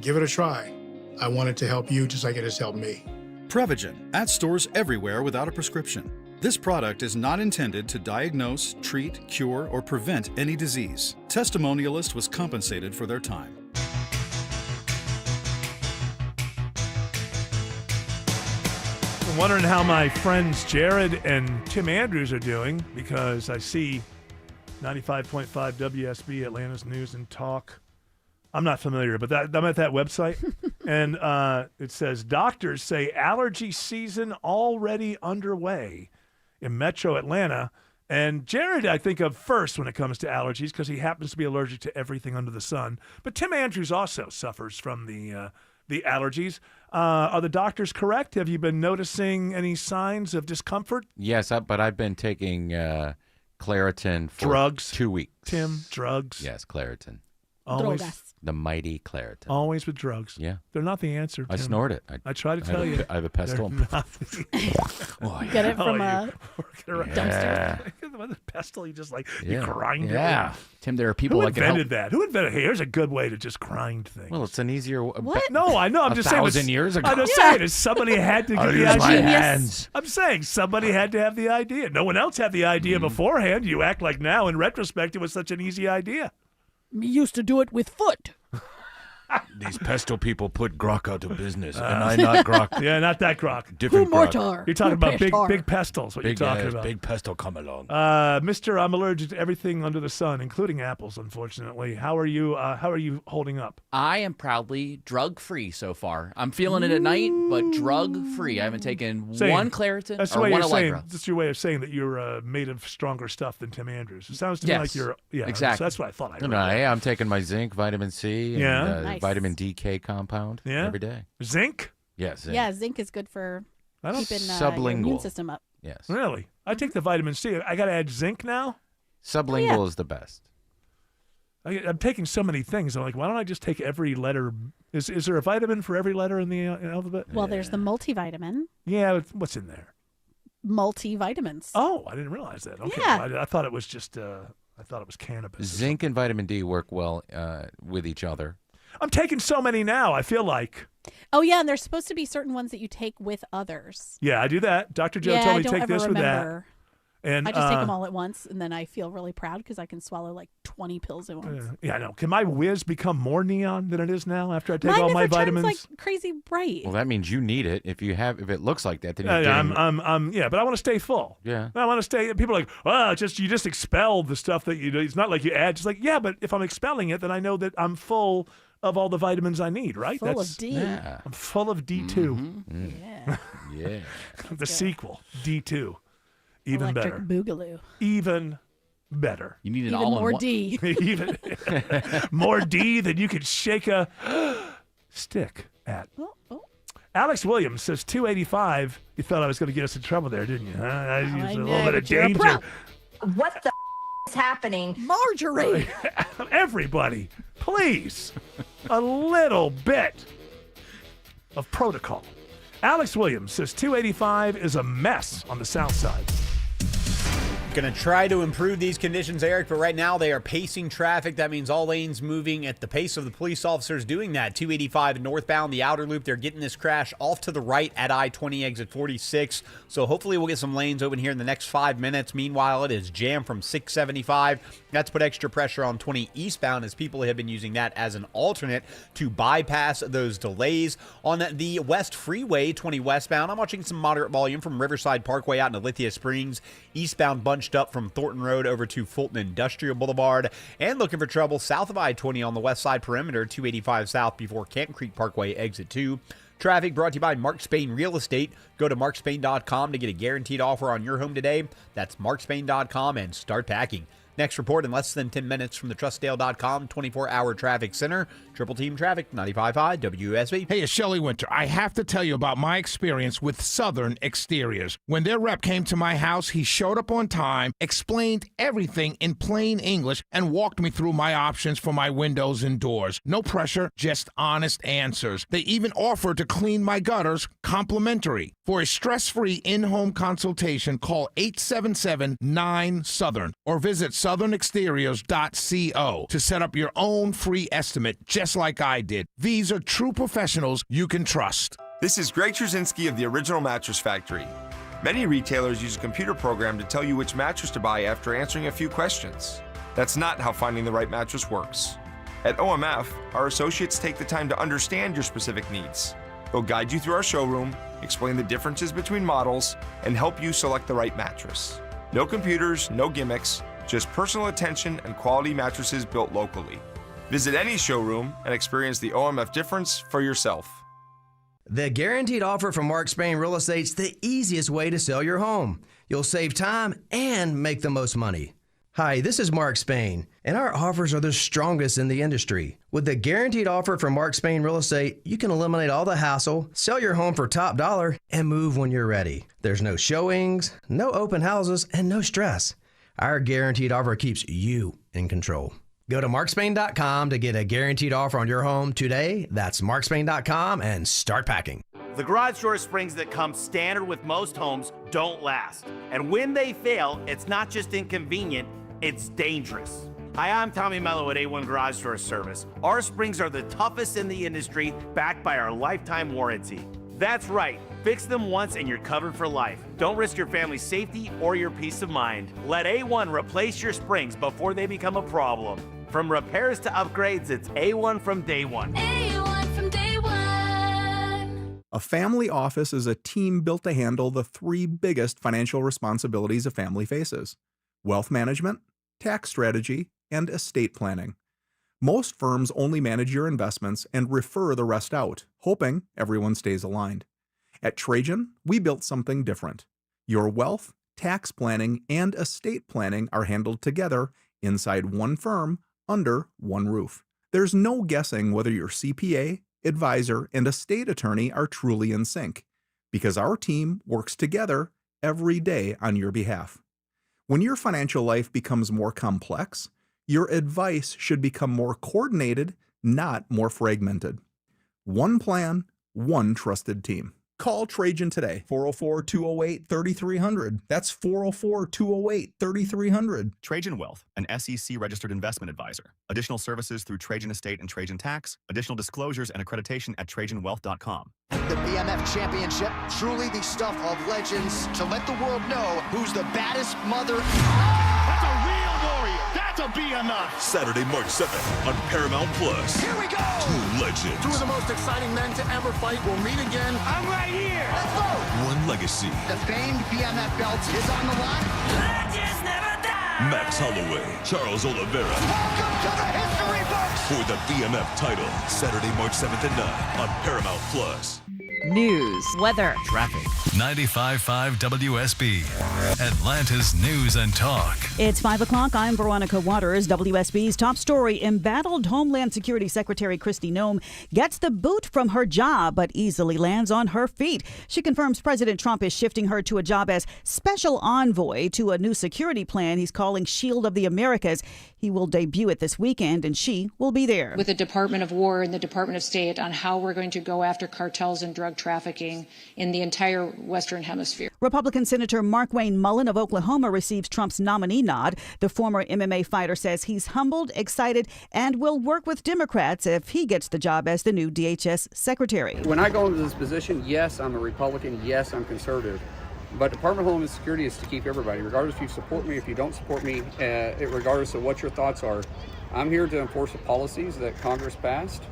Give it a try. I want it to help you just like it has helped me. Prevagen, at stores everywhere without a prescription. This product is not intended to diagnose, treat, cure, or prevent any disease. Testimonialist was compensated for their time. I'm wondering how my friends Jared and Tim Andrews are doing, because I see 95.5 WSB, Atlanta's News and Talk. I'm not familiar, but I'm at that website, and it says, doctors say allergy season already underway in Metro Atlanta. And Jared, I think of first when it comes to allergies because he happens to be allergic to everything under the sun. But Tim Andrews also suffers from the allergies. Are the doctors correct? Have you been noticing any signs of discomfort? Yes, but I've been taking Claritin for drugs. 2 weeks. Tim, drugs. Yes, Claritin. Always. Drogas. The mighty Claritin. Always with drugs. Yeah. They're not the answer, Tim. I snort it. I try to tell you. I have a pestle. Get it from a dumpster. The pestle, you just you grind it. Yeah. Tim, there are people Who that can help. invented that? Who invented? Hey, here's a good way to just grind things. Well, it's an easier. What? No, I know. I'm just saying. 1,000 years ago. I'm just saying. Somebody had to get the use my idea. hands. I'm saying somebody had to have the idea. No one else had the idea beforehand. You act like now, in retrospect, it was such an easy idea. Me used to do it with foot. These pestle people put grok out of business, and I not grok. Yeah, not that grok. Different grok. Mortar. You're talking about Pestar. big pestles. What Big, you're talking about? big pestle come along. Mister, I'm allergic to everything under the sun, including apples. Unfortunately, how are you? How are you holding up? I am proudly drug-free so far. I'm feeling it at night, but drug-free. I haven't taken Same. one Claritin That's the or way one you're saying. Allegra. That's your way of saying that you're made of stronger stuff than Tim Andrews. It sounds to me Yes, like you're. Yeah, exactly. So that's what I thought. I No, heard. I'm taking my zinc, vitamin C, and Yeah. Nice. vitamin DK compound Yeah. every day. Zinc. Yes. Zinc. Yeah, zinc is good for I don't. keeping your Sublingual. immune system up. Yes. Really? I take the vitamin C. I got to add zinc now. Sublingual is the best. I'm taking so many things. I'm like, why don't I just take every letter? Is there a vitamin for every letter in the alphabet? Well, there's the multivitamin. Yeah. What's in there? Multivitamins. Oh, I didn't realize that. Okay. Yeah. I thought it was just. I thought it was cannabis. Zinc and vitamin D work well with each other. I'm taking so many now. I feel like. Oh, yeah, and there's supposed to be certain ones that you take with others. Yeah, I do that. Dr. Joe yeah, told I me don't take ever this remember. with that. And I just take them all at once, and then I feel really proud because I can swallow like 20 pills at once. Yeah, I know. Can my whiz become more neon than it is now after I take Mine all never my turns, vitamins? like crazy bright. Well, that means you need it. If it looks like that, then you're getting... Yeah, but I want to stay full. Yeah. I want to stay. People are like, oh, you just expelled the stuff that you do. It's not like you add. Just like, yeah, but if I'm expelling it, then I know that I'm full of all the vitamins I need, right? Full of D. Yeah. I'm full of D2. Mm-hmm. Yeah. Yeah. The sequel, D2. Even Electric better. Boogaloo. Even better. You need an Even all-in-one. more D. Even more D than you could shake a stick at. Oh. Alex Williams says 285. You thought I was going to get us in trouble there, didn't you? I used a know, little bit of but you're a danger. pro. What the is happening? Marjorie! Everybody, please, a little bit of protocol. Alex Williams says 285 is a mess on the south side. Going to try to improve these conditions, Eric, but right now they are pacing traffic. That means all lanes moving at the pace of the police officers doing that. 285 northbound, the outer loop, they're getting this crash off to the right at I-20 exit 46. So hopefully we'll get some lanes open here in the next 5 minutes. Meanwhile, it is jammed from 675. That's put extra pressure on 20 eastbound as people have been using that as an alternate to bypass those delays. On the West Freeway, 20 westbound, I'm watching some moderate volume from Riverside Parkway out into Lithia Springs. Eastbound bunched up from Thornton Road over to Fulton Industrial Boulevard, and looking for trouble south of I-20 on the west side perimeter, 285 south before Canton Creek Parkway exit 2. Traffic brought to you by Mark Spain Real Estate. Go to markspain.com to get a guaranteed offer on your home today. That's markspain.com and start packing. Next report in less than 10 minutes from the TrustDale.com 24-hour traffic center. Triple Team Traffic, 95.5 WSB. Hey, it's Shelley Winter. I have to tell you about my experience with Southern Exteriors. When their rep came to my house, he showed up on time, explained everything in plain English, and walked me through my options for my windows and doors. No pressure, just honest answers. They even offered to clean my gutters complimentary. For a stress-free in-home consultation, call 877-9-SOUTHERN or visit southernexteriors.co to set up your own free estimate, just like I did. These are true professionals you can trust. This is Greg Trzynski of the Original Mattress Factory. Many retailers use a computer program to tell you which mattress to buy after answering a few questions. That's not how finding the right mattress works. At OMF, our associates take the time to understand your specific needs. They'll guide you through our showroom, explain the differences between models, and help you select the right mattress. No computers, no gimmicks, just personal attention and quality mattresses built locally. Visit any showroom and experience the OMF difference for yourself. The guaranteed offer from Mark Spain Real Estate's the easiest way to sell your home. You'll save time and make the most money. Hi, this is Mark Spain, and our offers are the strongest in the industry. With the guaranteed offer from Mark Spain Real Estate, you can eliminate all the hassle, sell your home for top dollar, and move when you're ready. There's no showings, no open houses, and no stress. Our guaranteed offer keeps you in control. Go to markspain.com to get a guaranteed offer on your home today. That's markspain.com and start packing. The garage door springs that come standard with most homes don't last. And when they fail, it's not just inconvenient, it's dangerous. Hi, I'm Tommy Mello at A1 Garage Door Service. Our springs are the toughest in the industry, backed by our lifetime warranty. That's right. Fix them once and you're covered for life. Don't risk your family's safety or your peace of mind. Let A1 replace your springs before they become a problem. From repairs to upgrades, it's A1 from day one. A1 from day one. A family office is a team built to handle the three biggest financial responsibilities a family faces: wealth management, tax strategy, and estate planning. Most firms only manage your investments and refer the rest out, hoping everyone stays aligned. At Trajan, we built something different. Your wealth, tax planning, and estate planning are handled together inside one firm, under one roof. There's no guessing whether your CPA, advisor, and estate attorney are truly in sync, because our team works together every day on your behalf. When your financial life becomes more complex, your advice should become more coordinated, not more fragmented. One plan, one trusted team. Call Trajan today, 404-208-3300. That's 404-208-3300. Trajan Wealth, an SEC-registered investment advisor. Additional services through Trajan Estate and Trajan Tax. Additional disclosures and accreditation at TrajanWealth.com. The BMF Championship, truly the stuff of legends. To let the world know who's the baddest mother. That's a real warrior. That's a BMF. Saturday, March 7th on Paramount Plus. Here we go. Two legends. Two of the most exciting men to ever fight will meet again. I'm right here. Let's go. One legacy. The famed BMF belt is on the line. Legends never die. Max Holloway, Charles Oliveira. Welcome to the history books. For the BMF title, Saturday, March 7th at 9 on Paramount Plus. news, weather, traffic. 95.5 WSB, Atlanta's News and Talk. It's 5 o'clock. I'm Veronica Waters. WSB's top story. Embattled Homeland Security Secretary Kristi Noem gets the boot from her job, but easily lands on her feet. She confirms President Trump is shifting her to a job as special envoy to a new security plan he's calling Shield of the Americas. He will debut it this weekend, and she will be there. With the Department of War and the Department of State on how we're going to go after cartels and drug trafficking in the entire Western Hemisphere. Republican Senator Markwayne Mullin of Oklahoma receives Trump's nominee nod. The former MMA fighter says he's humbled, excited, and will work with Democrats if he gets the job as the new DHS secretary. When I go into this position, yes, I'm a Republican, yes, I'm conservative. But Department of Homeland Security is to keep everybody, regardless if you support me, if you don't support me, regardless of what your thoughts are. I'm here to enforce the policies that Congress passed.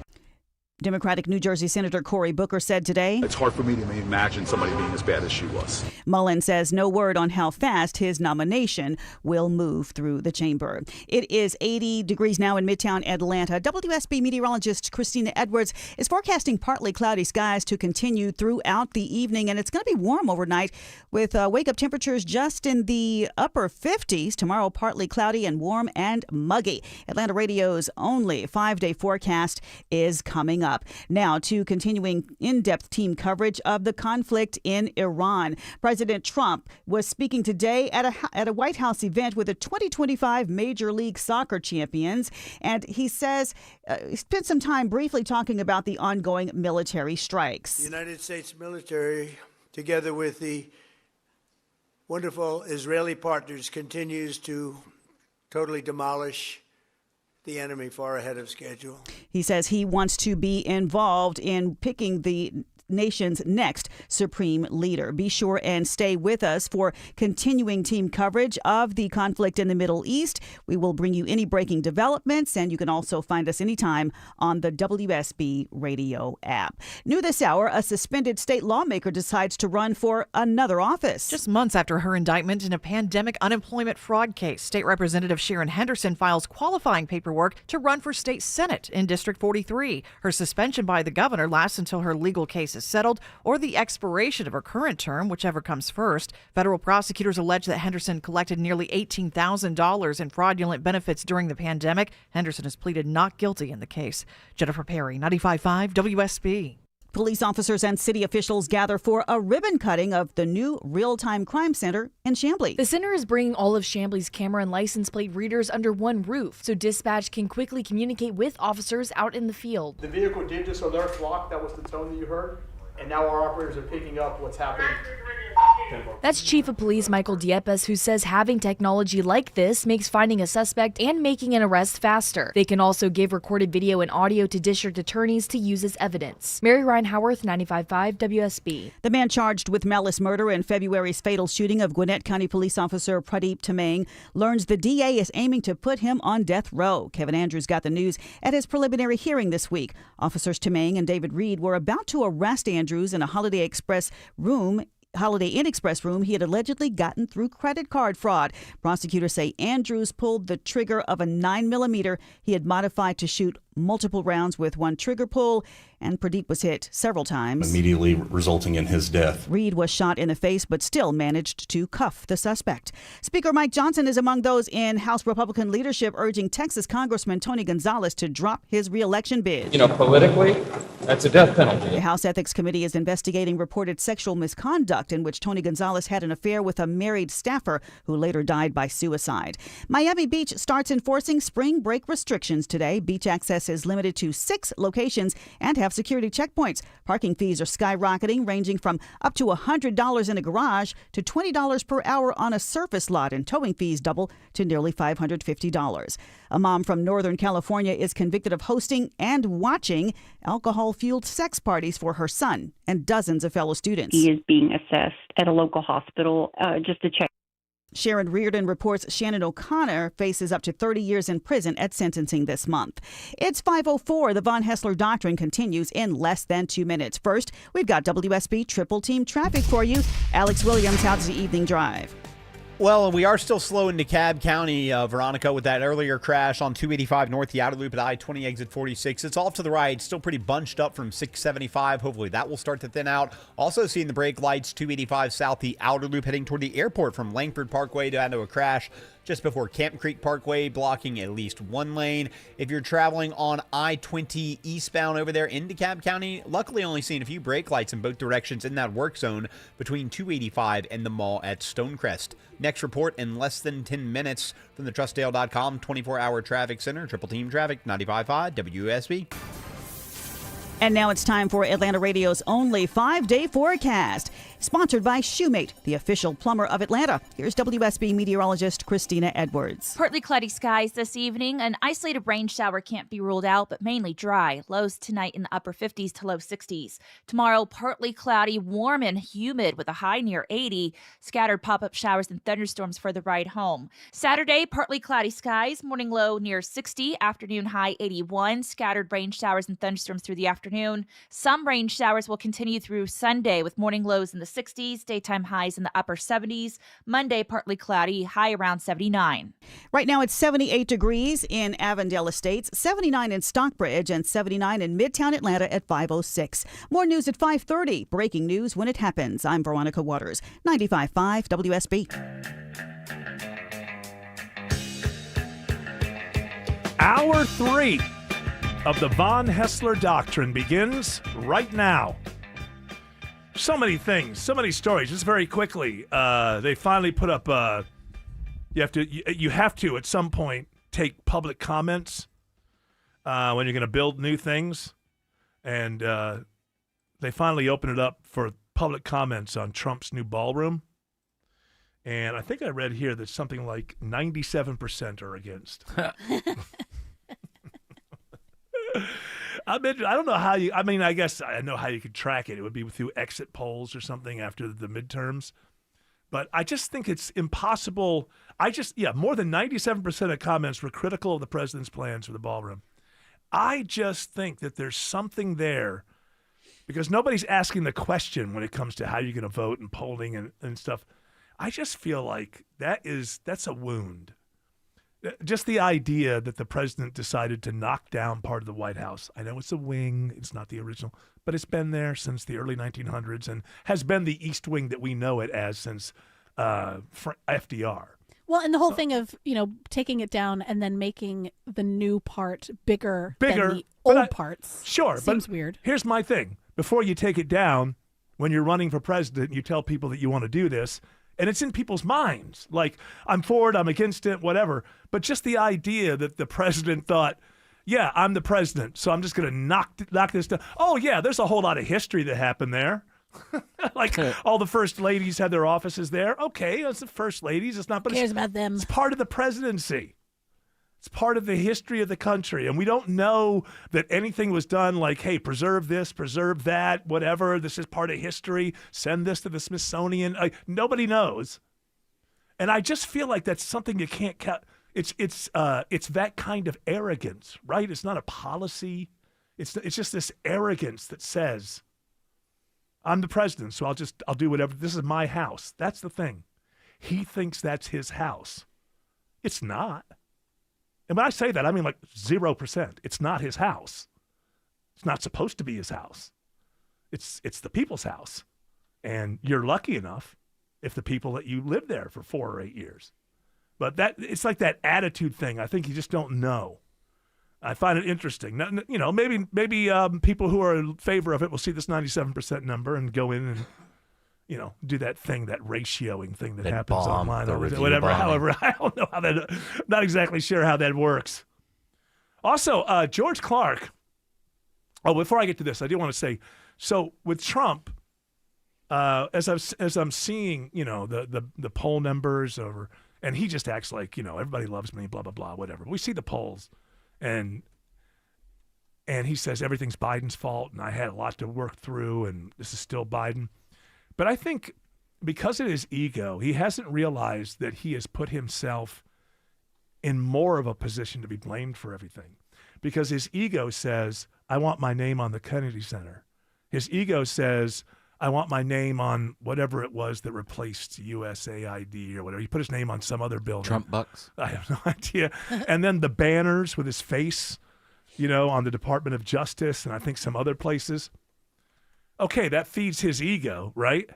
Democratic New Jersey Senator Cory Booker said today, "It's hard for me to imagine somebody being as bad as she was." Mullin says no word on how fast his nomination will move through the chamber. It is 80 degrees now in Midtown Atlanta. WSB meteorologist Christina Edwards is forecasting partly cloudy skies to continue throughout the evening, and it's going to be warm overnight with wake-up temperatures just in the upper 50s. Tomorrow, partly cloudy and warm and muggy. Atlanta Radio's only 5-day forecast is coming up. Now to continuing in-depth team coverage of the conflict in Iran. President Trump was speaking today at a White House event with the 2025 Major League Soccer champions, and he says he spent some time briefly talking about the ongoing military strikes. The United States military, together with the wonderful Israeli partners, continues to totally demolish the enemy far ahead of schedule. He says he wants to be involved in picking the nation's next supreme leader. Be sure and stay with us for continuing team coverage of the conflict in the Middle East. We will bring you any breaking developments, and you can also find us anytime on the WSB radio app. New this hour, a suspended state lawmaker decides to run for another office. Just months after her indictment in a pandemic unemployment fraud case, State Representative Sharon Henderson files qualifying paperwork to run for state senate in District 43. Her suspension by the governor lasts until her legal case is settled or the expiration of her current term, whichever comes first. Federal prosecutors allege that Henderson collected nearly $18,000 in fraudulent benefits during the pandemic. Henderson has pleaded not guilty in the case. Jennifer Perry, 95.5 WSB. Police officers and city officials gather for a ribbon cutting of the new real-time crime center in Chamblee. The center is bringing all of Chamblee's camera and license plate readers under one roof so dispatch can quickly communicate with officers out in the field. The vehicle did just alert flock. That was the tone that you heard. And now our operators are picking up what's happening. That's Chief of Police Michael Dieppes, who says having technology like this makes finding a suspect and making an arrest faster. They can also give recorded video and audio to district attorneys to use as evidence. Mary Ryan Howarth, 95.5 WSB. The man charged with malice murder in February's fatal shooting of Gwinnett County Police Officer Pradeep Tamang learns the DA is aiming to put him on death row. Kevin Andrews got the news at his preliminary hearing this week. Officers Tamang and David Reed were about to arrest Andrews in a Holiday Inn Express room he had allegedly gotten through credit card fraud. Prosecutors say Andrews pulled the trigger of a 9mm he had modified to shoot multiple rounds with one trigger pull, and Pradeep was hit several times, immediately resulting in his death. Reed was shot in the face but still managed to cuff the suspect. Speaker Mike Johnson is among those in House Republican leadership urging Texas Congressman Tony Gonzalez to drop his re-election bid. Politically, that's a death penalty. The House Ethics Committee is investigating reported sexual misconduct in which Tony Gonzalez had an affair with a married staffer who later died by suicide. Miami Beach starts enforcing spring break restrictions today. Beach access is limited to 6 locations and have security checkpoints. Parking fees are skyrocketing, ranging from up to $100 in a garage to $20 per hour on a surface lot, and towing fees double to nearly $550. A mom from Northern California is convicted of hosting and watching alcohol-fueled sex parties for her son and dozens of fellow students. He is being assessed at a local hospital just to check. Sharon Reardon reports Shannon O'Connor faces up to 30 years in prison at sentencing this month. It's 5:04. The Von Hessler Doctrine continues in less than 2 minutes. First, we've got WSB Triple Team Traffic for you. Alex Williams, how's the evening drive? Well, we are still slow in DeKalb County, Veronica, with that earlier crash on 285 north, the outer loop at I-20 exit 46. It's off to the right. It's still pretty bunched up from 675. Hopefully that will start to thin out. Also seeing the brake lights, 285 south, the outer loop heading toward the airport from Langford Parkway down to a crash just before Camp Creek Parkway, blocking at least one lane. If you're traveling on I-20 eastbound over there in DeKalb County, luckily only seeing a few brake lights in both directions in that work zone between 285 and the mall at Stonecrest. Next report in less than 10 minutes from the Trustdale.com 24-hour traffic center. Triple Team Traffic, 95.5 WSB. And now it's time for Atlanta Radio's only 5-day forecast. Sponsored by Shoemate, the official plumber of Atlanta. Here's WSB meteorologist Christina Edwards. Partly cloudy skies this evening. An isolated rain shower can't be ruled out, but mainly dry. Lows tonight in the upper 50s to low 60s. Tomorrow, partly cloudy, warm and humid with a high near 80. Scattered pop-up showers and thunderstorms for the ride home. Saturday, partly cloudy skies. Morning low near 60. Afternoon high 81. Scattered rain showers and thunderstorms through the afternoon. Some rain showers will continue through Sunday with morning lows in the 60s, daytime highs in the upper 70s. Monday, partly cloudy, high around 79. Right now it's 78 degrees in Avondale Estates, 79 in Stockbridge, and 79 in Midtown Atlanta at 5:06. More news at 5:30. Breaking news when it happens. I'm Veronica Waters, 95.5 WSB. Hour 3 of the Von Hessler Doctrine begins right now. So many things, so many stories. Just very quickly, they finally put up. You have to at some point take public comments when you're going to build new things, and they finally opened it up for public comments on Trump's new ballroom. And I think I read here that something like 97% are against. I don't know how you. I mean, I guess I know how you could track it. It would be through exit polls or something after the midterms. But I just think it's impossible. More than 97% of comments were critical of the president's plans for the ballroom. I just think that there's something there because nobody's asking the question when it comes to how you're going to vote and polling and stuff. I just feel like that's a wound. Just the idea that the president decided to knock down part of the White House. I know it's a wing, it's not the original, but it's been there since the early 1900s and has been the East Wing that we know it as since FDR. Well, and the whole thing of, taking it down and then making the new part bigger than the old parts. Sure. Seems but weird. Here's my thing. Before you take it down, when you're running for president, you tell people that you want to do this. And it's in people's minds, like, I'm for it, I'm against it, whatever. But just the idea that the president thought, yeah, I'm the president, so I'm just going to knock this down. Oh, yeah, there's a whole lot of history that happened there. Like, all the first ladies had their offices there. Okay, it's the first ladies. It's not, but cares about them. It's part of the presidency. It's part of the history of the country. And we don't know that anything was done like, hey, preserve this, preserve that, whatever. This is part of history. Send this to the Smithsonian. Nobody knows. And I just feel like that's something you can't cut. It's that kind of arrogance, right? It's not a policy. It's just this arrogance that says, I'm the president, so I'll do whatever. This is my house. That's the thing. He thinks that's his house. It's not. And when I say that, I mean like 0%. It's not his house. It's not supposed to be his house. It's the people's house. And you're lucky enough if the people that you live there for 4 or 8 years. But it's like that attitude thing. I think you just don't know. I find it interesting. Maybe people who are in favor of it will see this 97% number and go in and do that thing, that ratioing thing that happens online or whatever. Bombing. However, I don't know how that. Not exactly sure how that works. Also, George Clark. Oh, before I get to this, I do want to say, so with Trump, as I'm seeing, the poll numbers over, and he just acts like everybody loves me, blah blah blah, whatever. We see the polls, and he says everything's Biden's fault, and I had a lot to work through, and this is still Biden. But I think because of his ego, he hasn't realized that he has put himself in more of a position to be blamed for everything. Because his ego says, I want my name on the Kennedy Center. His ego says, I want my name on whatever it was that replaced USAID or whatever. He put his name on some other building. Trump bucks? I have no idea. And then the banners with his face, on the Department of Justice and I think some other places. Okay, that feeds his ego, right?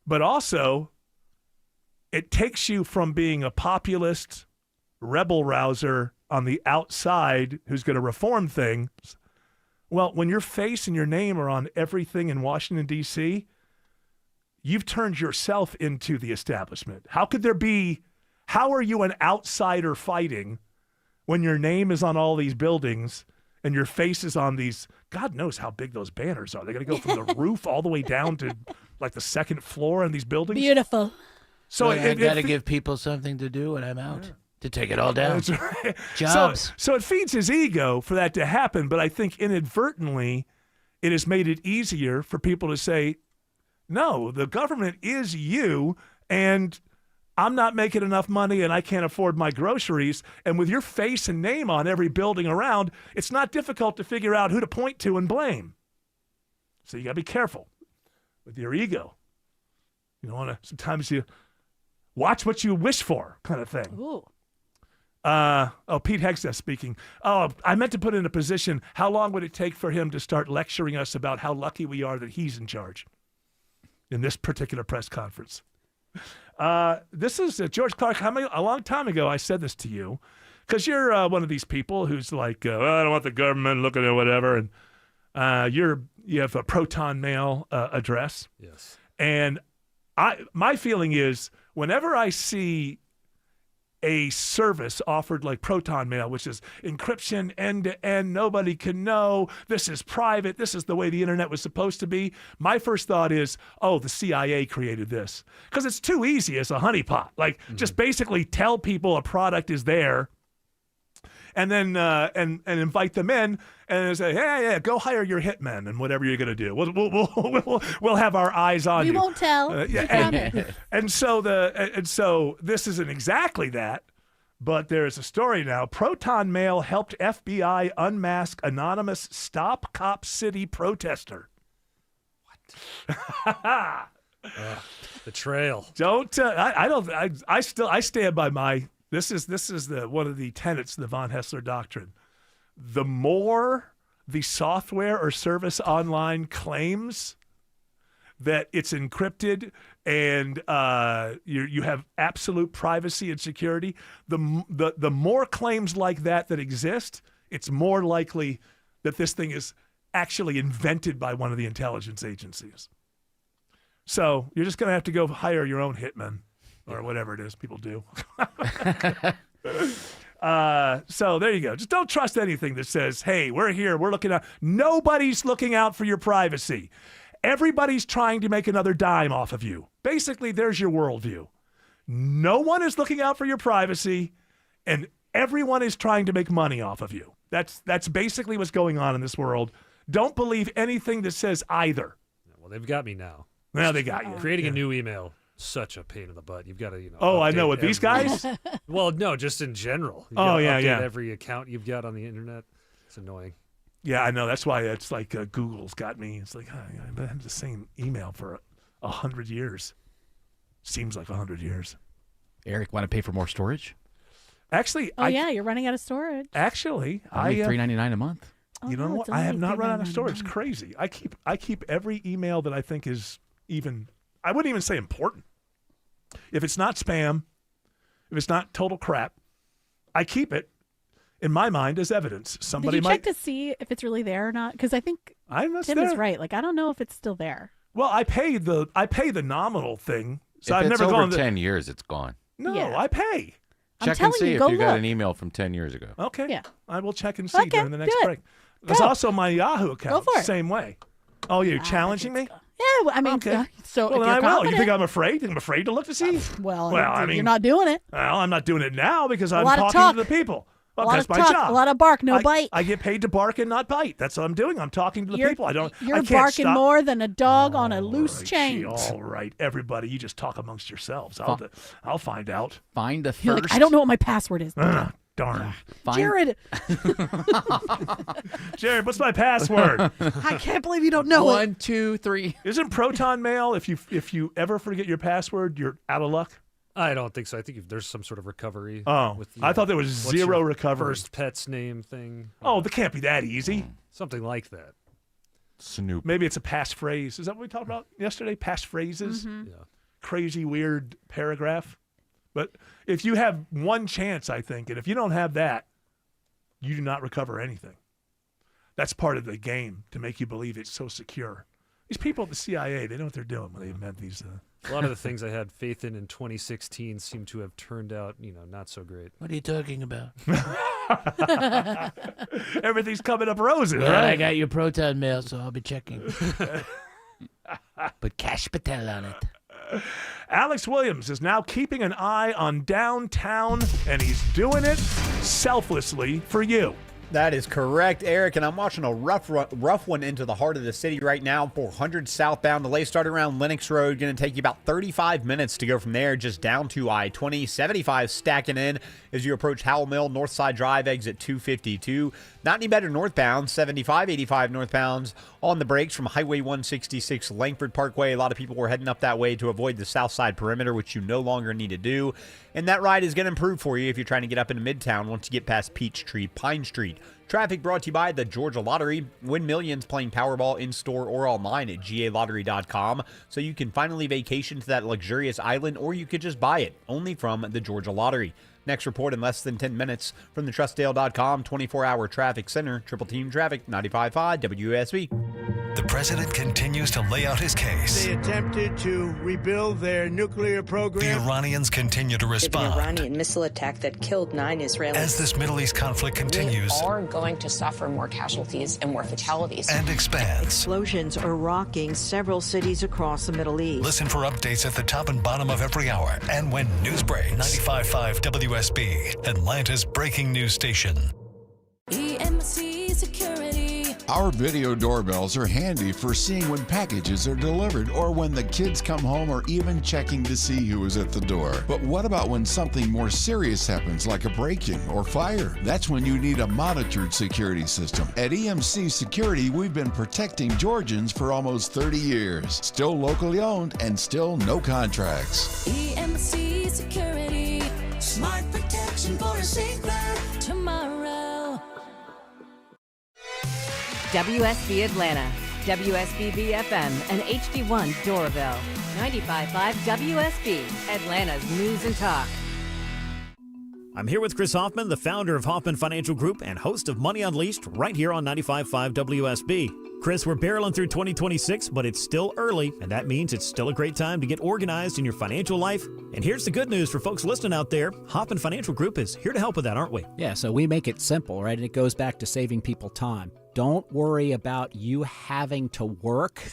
But also, it takes you from being a populist rebel rouser on the outside who's going to reform things. Well, when your face and your name are on everything in Washington, D.C., you've turned yourself into the establishment. How are you an outsider fighting when your name is on all these buildings and your face is on these, God knows how big those banners are. They're going to go from the roof all the way down to like the second floor in these buildings. Beautiful. So I got to give people something to do when I'm out. To take it all down. That's right. Jobs. So it feeds his ego for that to happen, but I think inadvertently it has made it easier for people to say, no, the government is you, and I'm not making enough money and I can't afford my groceries. And with your face and name on every building around, it's not difficult to figure out who to point to and blame. So you got to be careful with your ego. You don't want to, sometimes you watch what you wish for kind of thing. Ooh. Pete Hegseth speaking. Oh, I meant to put in a position. How long would it take for him to start lecturing us about how lucky we are that he's in charge in this particular press conference? This is George Clark. A long time ago, I said this to you because you're one of these people who's like, I don't want the government looking at whatever. And you have a Proton Mail address. Yes. And my feeling is whenever I see a service offered like Proton Mail, which is encryption end-to-end, nobody can know, this is private, this is the way the internet was supposed to be, my first thought is, oh, the CIA created this. Because it's too easy as a honeypot. Like, just basically tell people a product is there and then and invite them in and say, hey, yeah, go hire your hitmen and whatever you're going to do. We'll have our eyes on you. We won't tell. And so this isn't exactly that, but there's a story now. Proton Mail helped FBI unmask anonymous Stop Cop City protester. What? The trail. Don't I stand by my. This is one of the tenets of the von Hessler doctrine. The more the software or service online claims that it's encrypted and you have absolute privacy and security, the more claims like that exist, it's more likely that this thing is actually invented by one of the intelligence agencies. So you're just going to have to go hire your own hitman. Or whatever it is people do. So there you go. Just don't trust anything that says, hey, we're here, we're looking out. Nobody's looking out for your privacy. Everybody's trying to make another dime off of you. Basically, there's your worldview. No one is looking out for your privacy, and everyone is trying to make money off of you. That's basically what's going on in this world. Don't believe anything that says either. Well, they've got me now. Well, they got you. Creating a new email. Such a pain in the butt. You've got to, Oh, I know. With these guys? Well, no, just in general. Yeah. Every account you've got on the internet. It's annoying. Yeah, I know. That's why it's like Google's got me. It's like, I've had the same email for 100 years. Seems like 100 years. Eric, want to pay for more storage? Actually, yeah, you're running out of storage. Actually, only $3.99 a month. You know what? I have not run out of storage. It's crazy. I keep every email that I think is even. I wouldn't even say important. If it's not spam, if it's not total crap, I keep it in my mind as evidence. Somebody Did you check to see if it's really there or not? Because I think Tim is right. Like, I don't know if it's still there. Well, I pay the nominal thing. So if I've it's never over gone 10 years, it's gone. No, Yeah. I pay. Check and see if you got an email from 10 years ago. Okay. Yeah. I will check and see during the next do it. break. There's also my Yahoo account. Go for it. Same way. Oh, you're challenging me? Yeah, I mean, Okay. so Well, if then you're I will. You confident- think I'm afraid? I'm afraid to look to see? Well, I mean, you're not doing it. Well, I'm not doing it now because I'm lot of talking talk. to the people. Well, A lot that's of my talk, job. a lot of bark, no bite. I get paid to bark and not bite. That's what I'm doing. I'm talking to the people. I You're can't barking stop. more than a dog on a loose chain. All right, everybody, you just talk amongst yourselves. I'll find out. Find the You're first. like, I don't know what my password is. Darn. Jared. Jared, what's my password? I can't believe you don't know 1, 2, 3. Isn't Proton Mail, if you ever forget your password, you're out of luck? I don't think so. I think there's some sort of recovery. Oh, with, I thought there was zero recovery. First pet's name thing. Oh, that can't be that easy. Something like that. Snoop. Maybe it's a passphrase. Is that what we talked about yesterday? Passphrases? Yeah. Crazy, weird paragraph. But if you have one chance, I think, and if you don't have that, you do not recover anything. That's part of the game to make you believe it's so secure. These people at the CIA, they know what they're doing when they invent these. A lot of the things I had faith in 2016 seem to have turned out, not so great. What are you talking about? Everything's coming up roses, Well, right? I got your Proton Mail, so I'll be checking. Put Cash Patel on it. Alex Williams is now keeping an eye on downtown, and he's doing it selflessly for you. That is correct, Eric, and I'm watching a rough one into the heart of the city right now. 400 southbound. Delay started around Lenox Road. Going to take you about 35 minutes to go from there just down to I-20. 75 stacking in as you approach Howell Mill, Northside Drive, exit 252. Not any better northbound. 75, 85 northbounds on the brakes from Highway 166 Langford Parkway. A lot of people were heading up that way to avoid the south side perimeter, which you no longer need to do. And that ride is going to improve for you if you're trying to get up into Midtown once you get past Peachtree, Pine Street. Traffic brought to you by the Georgia Lottery. Win millions playing Powerball in-store or online at galottery.com, so you can finally vacation to that luxurious island, or you could just buy it, only from the Georgia Lottery. Next report in less than 10 minutes from the TrustDale.com 24-hour traffic center. Triple Team Traffic, 95.5 WSB. The president continues to lay out his case. They attempted to rebuild their nuclear program. The Iranians continue to An respond. Iranian missile attack that killed 9 Israelis. As this Middle East conflict continues We are going to suffer more casualties and more fatalities. and expands. Explosions are rocking several cities across the Middle East. Listen for updates at the top and bottom of every hour and when news breaks. 95.5 WSB, Atlanta's breaking news station. EMC Security. Our video doorbells are handy for seeing when packages are delivered or when the kids come home or even checking to see who is at the door. But what about when something more serious happens, like a break-in or fire? That's when you need a monitored security system. At EMC Security, we've been protecting Georgians for almost 30 years. Still locally owned and still no contracts. EMC Security. Smart protection for a safer tomorrow. WSB Atlanta, WSB BFM, and HD1 Doraville. 95.5 WSB, Atlanta's News and Talk. I'm here with Chris Hoffman, the founder of Hoffman Financial Group and host of Money Unleashed right here on 95.5 WSB. Chris, we're barreling through 2026, but it's still early, and that means it's still a great time to get organized in your financial life. And here's the good news for folks listening out there. Hoffman Financial Group is here to help with that, aren't we? Yeah, so we make it simple, right? And it goes back to saving people time. Don't worry about you having to work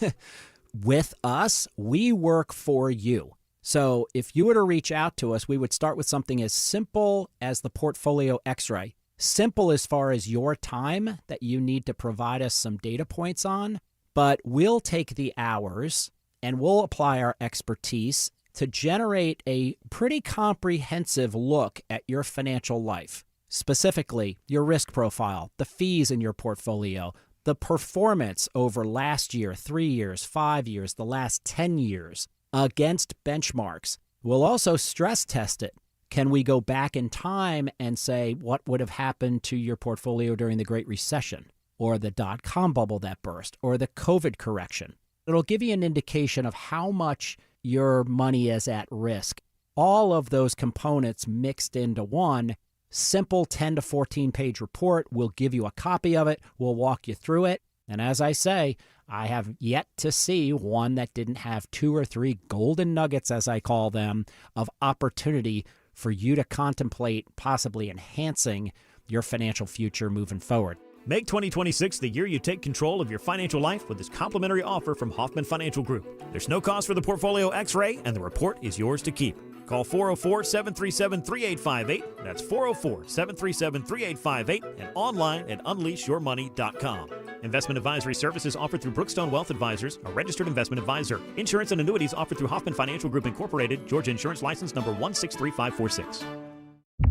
with us. We work for you. So if you were to reach out to us, we would start with something as simple as the Portfolio X-ray. Simple as far as your time that you need to provide us some data points on, but we'll take the hours and we'll apply our expertise to generate a pretty comprehensive look at your financial life. Specifically, your risk profile, the fees in your portfolio, the performance over last year, 3 years, 5 years, the last 10 years against benchmarks. We'll also stress test it. Can we go back in time and say what would have happened to your portfolio during the Great Recession or the dot-com bubble that burst or the COVID correction? It'll give you an indication of how much your money is at risk. All of those components mixed into one simple 10 to 14 page report. We'll give you a copy of it. We'll walk you through it. And as I say, I have yet to see one that didn't have 2 or 3 golden nuggets, as I call them, of opportunity for you to contemplate possibly enhancing your financial future moving forward. Make 2026 the year you take control of your financial life with this complimentary offer from Hoffman Financial Group. There's no cost for the Portfolio X-ray, and the report is yours to keep. Call 404-737-3858. That's 404-737-3858 and online at unleashyourmoney.com. Investment advisory services offered through Brookstone Wealth Advisors, a registered investment advisor. Insurance and annuities offered through Hoffman Financial Group Incorporated, Georgia Insurance License number 163546.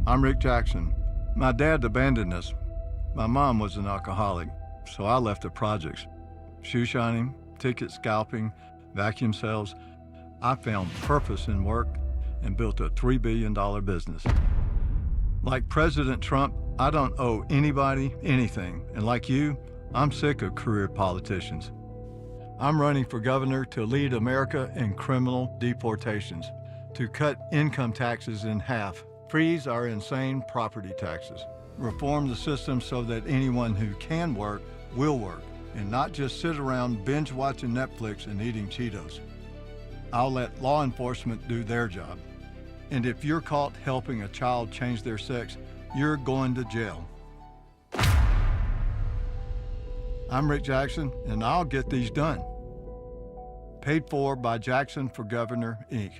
I'm Rick Jackson. My dad abandoned us. My mom was an alcoholic, so I left the projects. Shoe shining, ticket scalping, vacuum sales. I found purpose in work and built a $3 billion business. Like President Trump, I don't owe anybody anything. And like you, I'm sick of career politicians. I'm running for governor to lead America in criminal deportations, to cut income taxes in half, freeze our insane property taxes, reform the system so that anyone who can work will work, and not just sit around binge watching Netflix and eating Cheetos. I'll let law enforcement do their job. And if you're caught helping a child change their sex, you're going to jail. I'm Rick Jackson, and I'll get these done. Paid for by Jackson for Governor, Inc.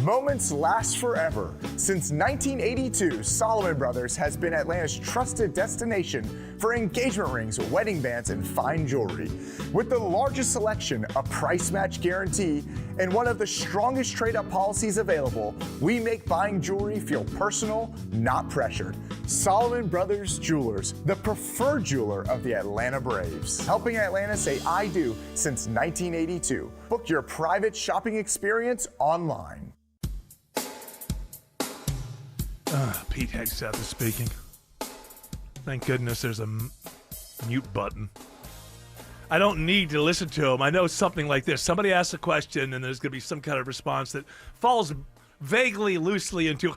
Moments last forever. Since 1982, Solomon Brothers has been Atlanta's trusted destination for engagement rings, wedding bands, and fine jewelry. With the largest selection, a price match guarantee, and one of the strongest trade-up policies available, we make buying jewelry feel personal, not pressured. Solomon Brothers Jewelers, the preferred jeweler of the Atlanta Braves. Helping Atlanta say I do since 1982. Book your private shopping experience online. Pete Hegseth is speaking. Thank goodness there's a mute button. I don't need to listen to him. I know something like this. Somebody asks a question, and there's going to be some kind of response that falls vaguely, loosely into,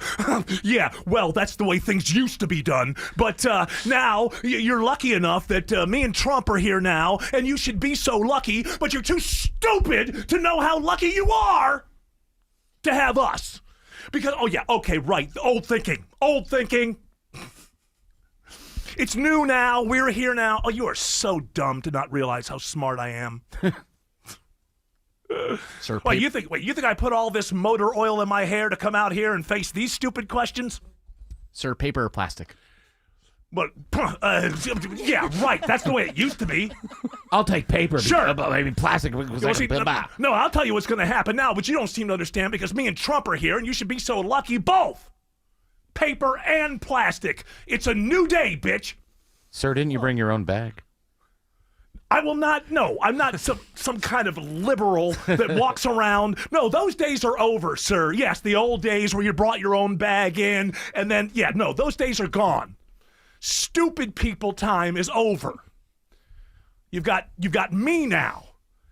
yeah, well, that's the way things used to be done. But now you're lucky enough that me and Trump are here now, and you should be so lucky, but you're too stupid to know how lucky you are to have us. Because, oh yeah, okay, right, old thinking. It's new now, we're here now. Oh, you are so dumb to not realize how smart I am. Sir, Wait, you think I put all this motor oil in my hair to come out here and face these stupid questions? Sir, paper or plastic? But, yeah, right, that's the way it used to be. I'll take paper. Sure. I mean, plastic was like No, I'll tell you what's going to happen now, but you don't seem to understand because me and Trump are here, and you should be so lucky both. Paper and plastic. It's a new day, bitch. Sir, didn't you bring your own bag? I will not. No, I'm not some kind of liberal that walks around. No, those days are over, sir. Yes, the old days where you brought your own bag in, and then, yeah, no, those days are gone. Stupid people time is over. You've got me now.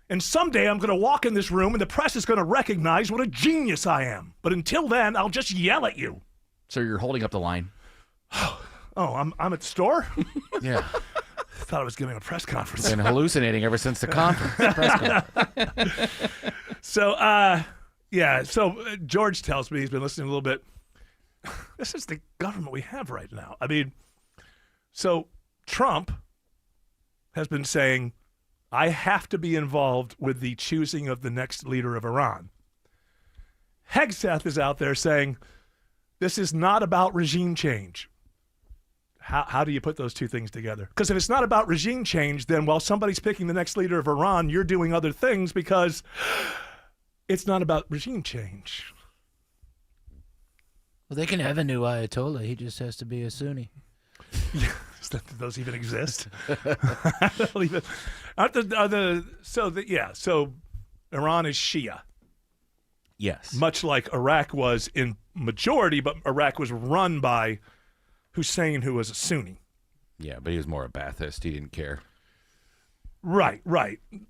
And someday I'm going to walk in this room and the press is going to recognize what a genius I am. But until then, I'll just yell at you. Sir, you're holding up the line. Oh, I'm at the store? Yeah. I thought I was giving a press conference. Been hallucinating ever since the conference. So, George tells me he's been listening a little bit. This is the government we have right now. I mean, so Trump has been saying, I have to be involved with the choosing of the next leader of Iran. Hegseth is out there saying, this is not about regime change. How do you put those two things together? Because if it's not about regime change, then while somebody's picking the next leader of Iran, you're doing other things because it's not about regime change. Well, they can have a new Ayatollah. He just has to be a Sunni. Yeah, do those even exist? So Iran is Shia. Yes. Much like Iraq was in majority, but Iraq was run by Hussein, who was a Sunni. Yeah, but he was more a Ba'athist. He didn't care. Right.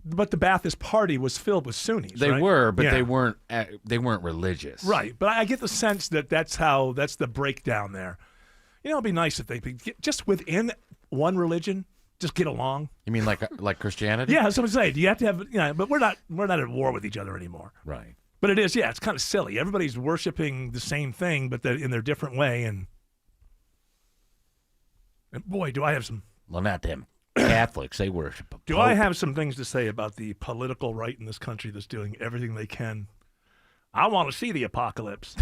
But the Ba'athist party was filled with Sunnis. They right? were, but Yeah. they weren't religious. Right, but I get the sense that that's the breakdown there. You know, it'd be nice if they could just within one religion just get along. You mean like Christianity? Yeah, that's what I'm saying. You have to have, but we're not at war with each other anymore. Right. But it is, yeah, it's kind of silly. Everybody's worshiping the same thing, but in their different way. And boy, do I have some. Well, not them Catholics. They worship. Do I have some things to say about the political right in this country that's doing everything they can? I want to see the apocalypse.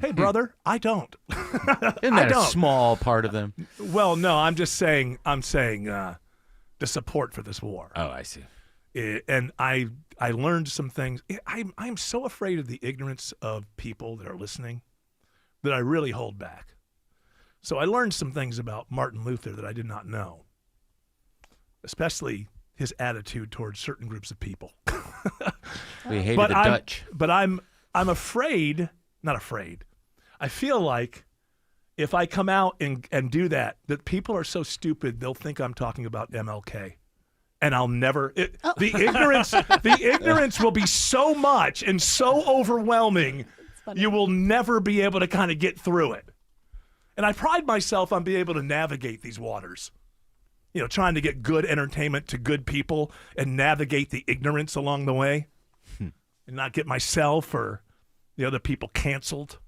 Hey, brother, I don't. Isn't that a small part of them? Well, no, I'm saying the support for this war. Oh, I see. And I learned some things. I'm so afraid of the ignorance of people that are listening that I really hold back. So I learned some things about Martin Luther that I did not know, especially his attitude towards certain groups of people. We hated the Dutch. But I'm not afraid. I feel like if I come out and do that people are so stupid they'll think I'm talking about MLK. And I'll never the ignorance will be so much and so overwhelming you will never be able to kind of get through it. And I pride myself on being able to navigate these waters. You know, trying to get good entertainment to good people and navigate the ignorance along the way and not get myself or the other people canceled.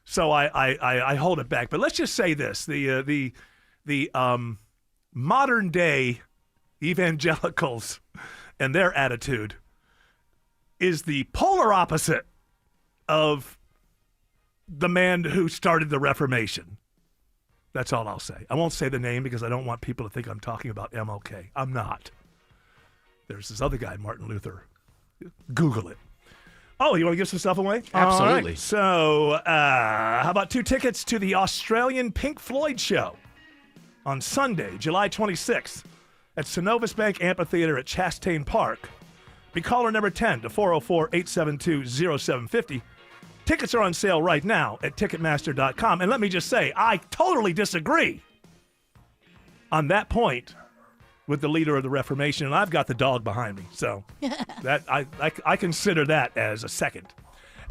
So I hold it back. But let's just say this, the modern day evangelicals and their attitude is the polar opposite of the man who started the Reformation. That's all I'll say. I won't say the name because I don't want people to think I'm talking about MLK. I'm not. There's this other guy, Martin Luther. Google it. Oh, you want to give some stuff away? Absolutely. All right. So how about 2 tickets to the Australian Pink Floyd show on Sunday, July 26th at Synovus Bank Amphitheater at Chastain Park. Be caller number 10 to 404-872-0750. Tickets are on sale right now at Ticketmaster.com. And let me just say, I totally disagree on that point with the leader of the Reformation, and I've got the dog behind me. So that I consider that as a second.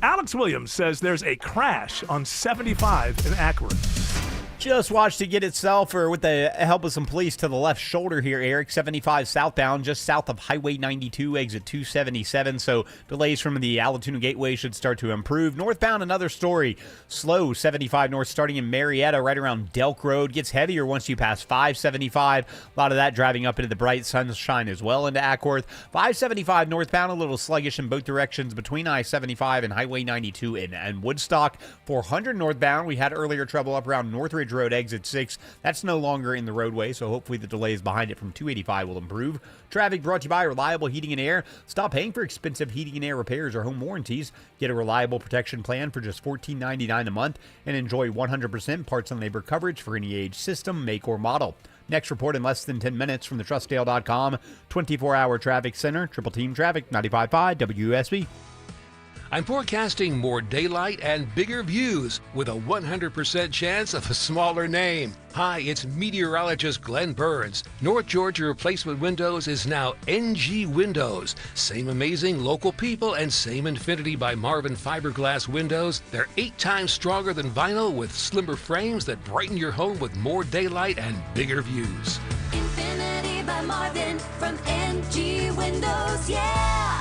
Alex Williams says there's a crash on 75 in Acworth. Just watched it get itself, or with the help of some police, to the left shoulder here, Eric. 75 southbound, just south of Highway 92, exit 277. So delays from the Allatoona Gateway should start to improve. Northbound, another story. Slow 75 north, starting in Marietta, right around Delk Road. Gets heavier once you pass 575. A lot of that driving up into the bright sunshine as well into Acworth. 575 northbound, a little sluggish in both directions between I-75 and Highway 92 and Woodstock. 400 northbound, we had earlier trouble up around Northridge Road, exit 6. That's no longer in the roadway, so hopefully the delays behind it from 285 will improve. Traffic brought to you by Reliable Heating and Air. Stop paying for expensive heating and air repairs or home warranties. Get a reliable protection plan for just $14.99 a month and enjoy 100% parts and labor coverage for any age, system, make, or model. Next report in less than 10 minutes from the TrustDale.com 24-hour traffic center. Triple Team Traffic, 95.5 WSB. I'm forecasting more daylight and bigger views with a 100% chance of a smaller name. Hi, it's meteorologist Glenn Burns. North Georgia Replacement Windows is now NG Windows. Same amazing local people and same Infinity by Marvin fiberglass windows. They're 8 times stronger than vinyl with slimmer frames that brighten your home with more daylight and bigger views. Infinity by Marvin from NG Windows, yeah!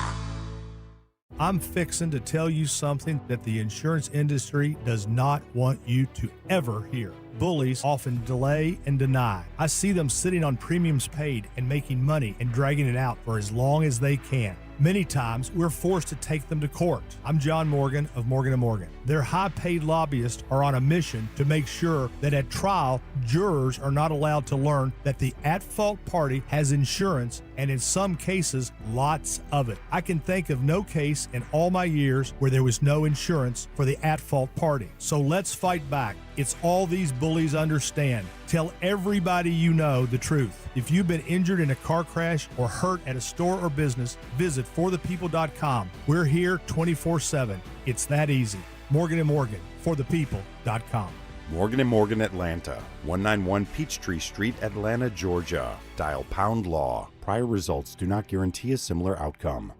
I'm fixing to tell you something that the insurance industry does not want you to ever hear. Bullies often delay and deny. I see them sitting on premiums paid and making money and dragging it out for as long as they can. Many times, we're forced to take them to court. I'm John Morgan of Morgan & Morgan. Their high-paid lobbyists are on a mission to make sure that at trial, jurors are not allowed to learn that the at-fault party has insurance, and in some cases, lots of it. I can think of no case in all my years where there was no insurance for the at-fault party. So let's fight back. It's all these bullies understand. Tell everybody you know the truth. If you've been injured in a car crash or hurt at a store or business, visit forthepeople.com. We're here 24/7. It's that easy. Morgan & Morgan, forthepeople.com. Morgan & Morgan Atlanta, 191 Peachtree Street, Atlanta, Georgia. Dial # law. Prior results do not guarantee a similar outcome.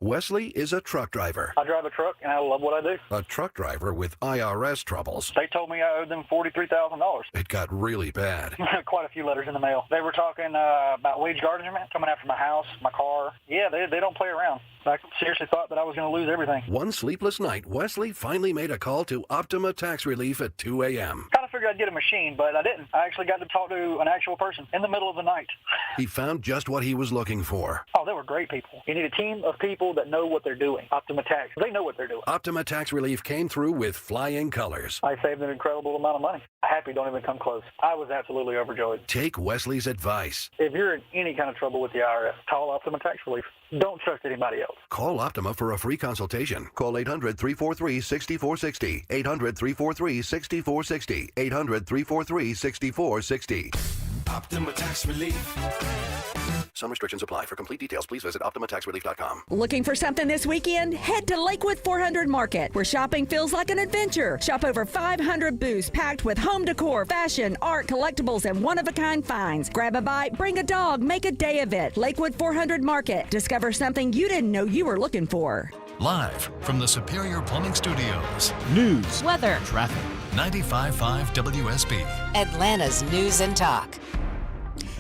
Wesley is a truck driver. I drive a truck, and I love what I do. A truck driver with IRS troubles. They told me I owed them $43,000. It got really bad. Quite a few letters in the mail. They were talking about wage garnishment, coming after my house, my car. Yeah, they don't play around. I seriously thought that I was going to lose everything. One sleepless night, Wesley finally made a call to Optima Tax Relief at 2 a.m. Kind of figured I'd get a machine, but I didn't. I actually got to talk to an actual person in the middle of the night. He found just what he was looking for. Oh, they were great people. You need a team of people that know what they're doing. Optima Tax, they know what they're doing. Optima Tax Relief came through with flying colors. I saved an incredible amount of money. Happy don't even come close. I was absolutely overjoyed. Take Wesley's advice. If you're in any kind of trouble with the IRS, call Optima Tax Relief. Don't trust anybody else. Call Optima for a free consultation. Call 800-343-6460. 800-343-6460. 800-343-6460. Optima Tax Relief. Some restrictions apply. For complete details, please visit OptimaTaxRelief.com. Looking for something this weekend? Head to Lakewood 400 Market, where shopping feels like an adventure. Shop over 500 booths packed with home decor, fashion, art, collectibles, and one-of-a-kind finds. Grab a bite, bring a dog, make a day of it. Lakewood 400 Market. Discover something you didn't know you were looking for. Live from the Superior Plumbing Studios. News, weather, traffic. 95.5 WSB. Atlanta's News and Talk.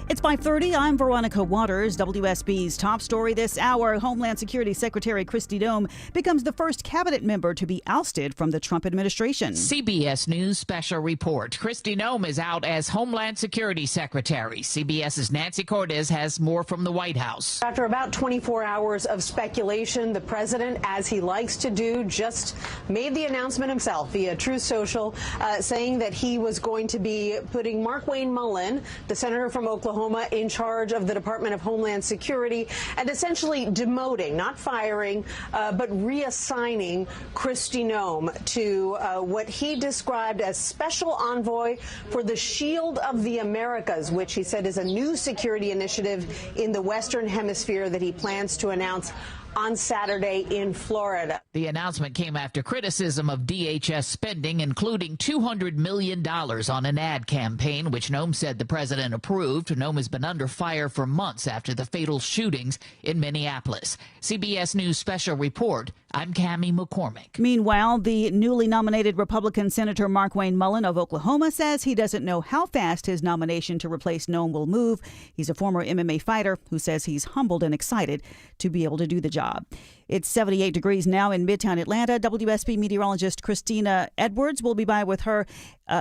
It's 5:30. I'm Veronica Waters. WSB's top story this hour. Homeland Security Secretary Kristi Noem becomes the first cabinet member to be ousted from the Trump administration. CBS News special report. Kristi Noem is out as Homeland Security Secretary. CBS's Nancy Cortez has more from the White House. After about 24 hours of speculation, the president, as he likes to do, just made the announcement himself via Truth Social, saying that he was going to be putting Markwayne Mullin, the senator from Oklahoma, in charge of the Department of Homeland Security, and essentially demoting, not firing, but reassigning Kristi Noem to what he described as special envoy for the Shield of the Americas, which he said is a new security initiative in the Western Hemisphere that he plans to announce on Saturday in Florida. The announcement came after criticism of DHS spending, including $200 million on an ad campaign, which Noem said the president approved. Noem has been under fire for months after the fatal shootings in Minneapolis. CBS News special report. I'm Cammie McCormick. Meanwhile, the newly nominated Republican Senator Markwayne Mullin of Oklahoma says he doesn't know how fast his nomination to replace Noem will move. He's a former MMA fighter who says he's humbled and excited to be able to do the job. It's 78 degrees now in Midtown Atlanta. WSB meteorologist Christina Edwards will be by with her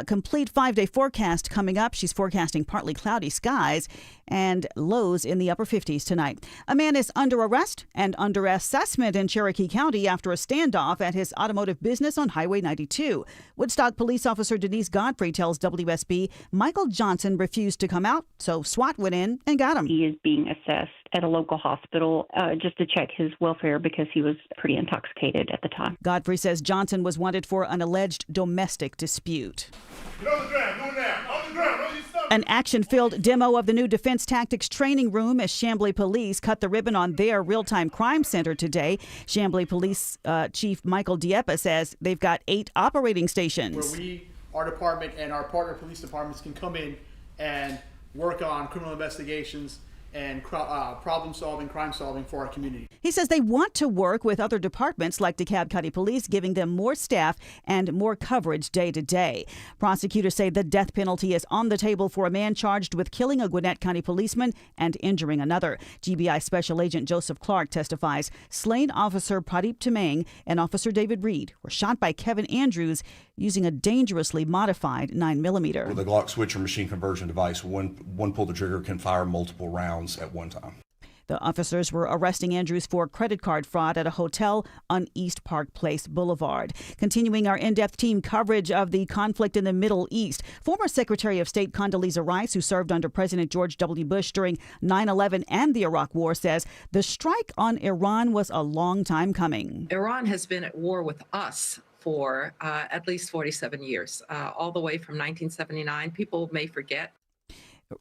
complete 5-day forecast coming up. She's forecasting partly cloudy skies and lows in the upper 50s tonight. A man is under arrest and under assessment in Cherokee County after a standoff at his automotive business on Highway 92. Woodstock police officer Denise Godfrey tells WSB Michael Johnson refused to come out, so SWAT went in and got him. He is being assessed at a local hospital just to check his welfare because he was pretty intoxicated at the time. Godfrey says Johnson was wanted for an alleged domestic dispute. Get on the ground, do it now. On the ground, on your stomach. An action-filled demo of the new Defense Tactics Training Room as Chamblee Police cut the ribbon on their real-time crime center today. Chamblee Police Chief Michael Dieppe says they've got 8 operating stations. Where we, our department, and our partner police departments can come in and work on criminal investigations and problem solving, crime solving for our community. He says they want to work with other departments like DeKalb County Police, giving them more staff and more coverage day to day. Prosecutors say the death penalty is on the table for a man charged with killing a Gwinnett County policeman and injuring another. GBI Special Agent Joseph Clark testifies slain Officer Pradeep Temang and Officer David Reed were shot by Kevin Andrews using a dangerously modified 9mm. With a Glock switcher machine conversion device, one pull the trigger can fire multiple rounds at one time. The officers were arresting Andrews for credit card fraud at a hotel on East Park Place Boulevard. Continuing our in-depth team coverage of the conflict in the Middle East, former Secretary of State Condoleezza Rice, who served under President George W. Bush during 9/11 and the Iraq War, says the strike on Iran was a long time coming. Iran has been at war with us for at least 47 years, all the way from 1979. People may forget.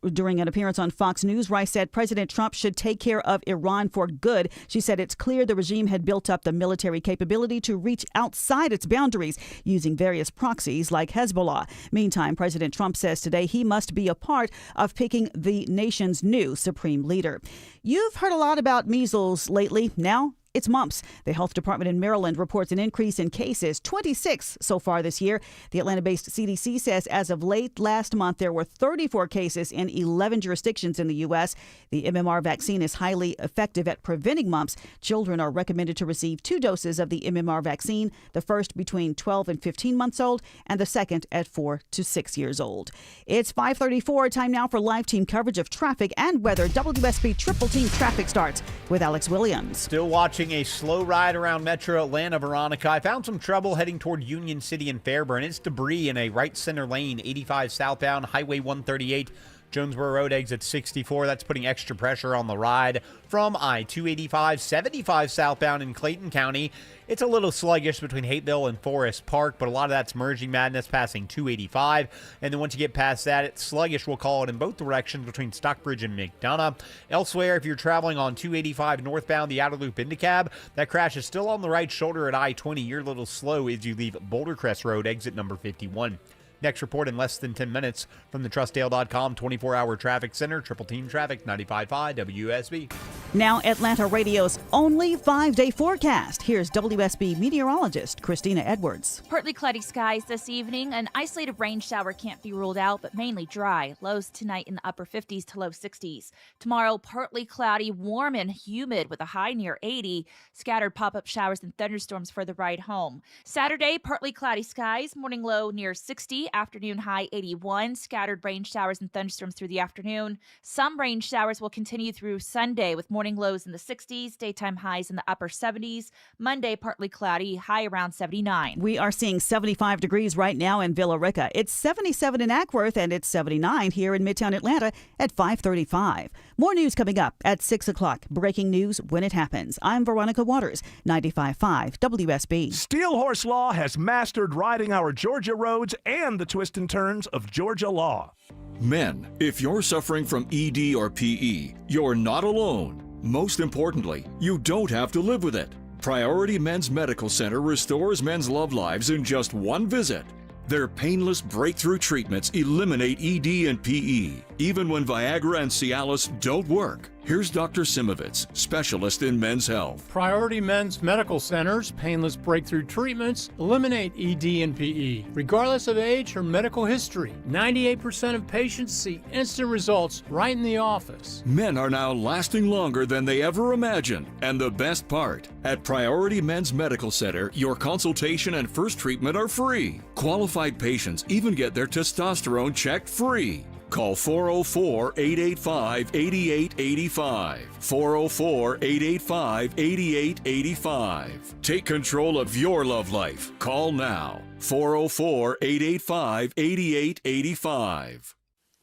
During an appearance on Fox News, Rice said President Trump should take care of Iran for good. She said it's clear the regime had built up the military capability to reach outside its boundaries using various proxies like Hezbollah. Meantime, President Trump says today he must be a part of picking the nation's new supreme leader. You've heard a lot about measles lately. Now it's mumps. The health department in Maryland reports an increase in cases, 26 so far this year. The Atlanta-based CDC says as of late last month, there were 34 cases in 11 jurisdictions in the U.S. The MMR vaccine is highly effective at preventing mumps. Children are recommended to receive 2 doses of the MMR vaccine, the first between 12 and 15 months old and the second at 4 to 6 years old. It's 5:34. Time now for live team coverage of traffic and weather. WSB Triple Team Traffic starts with Alex Williams. Still watching having a slow ride around Metro Atlanta, Veronica. I found some trouble heading toward Union City and Fairburn. It's debris in a right center lane, 85 southbound, Highway 138. Jonesboro Road exit 64. That's putting extra pressure on the ride from I-285, 75 southbound in Clayton County. It's a little sluggish between Hateville and Forest Park, but a lot of that's merging madness passing 285. And then once you get past that, it's sluggish, we'll call it, in both directions between Stockbridge and McDonough. Elsewhere, if you're traveling on 285 northbound, the outer loop into Cab, that crash is still on the right shoulder at I-20. You're a little slow as you leave Boulder Crest Road, exit number 51. Next report in less than 10 minutes from the TrustDale.com 24-hour traffic center. Triple Team Traffic, 95.5 WSB. Now Atlanta Radio's only 5-day forecast. Here's WSB meteorologist Christina Edwards. Partly cloudy skies this evening. An isolated rain shower can't be ruled out, but mainly dry. Lows tonight in the upper 50s to low 60s. Tomorrow, partly cloudy, warm and humid with a high near 80. Scattered pop-up showers and thunderstorms for the ride home. Saturday, partly cloudy skies. Morning low near 60. Afternoon high 81. Scattered rain showers and thunderstorms through the afternoon. Some rain showers will continue through Sunday with morning lows in the 60s, daytime highs in the upper 70s. Monday, partly cloudy, high around 79. We are seeing 75 degrees right now in Villa Rica. It's 77 in Ackworth, and it's 79 here in Midtown Atlanta at 5:35. More news coming up at 6 o'clock. Breaking news when it happens. I'm Veronica Waters, 95.5 WSB. Steel Horse Law has mastered riding our Georgia roads and the twists and turns of Georgia law. Men, if you're suffering from ED or PE, you're not alone. Most importantly, you don't have to live with it. Priority Men's Medical Center restores men's love lives in just one visit. Their painless breakthrough treatments eliminate ED and PE, even when Viagra and Cialis don't work. Here's Dr. Simovitz, specialist in men's health. Priority Men's Medical Center's painless breakthrough treatments eliminate ED and PE, regardless of age or medical history. 98% of patients see instant results right in the office. Men are now lasting longer than they ever imagined. And the best part, at Priority Men's Medical Center, your consultation and first treatment are free. Qualified patients even get their testosterone checked free. Call 404-885-8885. 404-885-8885. Take control of your love life. Call now. 404-885-8885.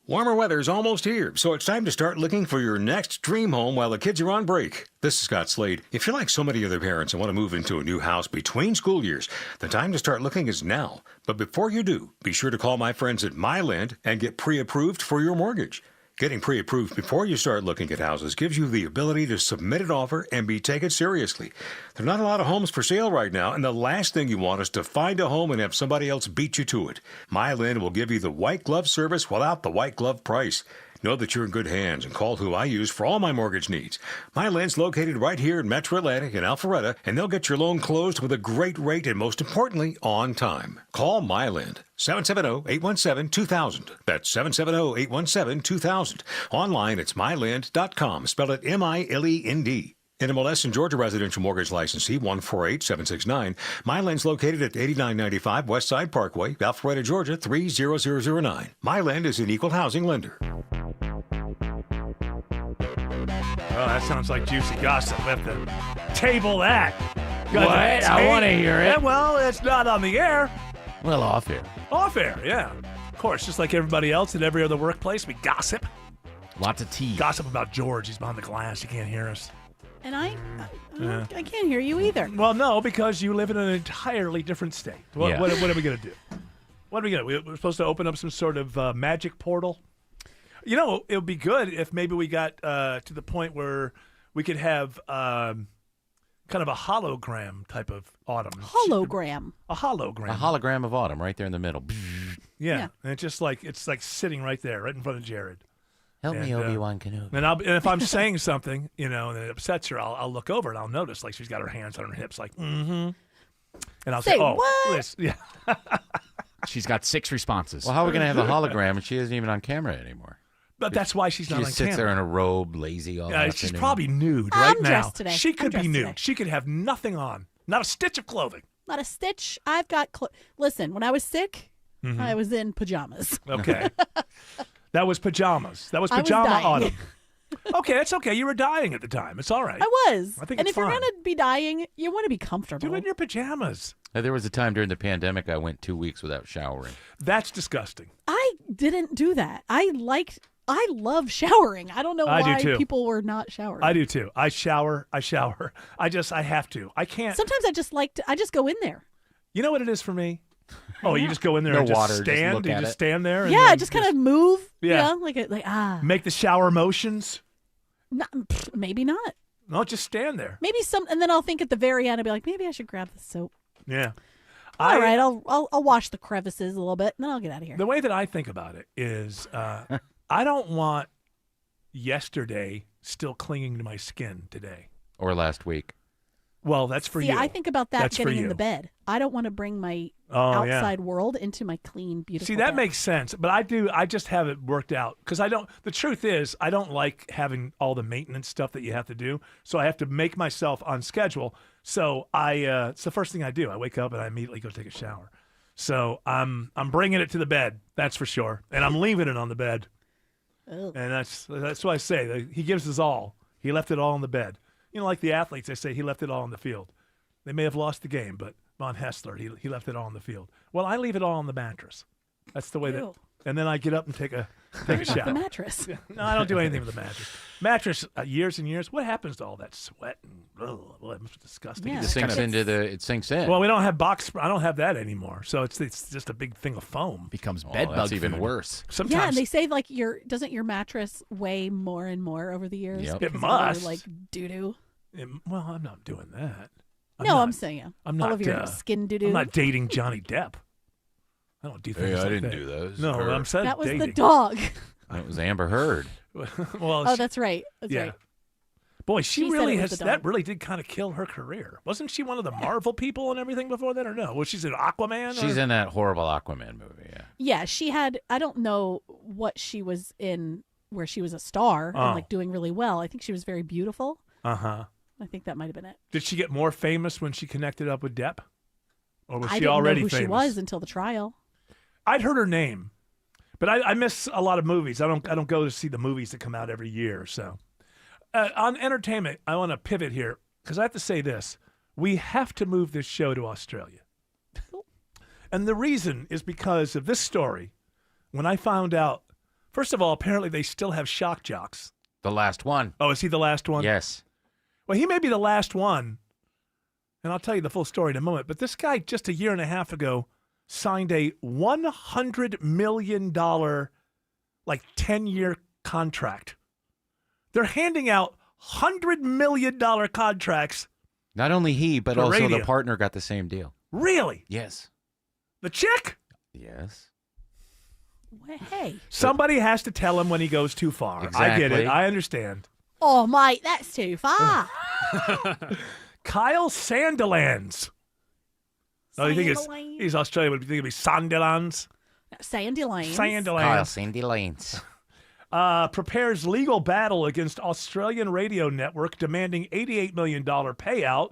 Warmer weather's almost here, so it's time to start looking for your next dream home while the kids are on break. This is Scott Slade. If you're like so many other parents and want to move into a new house between school years, the time to start looking is now. But before you do, be sure to call my friends at MyLand and get pre-approved for your mortgage. Getting pre-approved before you start looking at houses gives you the ability to submit an offer and be taken seriously. There are not a lot of homes for sale right now, and the last thing you want is to find a home and have somebody else beat you to it. MyLand will give you the white glove service without the white glove price. Know that you're in good hands and call who I use for all my mortgage needs. MyLand's located right here in Metro Atlanta in Alpharetta, and they'll get your loan closed with a great rate and, most importantly, on time. Call MyLand. 770-817-2000. That's 770-817-2000. Online, it's myland.com. Spell it MILEND. NMLS and Georgia Residential Mortgage Licensee 148769. MyLand's located at 8995 Westside Parkway, Alpharetta, Georgia 30009. MyLand is an equal housing lender. Oh, that sounds like juicy gossip. We have to table that. What? I want to hear it. Yeah, well, it's not on the air. Well, off air. Off air, yeah. Of course, just like everybody else in every other workplace, we gossip. Lots of tea. Gossip about George. He's behind the glass. You can't hear us. And I can't hear you either. Well, no, because you live in an entirely different state. What are we going to do? What are we going to do? We're supposed to open up some sort of magic portal? You know, it would be good if maybe we got to the point where we could have kind of a hologram type of autumn. Hologram. A hologram. A hologram of autumn right there in the middle. Yeah. And it's like sitting right there, right in front of Jared. Help me, Obi-Wan Kenobi. And if I'm saying something, and it upsets her, I'll look over and I'll notice like she's got her hands on her hips, like And I'll say, "Oh, what? This, yeah." She's got 6 responses. Well, how are we going to have a hologram and she isn't even on camera anymore? But that's why she's not on camera. She just sits there in a robe, lazy all afternoon. She's probably nude right now. Dressed today. She could be nude. Today. She could have nothing on, not a stitch of clothing. Not a stitch. I've got. Listen, when I was sick, I was in pajamas. Okay. That was pajamas. That was pajama autumn. Okay, that's okay. You were dying at the time. It's all right. I was. I think and it's if you're fine. going to be dying, you want to be comfortable. Do it in your pajamas. There was a time during the pandemic I went 2 weeks without showering. That's disgusting. I didn't do that. I love showering. I don't know I do why too. people were not showering. I do too. I shower. I have to. I can't. Sometimes I just go in there. You know what it is for me? Oh, you just go in there No and just water, just stand. look You at just it. stand there. And Yeah, then just kind of move. Yeah. You know, make the shower motions. Maybe not. No, just stand there. Maybe and then I'll think at the very end, I'll be like, maybe I should grab the soap. Yeah. All right, I'll wash the crevices a little bit, and then I'll get out of here. The way that I think about it is, I don't want yesterday still clinging to my skin today. Or last week. Well, that's for See, you. I think about that That's for getting in you. the bed. I don't want to bring my Oh, yeah. outside world into my clean, beautiful See, that bed. makes sense, but I just have it worked out because the truth is, I don't like having all the maintenance stuff that you have to do. So I have to make myself on schedule. So it's the first thing I do. I wake up and I immediately go take a shower. So I'm bringing it to the bed. That's for sure. And I'm leaving it on the bed. Ugh. And that's what I say. He gives his all. He left it all on the bed. You know, like the athletes, they say he left it all on the field. They may have lost the game, but Von Hessler, he left it all on the field. Well, I leave it all on the mattress. That's the way that. Ew. And then I get up and take a Not shower. the mattress. No, I don't do anything with the mattress. Mattress, years and years. What happens to all that sweat? And, it must be disgusting. Yeah. It sinks in. Well, we don't have I don't have that anymore. So it's just a big thing of foam. Becomes bed bug that's even food. worse. Sometimes Yeah, and they say like doesn't your mattress weigh more and more over the years? Yep. It because of all your, must. like doo doo. Well, I'm not doing that. I'm saying yeah. I'm not. All of your skin doo doo. I'm not dating Johnny Depp. I don't do things like I didn't that. do those. No, Or- I'm saying That was dating. the dog. That was Amber Heard. Well, Oh, that's right. That's yeah. right. Boy, she She said really it was has. the That dog. really did kind of kill her career. Wasn't she one of the Marvel people and everything before that, or no? Was she in Aquaman? She's or? in that horrible Aquaman movie, yeah. Yeah, she had. I don't know what she was in, where she was a star Oh. and like doing really well. I think she was very beautiful. Uh-huh. I think that might have been it. Did she get more famous when she connected up with Depp, or was I she didn't already know who famous? she was until the trial. I'd heard her name, but I miss a lot of movies. I don't go to see the movies that come out every year or so. On entertainment, I want to pivot here because I have to say this: we have to move this show to Australia, and the reason is because of this story. When I found out, first of all, apparently they still have shock jocks. The last one. Oh, is he the last one? Yes. Well, he may be the last one, and I'll tell you the full story in a moment. But this guy, just a year and a half ago, signed a $100 million, 10-year contract. They're handing out $100 million contracts. Not only he, but For also radio. the partner got the same deal. Really? Yes. The chick? Yes. Well, hey. Somebody has to tell him when he goes too far. I get it. Exactly. I understand. Oh, mate, that's too far. Kyle Sandilands. Oh, you think Sandilands? he's Australian, but you think it'd be Sandilands? Sandy Lane. Sandilands. Kyle Sandy Lanes. Prepares legal battle against Australian radio network demanding $88 million payout.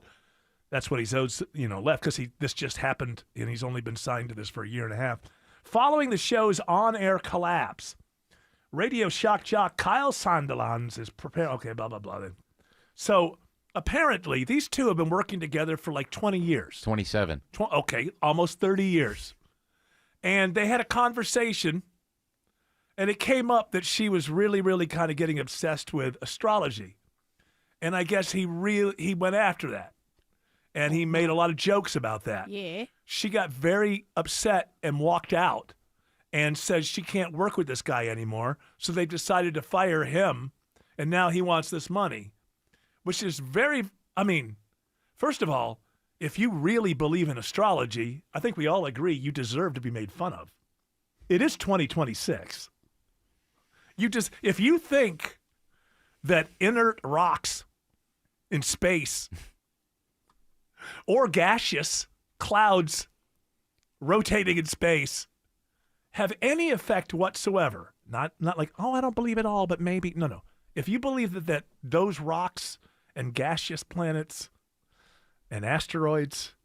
That's what he's owed, left because this just happened and he's only been signed to this for a year and a half. Following the show's on-air collapse, radio shock jock Kyle Sandilands is prepared. Okay, blah, blah, blah. So apparently these two have been working together for like 20 years. 27. Okay, almost 30 years. And they had a conversation, and it came up that she was really, really kind of getting obsessed with astrology. And I guess he went after that. And he made a lot of jokes about that. Yeah. She got very upset and walked out and says she can't work with this guy anymore. So they decided to fire him, and now he wants this money, which is first of all, if you really believe in astrology, I think we all agree you deserve to be made fun of. It is 2026. If you think that inert rocks in space or gaseous clouds rotating in space have any effect whatsoever, not like, oh, I don't believe it all, but maybe. No. If you believe that those rocks and gaseous planets and asteroids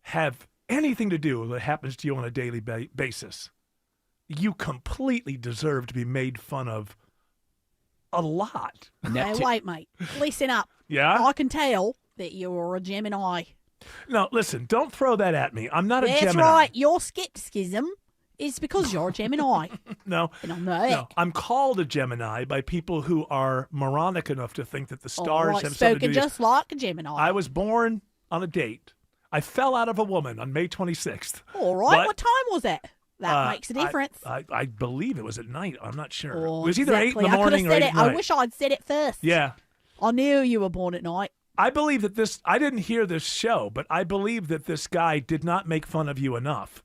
have anything to do with what happens to you on a daily basis, you completely deserve to be made fun of a lot. Hey, wait, mate. Listen up. Yeah? I can tell that you're a Gemini. No, listen, don't throw that at me. I'm not a Gemini. That's right. Your skepticism is because you're a Gemini. No, And I'm not. I'm called a Gemini by people who are moronic enough to think that the stars All right, have something to spoken do. just like a Gemini. I was born on a date. I fell out of a woman on May 26th. All right. But, What time was it? That makes a difference. I believe it was at night. I'm not sure. Oh, it was either 8 in exactly. the morning I or 8 could have said at it. night. I wish I'd said it first. Yeah. I knew you were born at night. I believe that this, I didn't hear this show, but I believe that this guy did not make fun of you enough.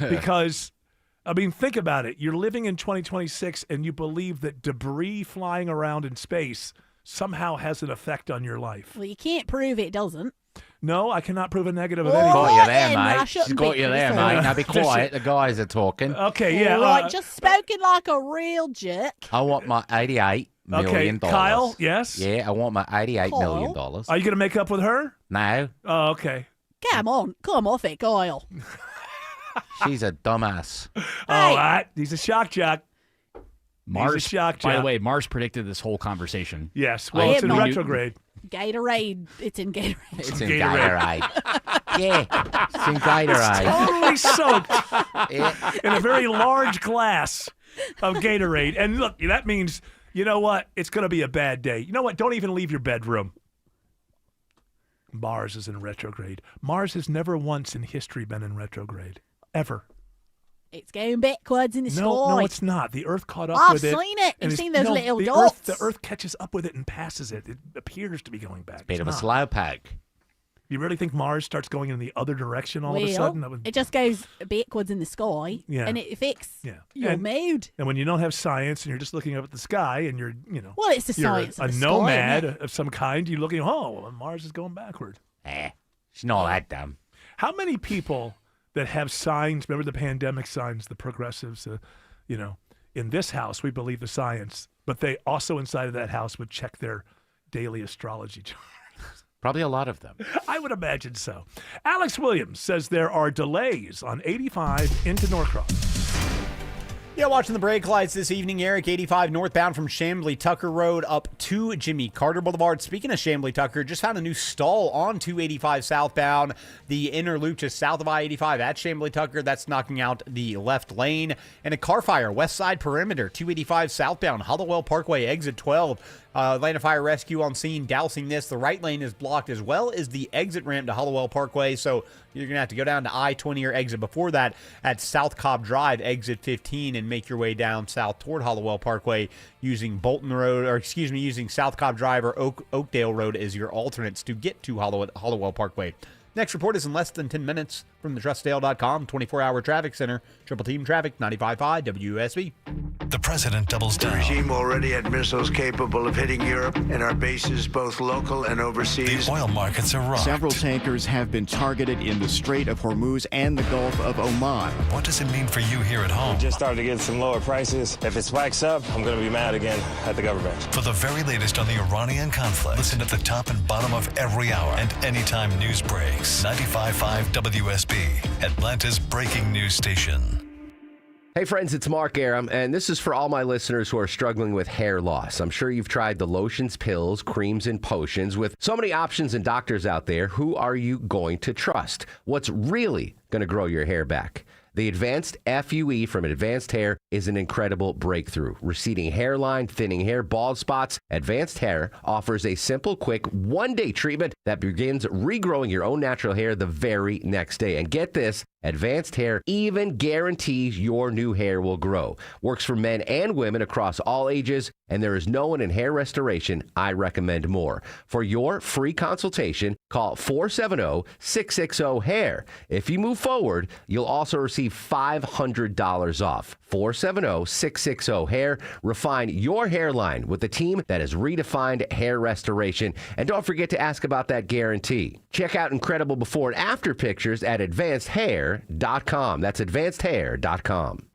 Because, I mean, think about it. You're living in 2026 and you believe that debris flying around in space somehow has an effect on your life. Well, you can't prove it doesn't. No, I cannot prove a negative of All anything. Got you there, then, I mate. shouldn't She's got be you there, criticising. mate. Now be quiet. The guys are talking. Okay, yeah. All right, just spoken like a real jerk. I want my $88 million. Kyle, yes? Yeah, I want my $88 million. Kyle? Are you going to make up with her? No, Oh, okay. Come on, come off it, Kyle. she's a dumbass. All right. He's a shock jock. Mars, He's a shock by the jock. way, Mars predicted this whole conversation. Yes. Well, Yeah, it's in Mike. retrograde. Gatorade. It's in Gatorade. It's in Gatorade. Yeah, it's in Gatorade. Totally soaked Yeah. in a very large glass of Gatorade. And look, that means, you know what? It's going to be a bad day. You know what? Don't even leave your bedroom. Mars is in retrograde. Mars has never once in history been in retrograde. Ever. It's going backwards in the No, sky. it's not. The Earth caught up I've with it. seen it. and You've it's- seen those no, little the dots. The Earth catches up with it and passes it. It appears to be going back. Bit of a It's not. slow pack. You really think Mars starts going in the other direction all of a sudden? That would- it just goes backwards in the sky, Yeah. and it affects Yeah. your And- mood. And when you don't have science and you're just looking up at the sky and you're, Well, it's the you're science a of the sky, nomad isn't it? of some kind, you're looking, oh, well, Mars is going backward. She's not that dumb. How many people that have signs, remember the pandemic signs, the progressives, in this house, we believe the science, but they also inside of that house would check their daily astrology chart. Probably a lot of them. I would imagine so. Alex Williams says there are delays on 85 into Norcross. Yeah, watching the brake lights this evening, Eric, 85 northbound from Chambly Tucker Road up to Jimmy Carter Boulevard. Speaking of Chambly Tucker, just found a new stall on 285 southbound. The inner loop just south of I-85 at Chambly Tucker. That's knocking out the left lane. And a car fire, west side perimeter, 285 southbound, Hollowell Parkway, exit 12. Atlanta Fire Rescue on scene dousing this. The right lane is blocked as well as the exit ramp to Hollowell Parkway. So you're going to have to go down to I-20 or exit before that at South Cobb Drive, exit 15, and make your way down south toward Hollowell Parkway using using South Cobb Drive or Oakdale Road as your alternates to get to Hollowell Parkway. Next report is in less than 10 minutes from the TrustDale.com 24-hour traffic center. Triple Team Traffic, 95.5 WSB. The president doubles down. The regime already had missiles capable of hitting Europe and our bases, both local and overseas. The oil markets are rocked. Several tankers have been targeted in the Strait of Hormuz and the Gulf of Oman. What does it mean for you here at home? We just started to get some lower prices. If it spikes up, I'm going to be mad again at the government. For the very latest on the Iranian conflict, listen at the top and bottom of every hour and anytime news breaks. 95.5 WSB, Atlanta's breaking news station. Hey friends, it's Mark Aram, and this is for all my listeners who are struggling with hair loss. I'm sure you've tried the lotions, pills, creams, and potions. With so many options and doctors out there, who are you going to trust? What's really going to grow your hair back? The Advanced FUE from Advanced Hair is an incredible breakthrough. Receding hairline, thinning hair, bald spots, Advanced Hair offers a simple, quick, one-day treatment that begins regrowing your own natural hair the very next day. And get this, Advanced Hair even guarantees your new hair will grow. Works for men and women across all ages, and there is no one in hair restoration I recommend more. For your free consultation, call 470-660-HAIR. If you move forward, you'll also receive $500 off. 470-660-HAIR. Refine your hairline with the team that has redefined hair restoration. And don't forget to ask about that guarantee. Check out incredible before and after pictures at advancedhair.com. That's advancedhair.com.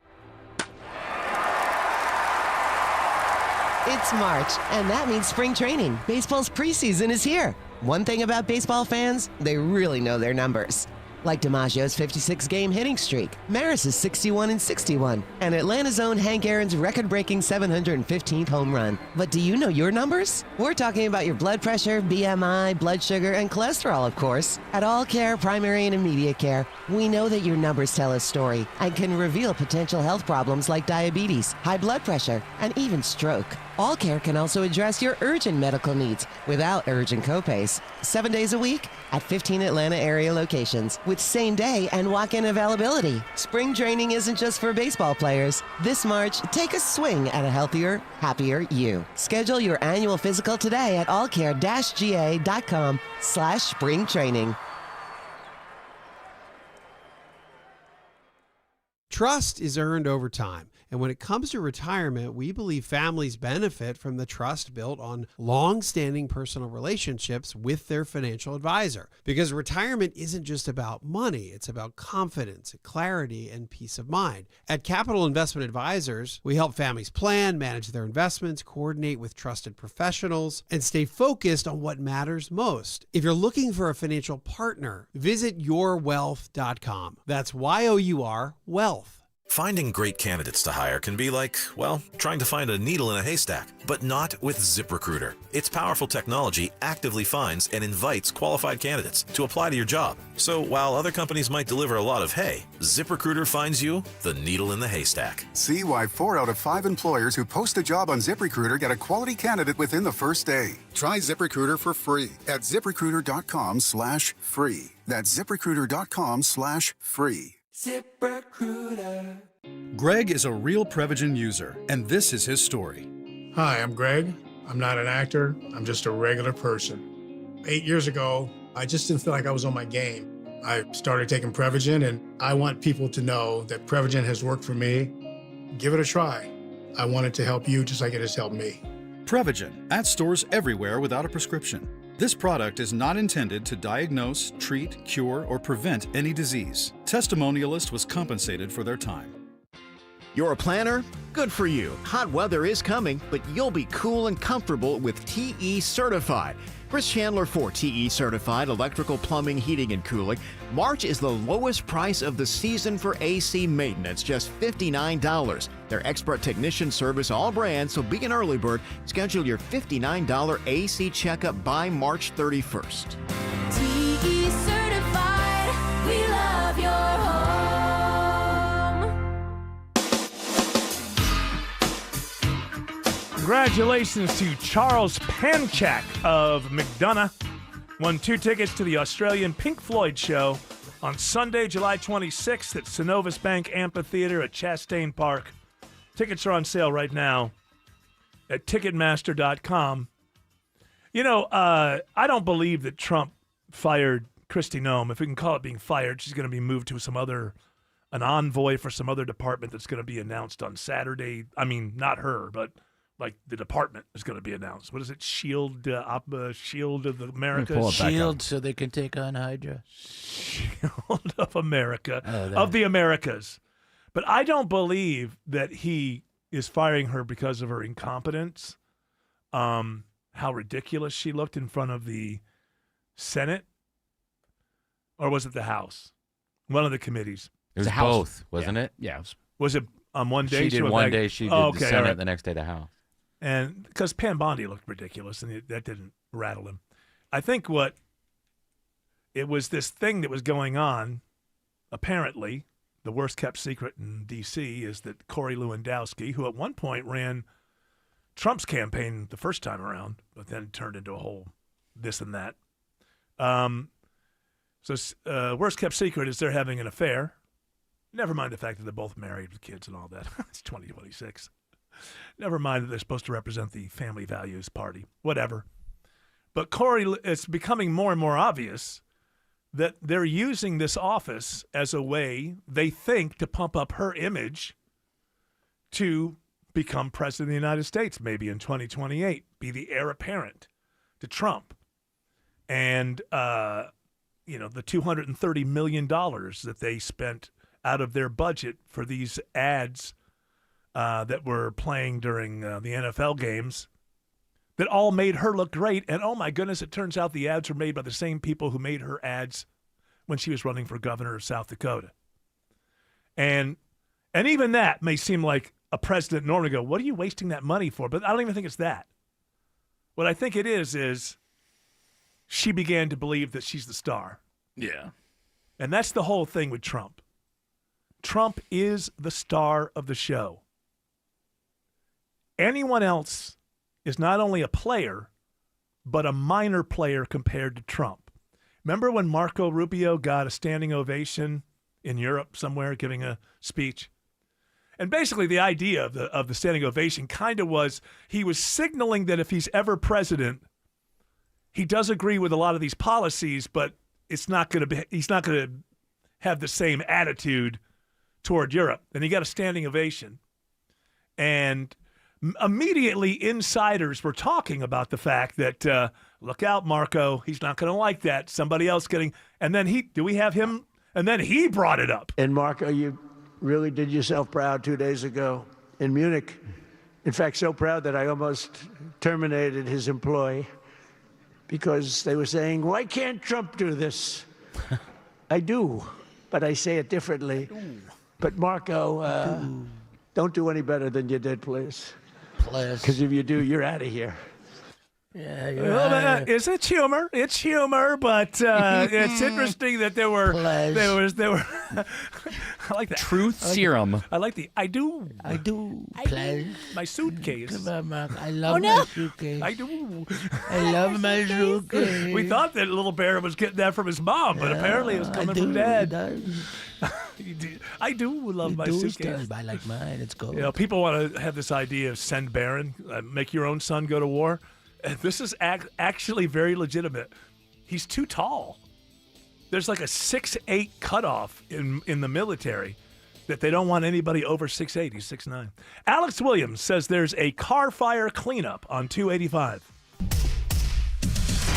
It's March, and that means spring training. Baseball's preseason is here. One thing about baseball fans, they really know their numbers. like DiMaggio's 56-game hitting streak, Maris's 61-61, and Atlanta's own Hank Aaron's record-breaking 715th home run. But do you know your numbers? We're talking about your blood pressure, BMI, blood sugar, and cholesterol, of course. At All Care Primary and Immediate Care, we know that your numbers tell a story and can reveal potential health problems like diabetes, high blood pressure, and even stroke. All Care can also address your urgent medical needs without urgent copays. 7 days a week at 15 Atlanta area locations with same-day and walk-in availability. Spring training isn't just for baseball players. This March, take a swing at a healthier, happier you. Schedule your annual physical today at allcare-ga.com/spring training. Trust is earned over time. And when it comes to retirement, we believe families benefit from the trust built on long-standing personal relationships with their financial advisor. Because retirement isn't just about money, it's about confidence, clarity, and peace of mind. At Capital Investment Advisors, we help families plan, manage their investments, coordinate with trusted professionals, and stay focused on what matters most. If you're looking for a financial partner, visit yourwealth.com. That's YOUR Wealth. Finding great candidates to hire can be like, well, trying to find a needle in a haystack, but not with ZipRecruiter. Its powerful technology actively finds and invites qualified candidates to apply to your job. So while other companies might deliver a lot of hay, ZipRecruiter finds you the needle in the haystack. See why 4 out of 5 employers who post a job on ZipRecruiter get a quality candidate within the first day. Try ZipRecruiter for free at ZipRecruiter.com/free. That's ZipRecruiter.com/free. ZipRecruiter. Greg is a real Prevagen user, and this is his story. Hi, I'm Greg. I'm not an actor. I'm just a regular person. 8 years ago, I just didn't feel like I was on my game. I started taking Prevagen, and I want people to know that Prevagen has worked for me. Give it a try. I want it to help you just like it has helped me. Prevagen, at stores everywhere without a prescription. This product is not intended to diagnose, treat, cure, or prevent any disease. Testimonialist was compensated for their time. You're a planner? Good for you. Hot weather is coming, but you'll be cool and comfortable with TE Certified. Chris Chandler for TE Certified Electrical, Plumbing, Heating, and Cooling. March is the lowest price of the season for AC maintenance, just $59. Their expert technician service all brands, so be an early bird. Schedule your $59 AC checkup by March 31st. TE Certified, we love your home. Congratulations to Charles Panchak of McDonough. Won 2 tickets to the Australian Pink Floyd show on Sunday, July 26th at Synovus Bank Amphitheater at Chastain Park. Tickets are on sale right now at Ticketmaster.com. You know, I don't believe that Trump fired Kristi Noem. If we can call it being fired, she's going to be moved to an envoy for some other department that's going to be announced on Saturday. I mean, not her, but like the department is going to be announced. What is it? Shield of the Americas? Shield so they can take on Hydra. Shield of America. Of the Americas. But I don't believe that he is firing her because of her incompetence. How ridiculous she looked in front of the Senate. Or was it the House? One of the committees. It was both, wasn't it? Yeah. Was it on one day? She did one day. She did the Senate, the next day the House. And because Pam Bondi looked ridiculous, and that didn't rattle him. I think it was this thing that was going on, apparently, the worst kept secret in D.C. is that Corey Lewandowski, who at one point ran Trump's campaign the first time around, but then turned into a whole this and that. So worst kept secret is they're having an affair. Never mind the fact that they're both married with kids and all that. It's 2026. Never mind that they're supposed to represent the family values party. Whatever. But Corey, it's becoming more and more obvious that they're using this office as a way, they think, to pump up her image to become president of the United States, maybe in 2028, be the heir apparent to Trump. And, the $230 million that they spent out of their budget for these ads that were playing during the NFL games that all made her look great. And, oh, my goodness, it turns out the ads were made by the same people who made her ads when she was running for governor of South Dakota. And even that may seem like a president normally go, what are you wasting that money for? But I don't even think it's that. What I think it is she began to believe that she's the star. Yeah. And that's the whole thing with Trump. Trump is the star of the show. Anyone else is not only a player, but a minor player compared to Trump. Remember when Marco Rubio got a standing ovation in Europe somewhere giving a speech? And basically the idea of the standing ovation kind of was he was signaling that if he's ever president, he does agree with a lot of these policies, but he's not going to have the same attitude toward Europe. And he got a standing ovation. And immediately insiders were talking about the fact that, look out, Marco, he's not going to like that. Somebody else getting, and then we have him? And then he brought it up. And Marco, you really did yourself proud 2 days ago in Munich. In fact, so proud that I almost terminated his employ because they were saying, why can't Trump do this? I do, but I say it differently. But Marco, don't do any better than you did, please. Please. Because if you do, you're out of here. Yeah, It's humor. It's humor, but it's interesting that there were. I like that Truth serum. I like the I do. Please. My suitcase. Come on, Mark. I love my suitcase. I do. I love my suitcase. We thought that little bear was getting that from his mom, but apparently it was coming from Dad. I do love my suitcase. I like mine. It's gold. You know, people want to have this idea of send Barron, make your own son go to war. This is actually very legitimate. He's too tall. There's like a 6'8" cutoff in the military that they don't want anybody over 6'8". He's 6'9". Alex Williams says there's a car fire cleanup on 285.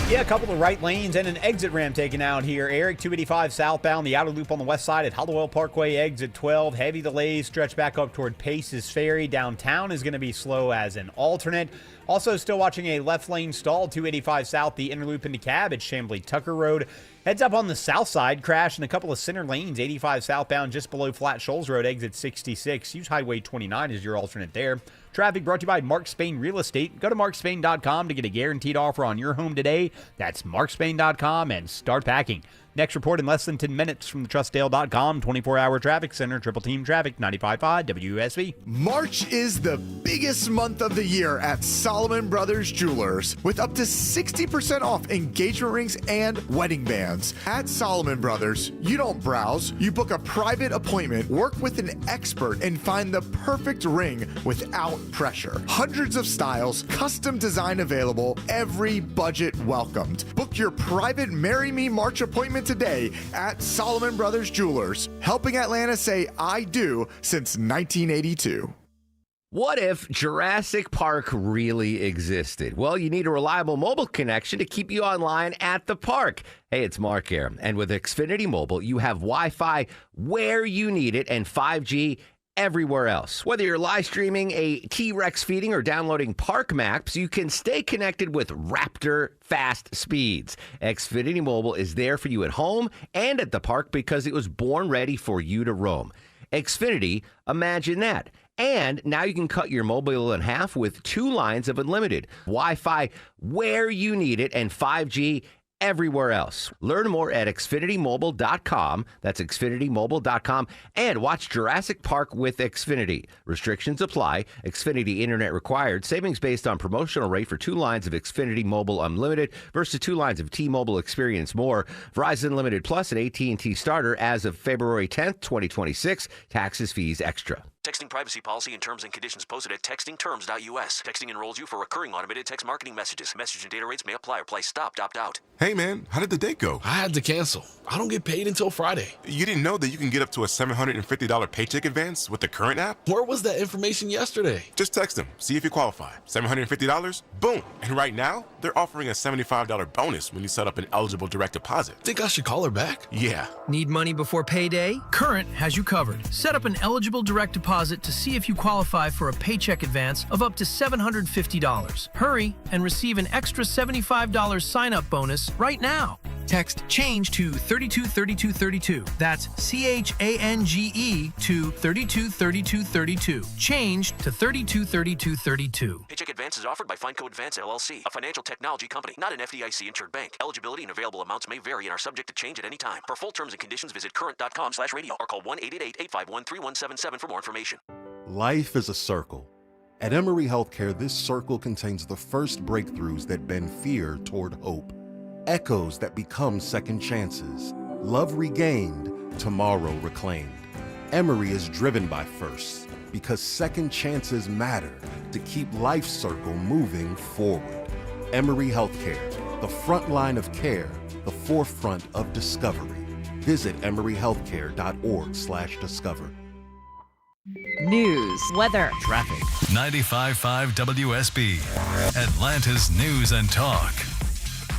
Yeah, a couple of right lanes and an exit ramp taken out here. Eric, 285 southbound, the outer loop on the west side at Hollowell Parkway, exit 12. Heavy delays stretch back up toward Paces Ferry. Downtown is going to be slow as an alternate. Also still watching a left lane stall, 285 south, the inner loop into Cab at Chamblee Tucker Road. Heads up on the south side, crash in a couple of center lanes, 85 southbound just below Flat Shoals Road, exit 66. Use Highway 29 as your alternate there. Traffic brought to you by Mark Spain Real Estate. Go to markspain.com to get a guaranteed offer on your home today. That's markspain.com and start packing. Next report in less than 10 minutes from the TrustDale.com 24-hour traffic center. Triple Team Traffic, 95.5 WSB. March is the biggest month of the year at Solomon Brothers Jewelers with up to 60% off engagement rings and wedding bands. At Solomon Brothers, you don't browse. You book a private appointment, work with an expert, and find the perfect ring without pressure. Hundreds of styles, custom design available, every budget welcomed. Book your private Marry Me March appointment today at Solomon Brothers Jewelers, helping Atlanta say I do since 1982. What if Jurassic Park really existed? Well, you need a reliable mobile connection to keep you online at the park. Hey, it's Mark here. And with Xfinity Mobile, you have Wi-Fi where you need it and 5G everywhere else. Whether you're live streaming a T-Rex feeding or downloading park maps, you can stay connected with Raptor fast speeds. Xfinity Mobile is there for you at home and at the park because it was born ready for you to roam. Xfinity, imagine that. And now you can cut your mobile bill in half with 2 lines of unlimited Wi-Fi where you need it and 5G everywhere else. Learn more at XfinityMobile.com. That's XfinityMobile.com. And watch Jurassic Park with Xfinity. Restrictions apply. Xfinity Internet required. Savings based on promotional rate for 2 lines of Xfinity Mobile Unlimited versus 2 lines of T-Mobile Experience More. Verizon Limited Plus and AT&T Starter as of February 10th, 2026. Taxes, fees, extra. Texting privacy policy and terms and conditions posted at textingterms.us. Texting enrolls you for recurring automated text marketing messages. Message and data rates may apply or price stopped, opt out. Hey man, how did the date go? I had to cancel. I don't get paid until Friday. You didn't know that you can get up to a $750 paycheck advance with the Current app? Where was that information yesterday? Just text them, see if you qualify. $750? Boom! And right now, they're offering a $75 bonus when you set up an eligible direct deposit. Think I should call her back? Yeah. Need money before payday? Current has you covered. Set up an eligible direct deposit to see if you qualify for a paycheck advance of up to $750. Hurry and receive an extra $75 sign-up bonus right now. Text CHANGE to 323232. That's CHANGE to 323232. Change to 323232. Paycheck Advance is offered by FindCo Advance LLC, a financial technology company, not an FDIC-insured bank. Eligibility and available amounts may vary and are subject to change at any time. For full terms and conditions, visit current.com/radio or call 1-888-851-3177 for more information. Life is a circle. At Emory Healthcare, this circle contains the first breakthroughs that bend fear toward hope, echoes that become second chances, love regained, tomorrow reclaimed. Emory is driven by firsts because second chances matter to keep life's circle moving forward. Emory Healthcare, the front line of care, the forefront of discovery. Visit emoryhealthcare.org/discover. News, weather, traffic. 95.5 WSB, Atlanta's News and Talk.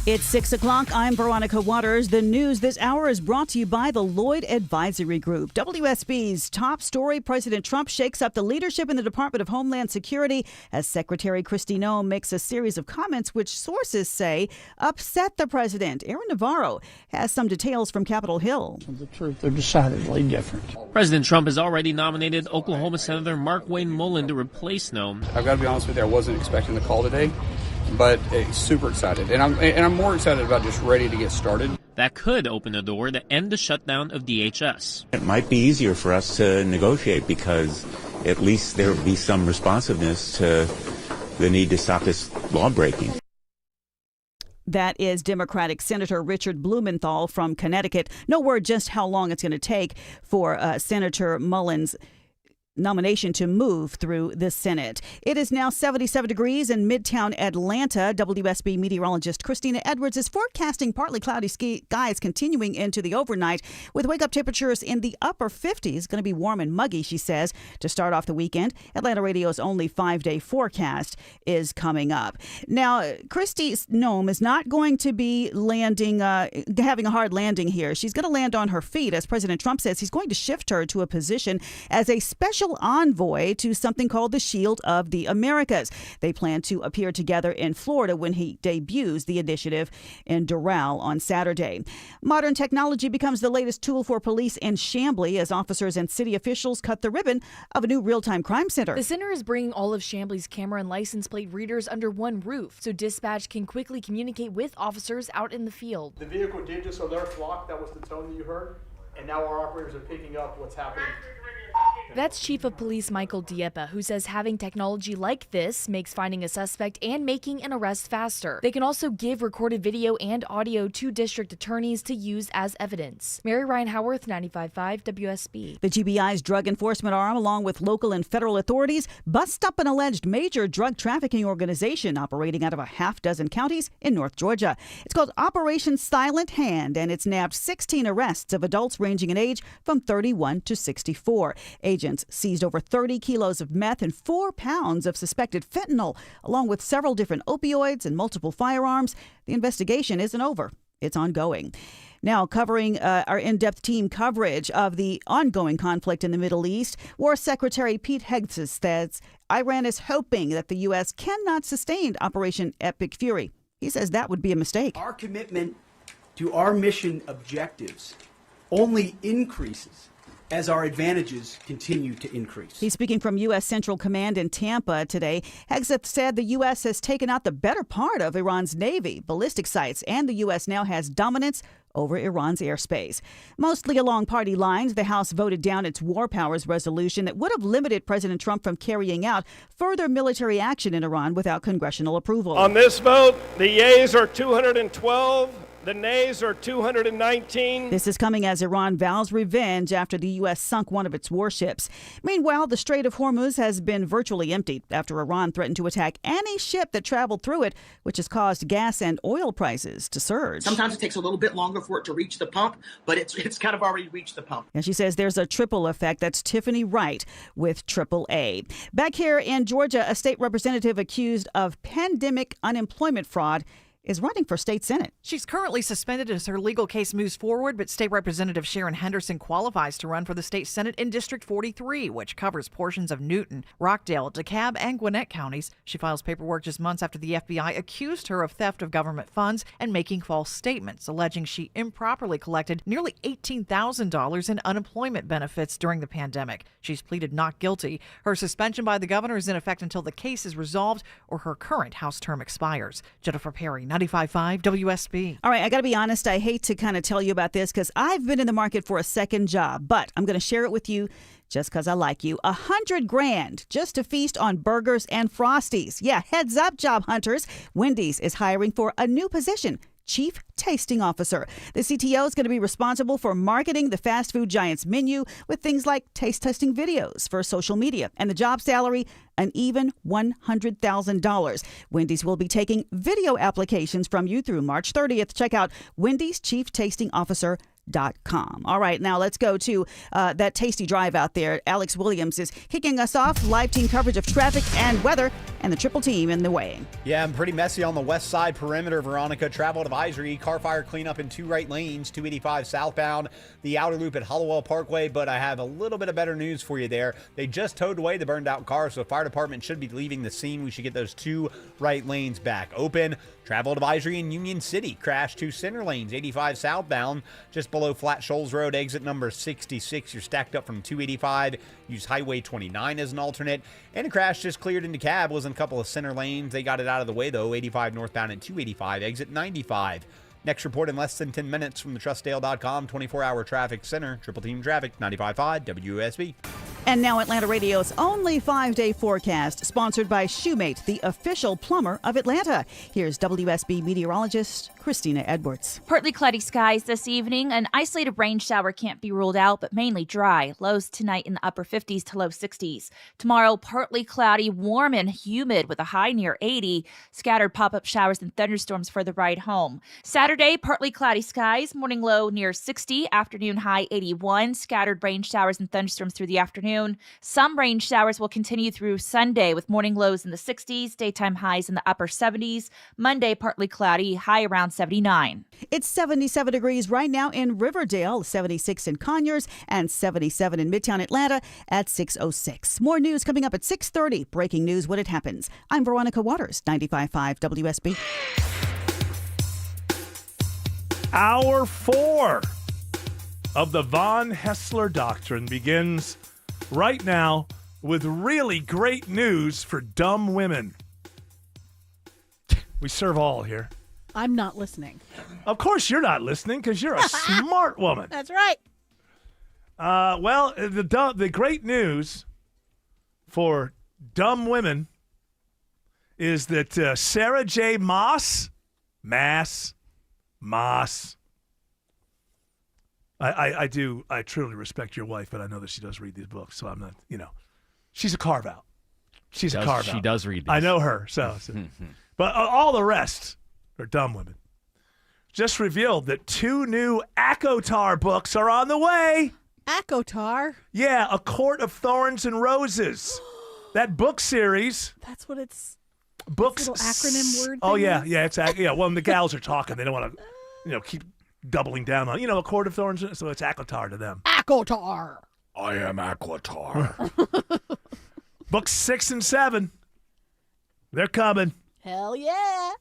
It's 6 o'clock. I'm Veronica Waters. The news this hour is brought to you by the Lloyd Advisory Group. WSB's top story: President Trump shakes up the leadership in the Department of Homeland Security as Secretary Kristi Noem makes a series of comments which sources say upset the president. Aaron Navarro has some details from Capitol Hill. The truth, they're decidedly different. President Trump has already nominated Oklahoma Senator Markwayne Mullin to replace Noem. I've got to be honest with you, I wasn't expecting the call today, but super excited. And I'm more excited about just ready to get started. That could open the door to end the shutdown of DHS. It might be easier for us to negotiate because at least there will be some responsiveness to the need to stop this law breaking. That is Democratic Senator Richard Blumenthal from Connecticut. No word just how long it's going to take for Senator Mullin's nomination to move through the Senate. It is now 77 degrees in Midtown Atlanta. WSB meteorologist Christina Edwards is forecasting partly cloudy skies continuing into the overnight with wake-up temperatures in the upper 50s. Going to be warm and muggy, she says, to start off the weekend. Atlanta Radio's only 5-day forecast is coming up. Now, Kristi Noem is not going to be having a hard landing here. She's going to land on her feet. As President Trump says, he's going to shift her to a position as a special envoy to something called the Shield of the Americas. They plan to appear together in Florida when he debuts the initiative in Doral on Saturday. Modern technology becomes the latest tool for police in Chamblee as officers and city officials cut the ribbon of a new real-time crime center. The center is bringing all of Chamblee's camera and license plate readers under one roof so dispatch can quickly communicate with officers out in the field. The vehicle did just alert flock. That was the tone that you heard. And now our operators are picking up what's happening. That's Chief of Police Michael Dieppe, who says having technology like this makes finding a suspect and making an arrest faster. They can also give recorded video and audio to district attorneys to use as evidence. Mary Ryan Howarth, 95.5 WSB. The GBI's drug enforcement arm, along with local and federal authorities, bust up an alleged major drug trafficking organization operating out of a half-dozen counties in North Georgia. It's called Operation Silent Hand, and it's nabbed 16 arrests of adults ranging in age from 31 to 64. Agents seized over 30 kilos of meth and 4 pounds of suspected fentanyl, along with several different opioids and multiple firearms. The investigation isn't over. It's ongoing. Now, covering our in-depth team coverage of the ongoing conflict in the Middle East, War Secretary Pete Hegseth says Iran is hoping that the U.S. cannot sustain Operation Epic Fury. He says that would be a mistake. Our commitment to our mission objectives only increases as our advantages continue to increase. He's speaking from U.S. Central Command in Tampa today. Hegseth said the U.S. has taken out the better part of Iran's Navy, ballistic sites, and the U.S. now has dominance over Iran's airspace. Mostly along party lines, the House voted down its war powers resolution that would have limited President Trump from carrying out further military action in Iran without congressional approval. On this vote, the yeas are 212. The nays are 219. This is coming as Iran vows revenge after the U.S. sunk one of its warships. Meanwhile, the Strait of Hormuz has been virtually emptied after Iran threatened to attack any ship that traveled through it, which has caused gas and oil prices to surge. Sometimes it takes a little bit longer for it to reach the pump, but it's kind of already reached the pump. And she says there's a triple effect. That's Tiffany Wright with AAA. Back here in Georgia, a state representative accused of pandemic unemployment fraud is running for state senate. She's currently suspended as her legal case moves forward, but State Representative Sharon Henderson qualifies to run for the state senate in District 43, which covers portions of Newton, Rockdale, DeKalb, and Gwinnett counties. She files paperwork just months after the FBI accused her of theft of government funds and making false statements, alleging she improperly collected nearly $18,000 in unemployment benefits during the pandemic. She's pleaded not guilty. Her suspension by the governor is in effect until the case is resolved or her current House term expires. Jennifer Perry, 95.5 WSB. All right, I got to be honest. I hate to kind of tell you about this because I've been in the market for a second job, but I'm going to share it with you just because I like you. $100,000 just to feast on burgers and Frosties. Yeah, heads up, job hunters. Wendy's is hiring for a new position. Chief Tasting Officer. The CTO is going to be responsible for marketing the fast food giant's menu with things like taste testing videos for social media. And the job salary, an even $100,000. Wendy's will be taking video applications from you through March 30th. Check out Wendy's Chief Tasting Officer.com. All right, now let's go to that tasty drive out there. Alex Williams is kicking us off. Live team coverage of traffic and weather and the triple team in the way. Yeah, I'm pretty messy on the west side perimeter, Veronica. Travel advisory, car fire cleanup in 2 right lanes, 285 southbound, the outer loop at Hollowell Parkway. But I have a little bit of better news for you there. They just towed away the burned out car, so fire department should be leaving the scene. We should get those 2 right lanes back open. Travel advisory in Union City. Crash 2 center lanes, 85 southbound, just below Flat Shoals Road, exit number 66. You're stacked up from 285. Use Highway 29 as an alternate. And a crash just cleared into cab. Was in a couple of center lanes. They got it out of the way, though. 85 northbound and 285, exit 95. Next report in less than 10 minutes from the TrustDale.com 24-hour traffic center. Triple team traffic, 95.5 WSB. And now Atlanta Radio's only 5-day forecast, sponsored by Shoemate, the official plumber of Atlanta. Here's WSB meteorologist Christina Edwards. Partly cloudy skies this evening. An isolated rain shower can't be ruled out, but mainly dry. Lows tonight in the upper 50s to low 60s. Tomorrow, partly cloudy, warm and humid with a high near 80. Scattered pop-up showers and thunderstorms for the ride home. Saturday, partly cloudy skies, morning low near 60, afternoon high 81. Scattered rain showers and thunderstorms through the afternoon. Some rain showers will continue through Sunday with morning lows in the 60s, daytime highs in the upper 70s. Monday, partly cloudy, high around 79. It's 77 degrees right now in Riverdale, 76 in Conyers, and 77 in Midtown Atlanta at 6:06. More news coming up at 6:30. Breaking news when it happens. I'm Veronica Waters, 95.5 WSB. Hour 4 of the Von Hessler Doctrine begins right now with really great news for dumb women. We serve all here. I'm not listening. Of course you're not listening because you're a smart woman. That's right. Well, the great news for dumb women is that Sarah J. Maas. I truly respect your wife, but I know that she does read these books, so I'm not, she's a carve-out. She does read these. I know her, so. But all the rest are dumb women. Just revealed that 2 new ACOTAR books are on the way. ACOTAR? Yeah, A Court of Thorns and Roses. That book series. That's what it's. Books. Little acronym word. Oh yeah, it's Well, when the gals are talking, they don't want to, keep doubling down on, A Court of Thorns, so it's ACOTAR to them. ACOTAR. I am ACOTAR. Books 6 and 7. They're coming. Hell yeah.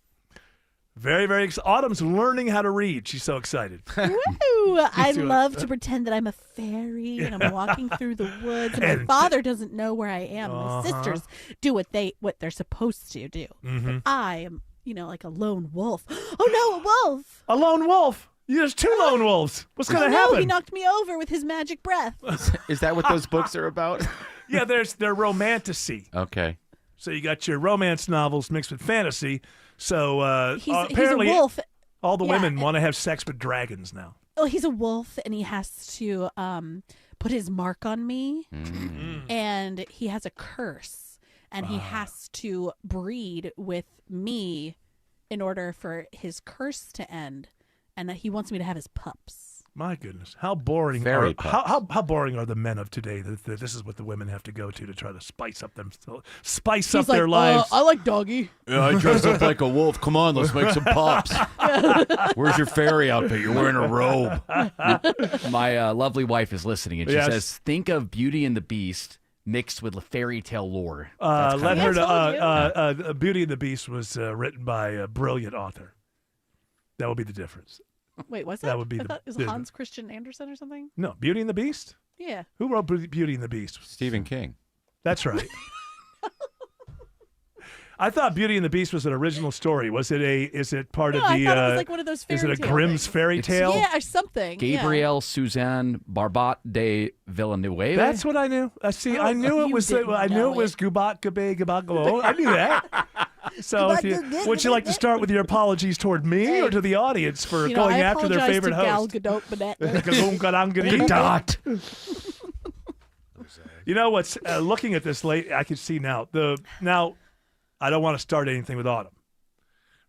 Very, very excited. Autumn's learning how to read. She's so excited. Woo! I love to pretend that I'm a fairy and I'm walking through the woods. And my father doesn't know where I am. My sisters do what they're supposed to do. Mm-hmm. But I am, like a lone wolf. Oh no, a wolf! A lone wolf? There's 2 lone wolves. What's going to happen? He knocked me over with his magic breath. Is that what those books are about? Yeah, they're romantasy. Okay. So you got your romance novels mixed with fantasy. So apparently he's a wolf. All the women want to have sex with dragons now. Oh, he's a wolf, and he has to put his mark on me. Mm. And he has a curse, and he has to breed with me in order for his curse to end. And he wants me to have his pups. My goodness, how boring! Fairy how boring are the men of today? That this is what the women have to go to try to spice up their lives. I like doggy. Yeah, I dress up like a wolf. Come on, let's make some pops. Where's your fairy outfit? You're wearing a robe. My lovely wife is listening, and she Yes. says, "Think of Beauty and the Beast mixed with fairy tale lore." Let her. Beauty and the Beast was written by a brilliant author. That would be the difference. Wait, what's That would be I the- thought it was the- Hans Christian Andersen or something. No, Beauty and the Beast. Yeah. Who wrote Beauty and the Beast? Stephen King. That's right. I thought Beauty and the Beast was an original story. Is it part of the? I thought it was like one of those Is it a fairy tale Grimm's things. fairy tale? Yeah, or something. Gabrielle Suzanne Barbat de Villanueva. That's what I knew. See, I knew it was. I knew it was Gubat Gabe Gabagabo. I knew that. So, would you like to start with your apologies toward me or to the audience for going after their favorite I host? apologize to Gal Gadot. You know what's looking at this late? I can see now. Now, I don't want to start anything with Autumn,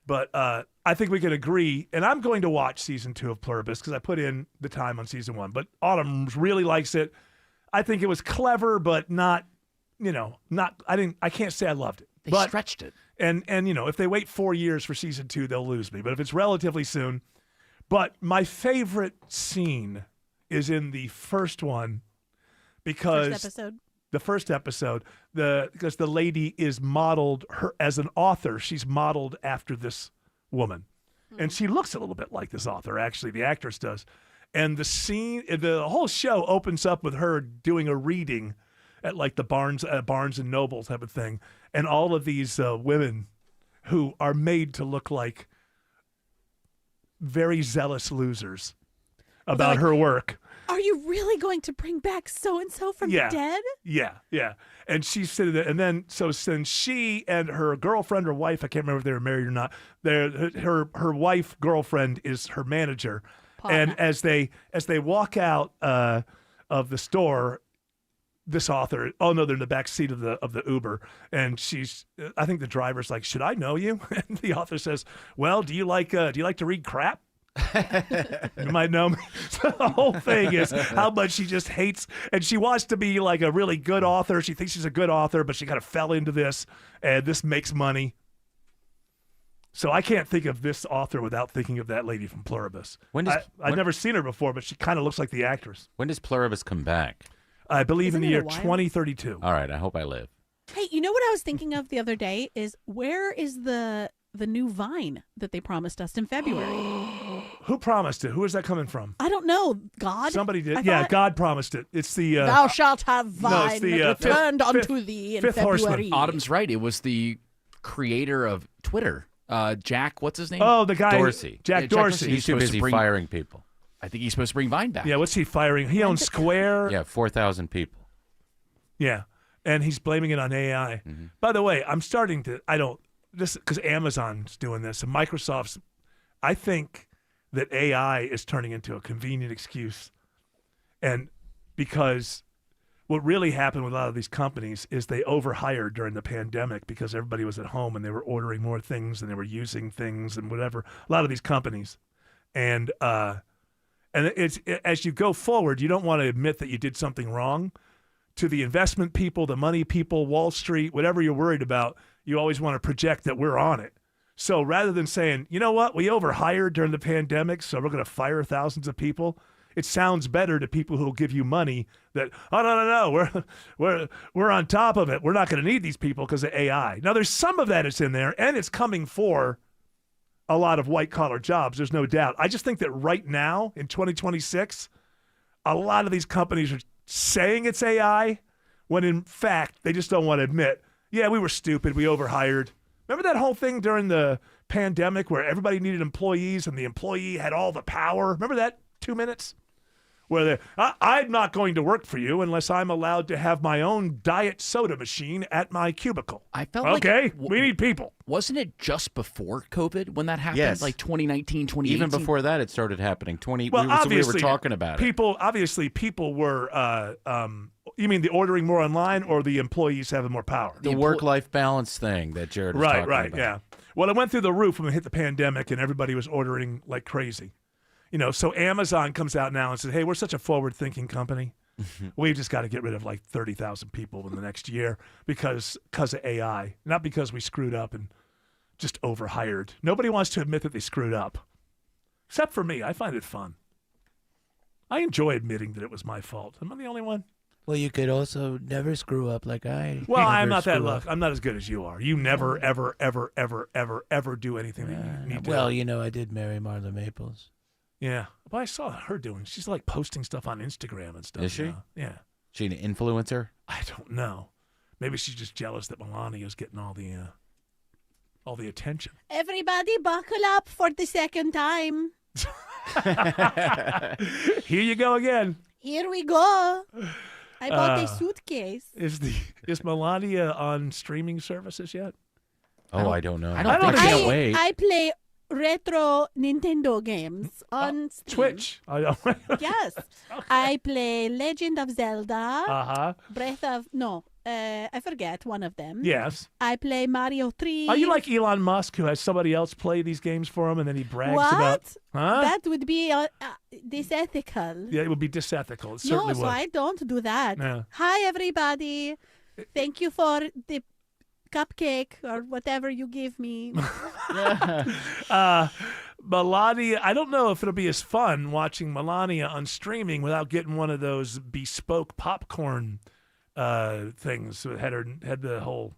but I think we can agree. And I'm going to watch season 2 of Pluribus because I put in the time on season 1. But Autumn really likes it. I think it was clever, but not. I can't say I loved it. They stretched it. And if they wait 4 years for season 2, they'll lose me. But if it's relatively soon. But my favorite scene is in the first one because the first episode, because the lady is modeled as an author. She's modeled after this woman. And she looks a little bit like this author, actually. The actress does. And the scene, the whole show opens up with her doing a reading at like the Barnes and Noble type of thing. And all of these women who are made to look like very zealous losers about her work. Are you really going to bring back so-and-so from the dead? Yeah. And she's sitting there. And then, since she and her girlfriend or wife, I can't remember if they were married or not, her wife, girlfriend is her manager. And as they walk out of the store, this author, they're in the back seat of the Uber, and I think the driver's like, "Should I know you?" And the author says, "Well, do you like to read crap? You might know me." So the whole thing is how much she just hates, and she wants to be like a really good author. She thinks she's a good author, but she kind of fell into this, and this makes money. So I can't think of this author without thinking of that lady from Pluribus. I've never seen her before, but she kind of looks like the actress. When does Pluribus come back? I believe Isn't in the it a year while? 2032. All right, I hope I live. Hey, you know what I was thinking of the other day is where is the new Vine that they promised us in February? Who promised it? Who is that coming from? I don't know. God? Somebody did. I Yeah, thought- God promised it. It's the Thou shalt have Vine it's the, returned fifth- unto thee in fifth February. horseman. Autumn's right. It was the creator of Twitter, Jack. What's his name? Oh, the guy Dorsey. Jack Dorsey. He's too busy firing people. I think he's supposed to bring Vine back. Yeah, what's he firing? He owns Square. Yeah, 4,000 people. Yeah, and he's blaming it on AI. Mm-hmm. By the way, I'm starting to. Because Amazon's doing this and Microsoft's. I think that AI is turning into a convenient excuse, and because what really happened with a lot of these companies is they overhired during the pandemic because everybody was at home and they were ordering more things and they were using things and whatever. A lot of these companies, and it's as you go forward, you don't want to admit that you did something wrong. To the investment people, the money people, Wall Street, whatever you're worried about, you always want to project that we're on it. So rather than saying, you know what, we overhired during the pandemic, so we're going to fire thousands of people, it sounds better to people who will give you money that, oh, no, we're on top of it. We're not going to need these people because of AI. Now, there's some of that that's in there, and it's coming for a lot of white-collar jobs. There's no doubt. I just think that right now, in 2026, a lot of these companies are saying it's AI when in fact they just don't want to admit, yeah, we were stupid, we overhired. Remember that whole thing during the pandemic where everybody needed employees and the employee had all the power? Remember that 2 minutes? Where I'm not going to work for you unless I'm allowed to have my own diet soda machine at my cubicle. I felt we need people. Wasn't it just before COVID when that happened? Yes. Like 2019, 2018? Even before that, it started happening. Well, we obviously, were talking about it. People were. You mean the ordering more online, or the employees having more power? The work-life balance thing that Jared was talking about. Yeah. Well, it went through the roof when we hit the pandemic, and everybody was ordering like crazy. So Amazon comes out now and says, hey, we're such a forward-thinking company. We've just got to get rid of like 30,000 people in the next year because of AI, not because we screwed up and just overhired. Nobody wants to admit that they screwed up, except for me. I find it fun. I enjoy admitting that it was my fault. Am I the only one? Well, you could also never screw up like I. Well, I'm not that lucky. I'm not as good as you are. You never, ever, ever, ever, ever, ever do anything that you need to. Well, I did marry Marla Maples. Yeah. But I saw her doing. She's like posting stuff on Instagram and stuff. Is she? Now. Yeah. She an influencer? I don't know. Maybe she's just jealous that Melania's getting all the attention. Everybody buckle up for the second time. Here you go again. Here we go. I bought a suitcase. Is Melania on streaming services yet? Oh, I don't know. I don't think she'll wait. I play retro Nintendo games on Steam. Twitch. Yes. Okay. I play Legend of Zelda. Uh-huh. I forget one of them. Yes. I play Mario 3. Are you like Elon Musk, who has somebody else play these games for him and then he brags what? about... Huh? That would be disethical. Yeah, it would be disethical. It certainly would. So I don't do that. Yeah. Hi, everybody. Thank you for the cupcake or whatever you give me. Melania, I don't know if it'll be as fun watching Melania on streaming without getting one of those bespoke popcorn things that had the whole...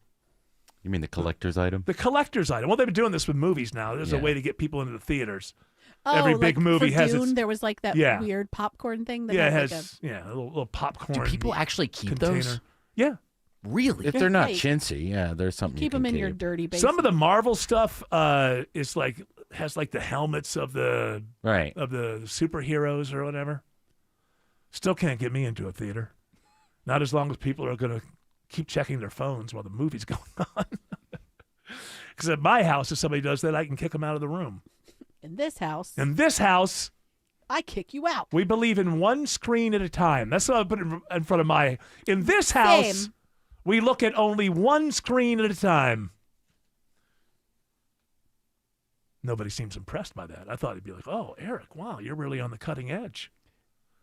You mean the collector's item? The collector's item. Well, they've been doing this with movies now. There's a way to get people into the theaters. Oh, every big movie for has Dune, its... there was like that weird popcorn thing. That it has has a little popcorn. Do people actually keep container. those? Yeah. Really? If they're not chintzy, there's something keep you can them in keep. your dirty basement. Some of the Marvel stuff is has the helmets of the superheroes or whatever. Still can't get me into a theater. Not as long as people are going to keep checking their phones while the movie's going on. Because at my house, if somebody does that, I can kick them out of the room. In this house, I kick you out. We believe in one screen at a time. That's what I put in front of my... In this house, we look at only one screen at a time. Nobody seems impressed by that. I thought he'd be like, oh, Eric, wow, you're really on the cutting edge.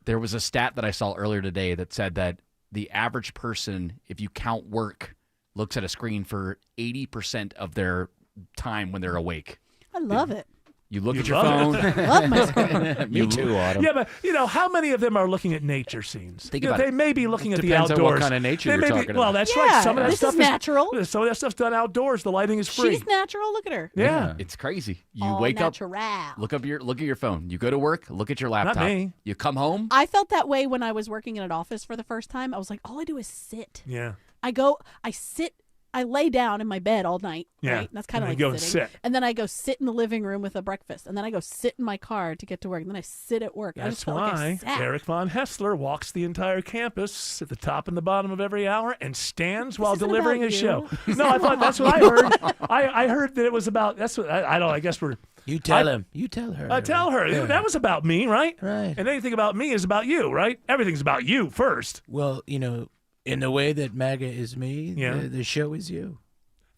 There was a stat that I saw earlier today that said that the average person, if you count work, looks at a screen for 80% of their time when they're awake. I love it. You look at your phone. Love my screen. Me too, Autumn. Yeah, but how many of them are looking at nature scenes? Think about it. They may be looking at the Depends outdoors. On what kind of nature you're talking about. Well, that's right. Some of that this stuff is natural. Some of that stuff's done outdoors. The lighting is free. She's natural. Look at her. Yeah. It's crazy. You All wake natural. up, look at your phone. You go to work, look at your laptop. Not me. You come home. I felt that way when I was working in an office for the first time. I was like, all I do is sit. Yeah. I lay down in my bed all night. Yeah. Right? That's kind of like go sitting. and sit. And then I go sit in the living room with a breakfast. And then I go sit in my car to get to work. And then I sit at work. I That's just felt like I why sat. Eric Von Hessler walks the entire campus at the top and the bottom of every hour and stands while isn't delivering about his you. show. No, I thought that's what I heard. I heard that it was about. That's what I don't. I guess we're. You tell him. You tell her. Tell her. Yeah. That was about me, right? Right. And anything about me is about you, right? Everything's about you first. Well, in the way that MAGA is me, the show is you.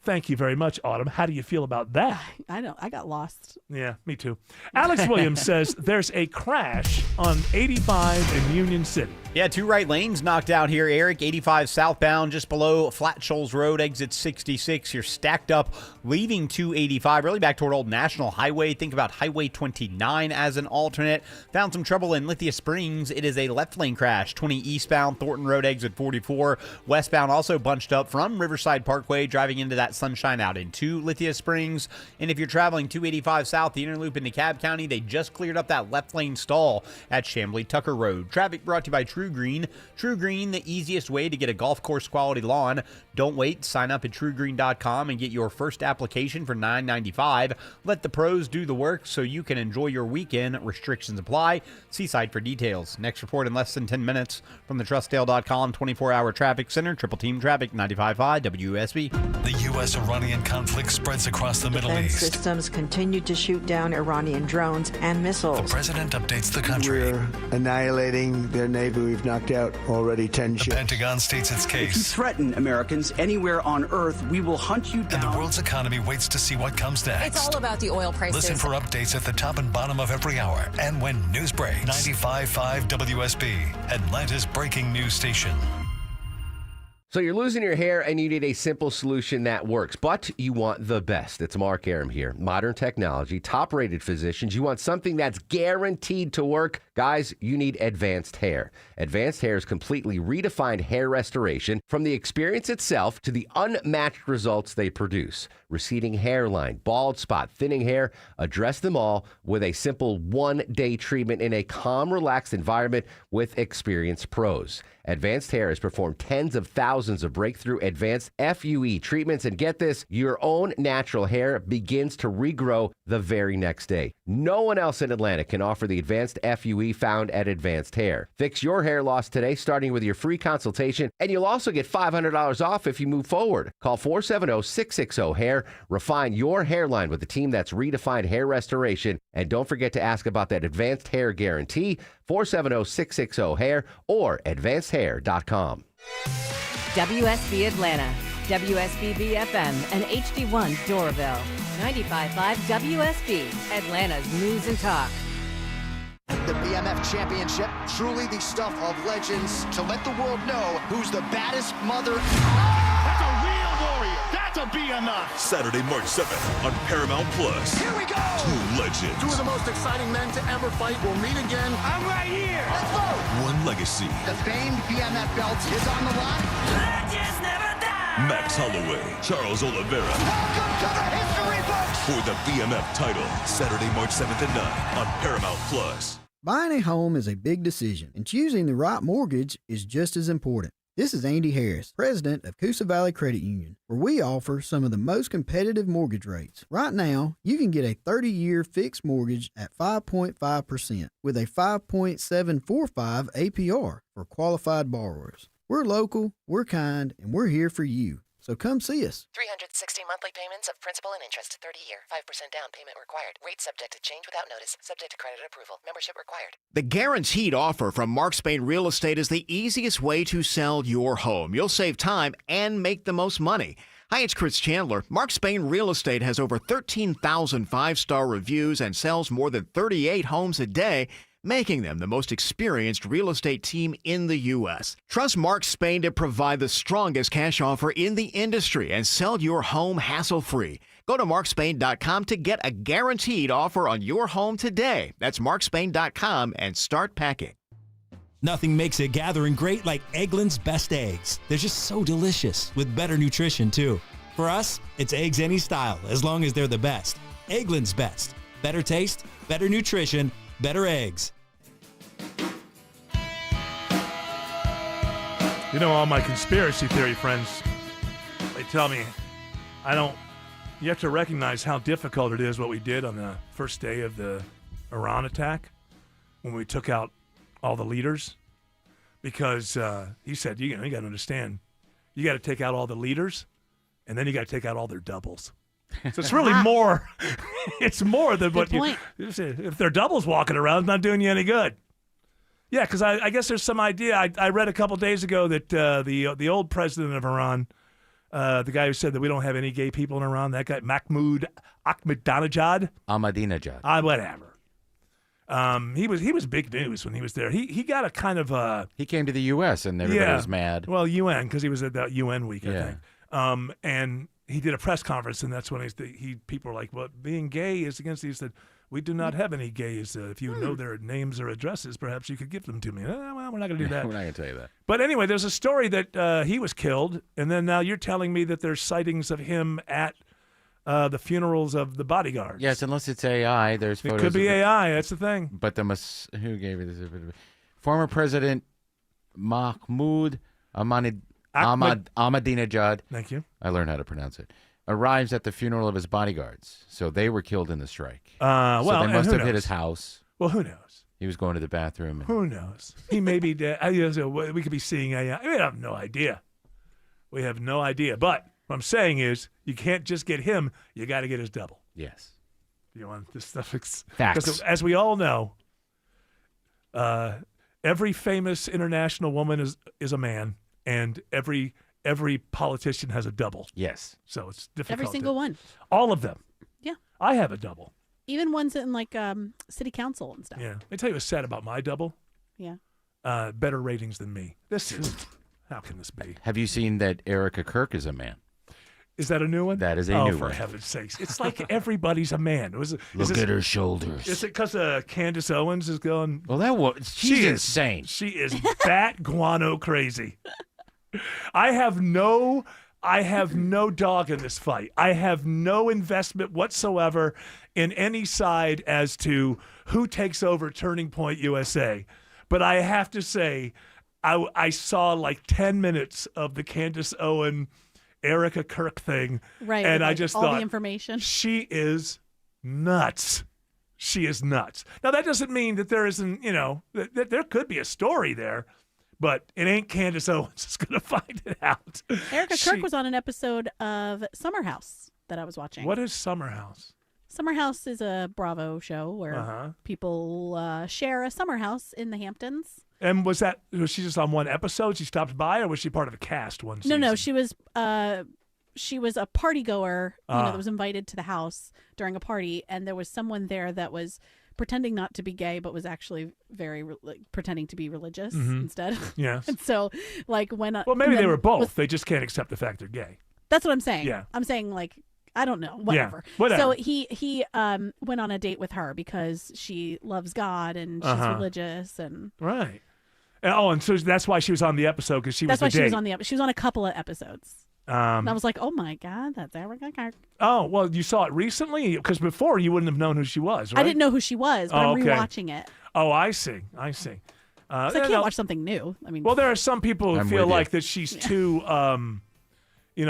Thank you very much, Autumn. How do you feel about that? I know. I got lost. Yeah, me too. Alex Williams says there's a crash on 85 in Union City. Yeah, 2 right lanes knocked out here, Eric. 85 southbound, just below Flat Shoals Road, exit 66. You're stacked up, leaving 285, really back toward Old National Highway. Think about Highway 29 as an alternate. Found some trouble in Lithia Springs. It is a left lane crash. 20 eastbound, Thornton Road, exit 44. Westbound also bunched up from Riverside Parkway, driving into that Sunshine out into Lithia Springs. And if you're traveling 285 south, the inner loop into DeKalb County, they just cleared up that left lane stall at Chamblee Tucker Road. Traffic brought to you by True Green. True Green, the easiest way to get a golf course quality lawn. Don't wait. Sign up at truegreen.com and get your first application for $9.95. Let the pros do the work so you can enjoy your weekend. Restrictions apply. See site for details. Next report in less than 10 minutes from the trustdale.com 24-hour traffic center. Triple team traffic 95.5 WSB. The U.S.-Iranian conflict spreads across the Middle Defense East. systems continue to shoot down Iranian drones and missiles. The president updates the country. We're annihilating their naval we've knocked out already 10 ships. The Pentagon states its If you case. threaten Americans anywhere on Earth, we will hunt you down. And the world's economy waits to see what comes next. It's all about the oil prices. Listen for updates at the top and bottom of every hour and when news breaks. 95.5 WSB, Atlanta's breaking news station. So you're losing your hair and you need a simple solution that works, but you want the best. It's Mark Aram here. Modern technology, top-rated physicians. You want something that's guaranteed to work. Guys, you need Advanced Hair. Advanced Hair's completely redefined hair restoration, from the experience itself to the unmatched results they produce. Receding hairline, bald spot, thinning hair, address them all with a simple one-day treatment in a calm, relaxed environment with experienced pros. Advanced Hair has performed tens of thousands of breakthrough advanced FUE treatments, and get this, your own natural hair begins to regrow the very next day. No one else in Atlanta can offer the advanced FUE found at Advanced Hair. Fix your hair loss today, starting with your free consultation, and you'll also get $500 off if you move forward. Call 470-660-HAIR. Refine your hairline with a team that's redefined hair restoration, and don't forget to ask about that Advanced Hair Guarantee, 470-660-HAIR or advancedhair.com. WSB Atlanta, WSB FM, and HD1 Doraville. 95.5 WSB, Atlanta's news and talk. The BMF Championship, truly the stuff of legends. To let the world know who's the baddest mother. That's a real warrior. That's a BMF. Saturday, March 7th on Paramount Plus. Here we go. Two legends. Two of the most exciting men to ever fight will meet again. I'm right here. Let's go. One legacy. The famed BMF belt is on the line. Legends never die. Max Holloway, Charles Oliveira. Welcome to the history books. For the BMF title, Saturday, March 7th at 9 on Paramount Plus. Buying a home is a big decision, and choosing the right mortgage is just as important. This is Andy Harris, president of Coosa Valley Credit Union, where we offer some of the most competitive mortgage rates. Right now, you can get a 30-year fixed mortgage at 5.5% with a 5.745 APR for qualified borrowers. We're local, we're kind, and we're here for you. So come see us. 360 monthly payments of principal and interest, 30-year, 5% down payment required. Rate subject to change without notice, subject to credit approval. Membership required. The guaranteed offer from Mark Spain Real Estate is the easiest way to sell your home. You'll save time and make the most money. Hi, it's Chris Chandler. Mark Spain Real Estate has over 13,000 five-star reviews and sells more than 38 homes a day, making them the most experienced real estate team in the U.S. Trust Mark Spain to provide the strongest cash offer in the industry and sell your home hassle-free. Go to markspain.com to get a guaranteed offer on your home today. That's markspain.com and start packing. Nothing makes a gathering great like Eggland's Best Eggs. They're just so delicious, with better nutrition, too. For us, it's eggs any style, as long as they're the best. Eggland's Best. Better taste, better nutrition, better eggs. You know, all my conspiracy theory friends, they tell me, you have to recognize how difficult it is what we did on the first day of the Iran attack when we took out all the leaders. Because he said, you got to understand, you got to take out all the leaders, and then you got to take out all their doubles. So it's really more. It's more than what you. If they're doubles walking around, it's not doing you any good. Yeah, because I guess there's some idea. I read a couple days ago that the old president of Iran, the guy who said that we don't have any gay people in Iran, that guy Mahmoud Ahmadinejad. Whatever. He was big news when he was there. He got a kind of he came to the U.S. and everybody was mad. Well, UN, because he was at that UN week, I think. And he did a press conference, and that's when people were like, well, being gay is against you. He said, we do not have any gays. If you know their names or addresses, perhaps you could give them to me. Well, we're not going to do that. We're not going to tell you that. But anyway, there's a story that he was killed, and then now you're telling me that there's sightings of him at the funerals of the bodyguards. Yes, unless it's AI. There's photos. It could be AI. That's the thing. But who gave you this? Former President Mahmoud Ahmadinejad. Thank you. I learned how to pronounce it. Arrives at the funeral of his bodyguards. So they were killed in the strike. So they must have hit his house. Well, who knows? He was going to the bathroom. Who knows? He may be dead. We could be seeing AI. We have no idea. We have no idea. But what I'm saying is, you can't just get him. You got to get his double. Yes. You want this stuff? Facts. Because as we all know, every famous international woman is a man, and every politician has a double. Yes. So it's difficult. Every single one. All of them. Yeah. I have a double. Even ones in like city council and stuff. Yeah. Let me tell you what's sad about my double. Yeah. Better ratings than me. This is how can this be? Have you seen that Erica Kirk is a man? Is that a new one? That is a new new one. Oh, for heaven's sakes. It's like everybody's a man. Look at her shoulders. Is it because Candace Owens is going? Well, she's insane. She is bat guano crazy. I have no dog in this fight. I have no investment whatsoever in any side as to who takes over Turning Point USA. But I have to say, I saw like 10 minutes of the Candace Owens Erica Kirk thing. Right. And like I just all thought, the information. she is nuts. She is nuts. Now, that doesn't mean that there isn't, that there could be a story there, but it ain't Candace Owens that's going to find it out. Erica Kirk was on an episode of Summer House that I was watching. What is Summer House? Summer House is a Bravo show where people share a summer house in the Hamptons. And was she just on one episode? She stopped by, or was she part of a cast one season? No, she was a party goer, that was invited to the house during a party, and there was someone there that was pretending not to be gay, but was actually very pretending to be religious instead. Yes. And so, like when maybe they were both. They just can't accept the fact they're gay. That's what I'm saying. Yeah. I'm saying like. I don't know, whatever. Yeah, whatever. So he went on a date with her because she loves God and she's religious and right. And so that's why she was on the episode because she was. That's why the she date. was on the episode. She was on a couple of episodes. And I was like, oh my God, that's Erica Kirk. Oh well, you saw it recently because before you wouldn't have known who she was, right? I didn't know who she was, but I'm rewatching it. Oh, I see. So I can't watch something new. I mean, well, there are some people who feel like that she's too.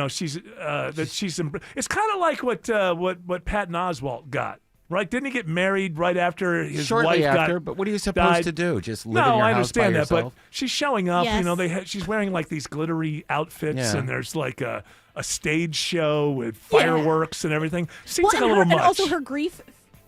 She's It's kind of like what Patton Oswalt got, right? Didn't he get married right after his Shortly wife after, got but what are you supposed died? to do? Just live in your I house by understand that, yourself? but she's showing up. Yes. She's wearing like these glittery outfits, Yeah. and there's like a stage show with fireworks and everything. Seems like a and little much. And also her grief.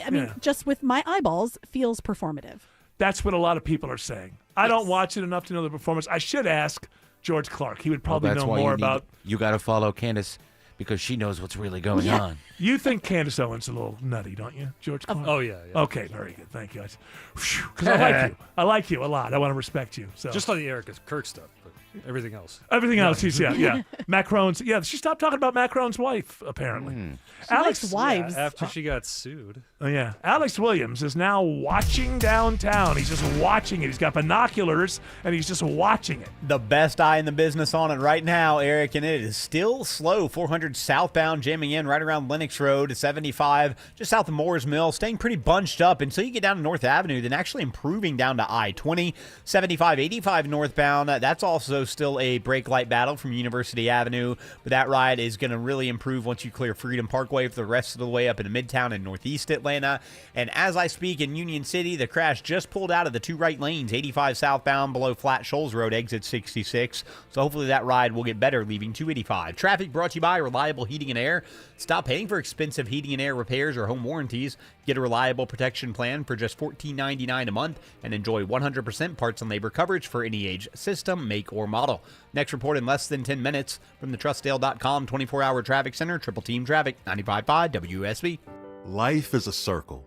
I mean, just with my eyeballs, feels performative. That's what a lot of people are saying. I don't watch it enough to know the performance. I should ask George Clark. He would probably that's know why more you need- about. You got to follow Candace because she knows what's really going on. You think Candace Owens is a little nutty, don't you, George Clark? Oh, yeah. Okay, very good. Thank you. Because I like you. I like you a lot. I want to respect you. So Just on the Erica Kirk stuff, but everything else. Everything else, yeah. Macron's, she stopped talking about Macron's wife, apparently. Alex wives. After she got sued. Oh, yeah. Alex Williams is now watching downtown. He's just watching it. He's got binoculars, and he's just watching it. The best eye in the business on it right now, Eric, and it is still slow. 400 southbound, jamming in right around Lennox Road, 75 just south of Moore's Mill, staying pretty bunched up until you get down to North Avenue, then actually improving down to I-20, 75, 85 northbound. That's also still a brake light battle from University Avenue, but that ride is going to really improve once you clear Freedom Parkway for the rest of the way up into Midtown and Northeast Atlanta. And as I speak in Union City, the crash just pulled out of the two right lanes, 85 southbound below Flat Shoals Road, exit 66. So hopefully that ride will get better, leaving 285. Traffic brought to you by Reliable Heating and Air. Stop paying for expensive heating and air repairs or home warranties. Get a reliable protection plan for just $14.99 a month and enjoy 100% parts and labor coverage for any age, system, make, or model. Next report in less than 10 minutes from the TrustDale.com 24-hour traffic center, Triple Team Traffic, 95.5 WSB. Life is a circle.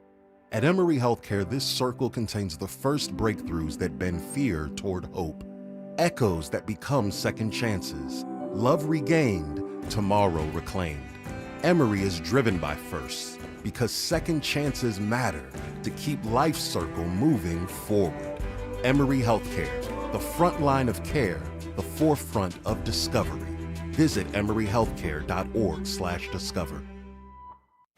At Emory Healthcare, this circle contains the first breakthroughs that bend fear toward hope, echoes that become second chances, love regained, tomorrow reclaimed. Emory is driven by firsts because second chances matter to keep life's circle moving forward. Emory Healthcare, the front line of care, the forefront of discovery. Visit emoryhealthcare.org/discover.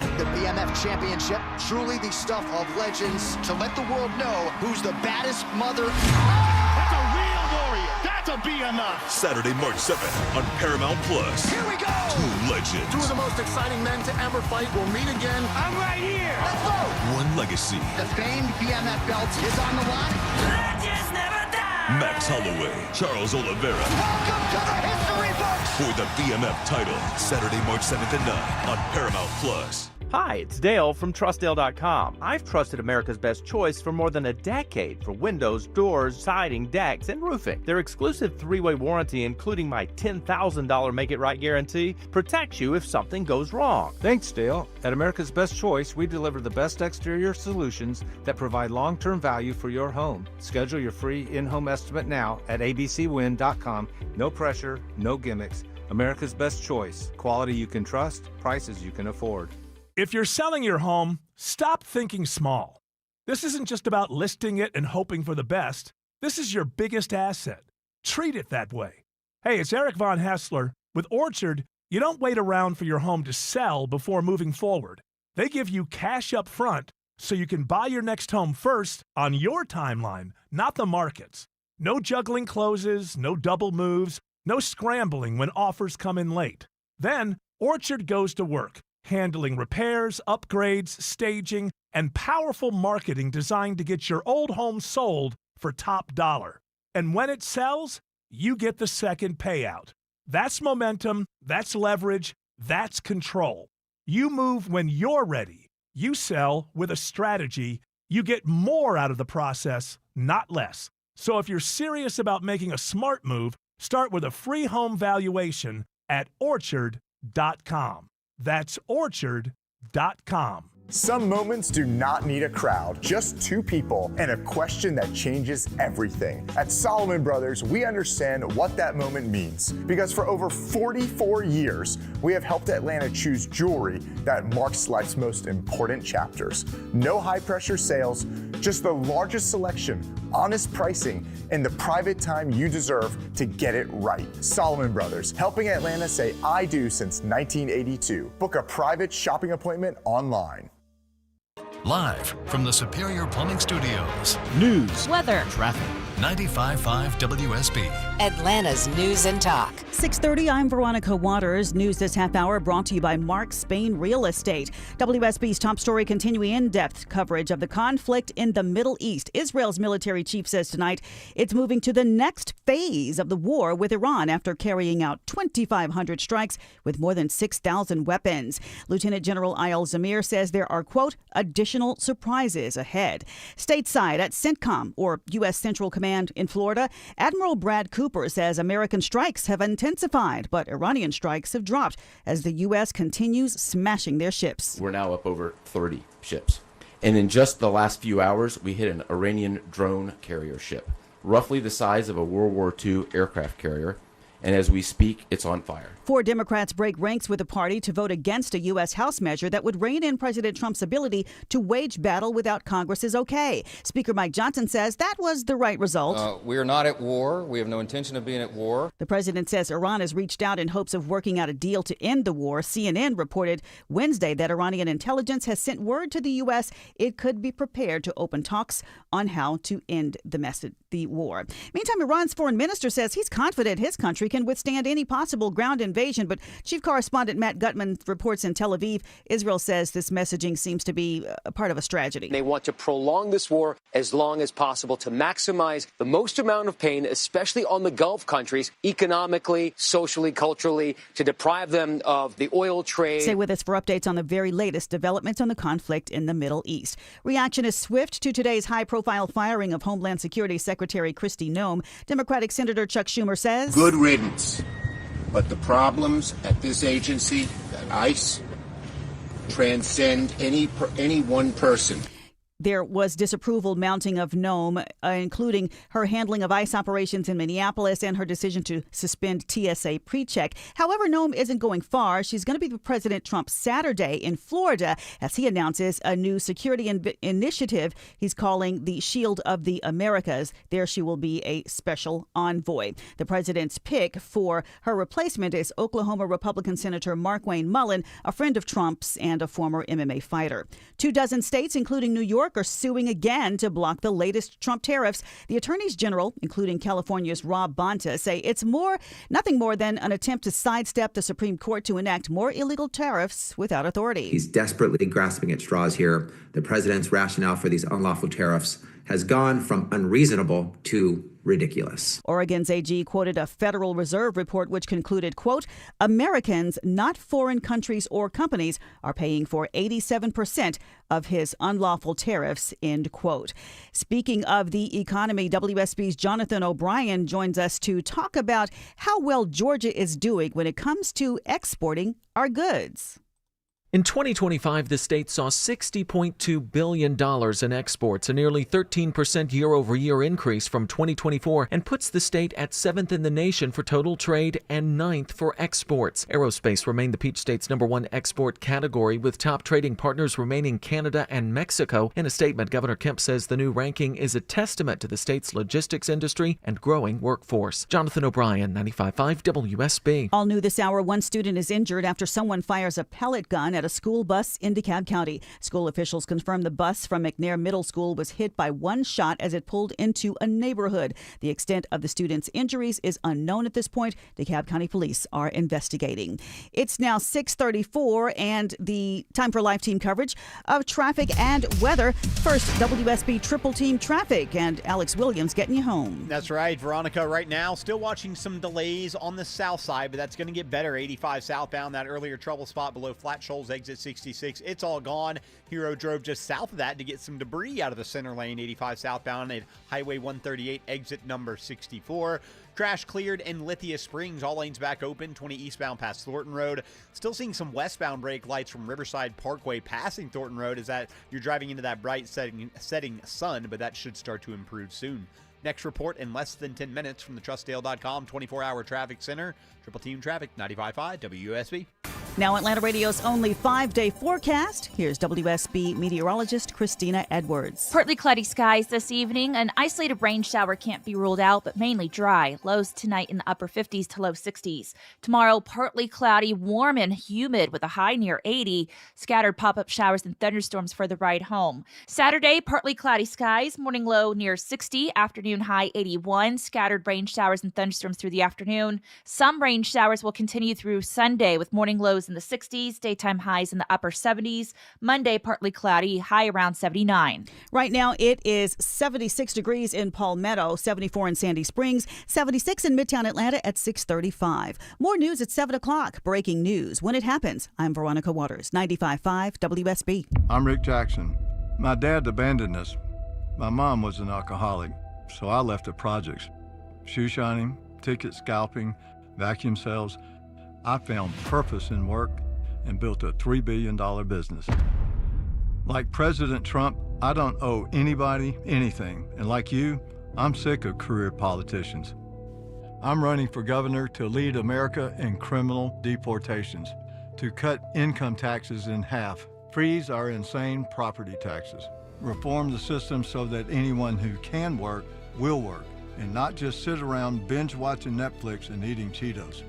The BMF Championship, truly the stuff of legends. To let the world know who's the baddest mother. That's a real warrior. That'll be enough. Saturday, March 7th on Paramount Plus. Here we go. Two legends. Two of the most exciting men to ever fight will meet again. I'm right here. Let's go. One legacy. The famed BMF belt is on the line. Legends never die. Max Holloway, Charles Oliveira. Welcome to the history books. For the BMF title, Saturday, March 7th at 9 on Paramount Plus. Hi, it's Dale from TrustDale.com. I've trusted America's Best Choice for more than a decade for windows, doors, siding, decks, and roofing. Their exclusive 3-way warranty, including my $10,000 Make It Right guarantee, protects you if something goes wrong. Thanks, Dale. At America's Best Choice, we deliver the best exterior solutions that provide long-term value for your home. Schedule your free in-home estimate now at abcwin.com. No pressure, no gimmicks. America's Best Choice. Quality you can trust, prices you can afford. If you're selling your home, stop thinking small. This isn't just about listing it and hoping for the best. This is your biggest asset. Treat it that way. Hey, it's Eric Von Hassler. With Orchard, you don't wait around for your home to sell before moving forward. They give you cash up front so you can buy your next home first on your timeline, not the market's. No juggling closes, no double moves, no scrambling when offers come in late. Then, Orchard goes to work, handling repairs, upgrades, staging, and powerful marketing designed to get your old home sold for top dollar. And when it sells, you get the second payout. That's momentum, that's leverage, that's control. You move when you're ready. You sell with a strategy. You get more out of the process, not less. So if you're serious about making a smart move, start with a free home valuation at Orchard.com. That's Orchard.com. Some moments do not need a crowd, just two people and a question that changes everything. At Solomon Brothers, we understand what that moment means because for over 44 years, we have helped Atlanta choose jewelry that marks life's most important chapters. No high-pressure sales, just the largest selection, honest pricing, and the private time you deserve to get it right. Solomon Brothers, helping Atlanta say I do since 1982. Book a private shopping appointment online. Live from the Superior Plumbing Studios. News, weather, traffic. 95.5 WSB. Atlanta's News and Talk. 6:30, I'm Veronica Waters. News this half hour brought to you by Mark Spain Real Estate. WSB's top story continuing in-depth coverage of the conflict in the Middle East. Israel's military chief says tonight it's moving to the next phase of the war with Iran after carrying out 2,500 strikes with more than 6,000 weapons. Lieutenant General Ayal Zamir says there are, quote, additional surprises ahead. Stateside at CENTCOM, or U.S. Central Command in Florida, Admiral Brad Cooper says American strikes have intensified, but Iranian strikes have dropped as the U.S. continues smashing their ships. We're now up over 30 ships. And in just the last few hours, we hit an Iranian drone carrier ship, roughly the size of a World War II aircraft carrier. And as we speak, it's on fire. 4 Democrats break ranks with the party to vote against a U.S. House measure that would rein in President Trump's ability to wage battle without Congress's okay. Speaker Mike Johnson says that was the right result. We are not at war. We have no intention of being at war. The president says Iran has reached out in hopes of working out a deal to end the war. CNN reported Wednesday that Iranian intelligence has sent word to the U.S. it could be prepared to open talks on how to end the war. Meantime, Iran's foreign minister says he's confident his country can withstand any possible ground invasion, but Chief Correspondent Matt Gutman reports in Tel Aviv, Israel says this messaging seems to be a part of a strategy. They want to prolong this war as long as possible to maximize the most amount of pain, especially on the Gulf countries, economically, socially, culturally, to deprive them of the oil trade. Stay with us for updates on the very latest developments on the conflict in the Middle East. Reaction is swift to today's high-profile firing of Homeland Security Secretary Kristi Noem. Democratic Senator Chuck Schumer says, good riddance. But the problems at this agency, at ICE, transcend any one person. There was disapproval mounting of Noem, including her handling of ICE operations in Minneapolis and her decision to suspend TSA PreCheck. However, Noem isn't going far. She's going to be with President Trump Saturday in Florida as he announces a new security initiative he's calling the Shield of the Americas. There she will be a special envoy. The president's pick for her replacement is Oklahoma Republican Senator Markwayne Mullin, a friend of Trump's and a former MMA fighter. 24 states, including New York, are suing again to block the latest Trump tariffs. The attorneys general, including California's Rob Bonta, say it's nothing more than an attempt to sidestep the Supreme Court to enact more illegal tariffs without authority. He's desperately grasping at straws here. The president's rationale for these unlawful tariffs has gone from unreasonable to ridiculous. Oregon's AG quoted a Federal Reserve report which concluded, quote, Americans, not foreign countries or companies, are paying for 87% of his unlawful tariffs, end quote. Speaking of the economy, WSB's Jonathan O'Brien joins us to talk about how well Georgia is doing when it comes to exporting our goods. In 2025, the state saw $60.2 billion in exports, a nearly 13% year-over-year increase from 2024, and puts the state at 7th in the nation for total trade and 9th for exports. Aerospace remained the Peach State's #1 export category, with top trading partners remaining Canada and Mexico. In a statement, Governor Kemp says the new ranking is a testament to the state's logistics industry and growing workforce. Jonathan O'Brien, 95.5 WSB. All new this hour, one student is injured after someone fires a pellet gun at a school bus in DeKalb County. School officials confirmed the bus from McNair Middle School was hit by one shot as it pulled into a neighborhood. The extent of the student's injuries is unknown at this point. DeKalb County Police are investigating. It's now 6:34 and the time for live team coverage of traffic and weather. First, WSB Triple Team Traffic and Alex Williams getting you home. That's right, Veronica. Right now, still watching some delays on the south side, but that's going to get better. 85 southbound, that earlier trouble spot below Flat Shoals exit 66. It's all gone. Hero drove just south of that to get some debris out of the center lane. 85 southbound at Highway 138 exit number 64. Crash cleared in Lithia Springs. All lanes back open. 20 eastbound past Thornton Road. Still seeing some westbound brake lights from Riverside Parkway passing Thornton Road as that you're driving into that bright setting sun, but that should start to improve soon. Next report in less than 10 minutes from the TrustDale.com 24-hour traffic center. Triple Team Traffic, 95.5 WSB. Now Atlanta Radio's only 5-day forecast. Here's WSB meteorologist Christina Edwards. Partly cloudy skies this evening. An isolated rain shower can't be ruled out, but mainly dry. Lows tonight in the upper 50s to low 60s. Tomorrow, partly cloudy, warm and humid with a high near 80. Scattered pop-up showers and thunderstorms for the ride home. Saturday, partly cloudy skies. Morning low near 60. Afternoon high 81. Scattered rain showers and thunderstorms through the afternoon. Some rain showers will continue through Sunday with morning lows in the 60s, daytime highs in the upper 70s. Monday, partly cloudy, high around 79. Right now, it is 76 degrees in Palmetto, 74 in Sandy Springs, 76 in Midtown Atlanta at 6:35. More news at 7 o'clock. Breaking news when it happens. I'm Veronica Waters, 95.5 WSB. I'm Rick Jackson. My dad abandoned us. My mom was an alcoholic, so I left the projects. Shoe shining, ticket scalping, vacuum sales. I found purpose in work and built a $3 billion business. Like President Trump, I don't owe anybody anything. And like you, I'm sick of career politicians. I'm running for governor to lead America in criminal deportations, to cut income taxes in half, freeze our insane property taxes, reform the system so that anyone who can work will work, and not just sit around binge watching Netflix and eating Cheetos.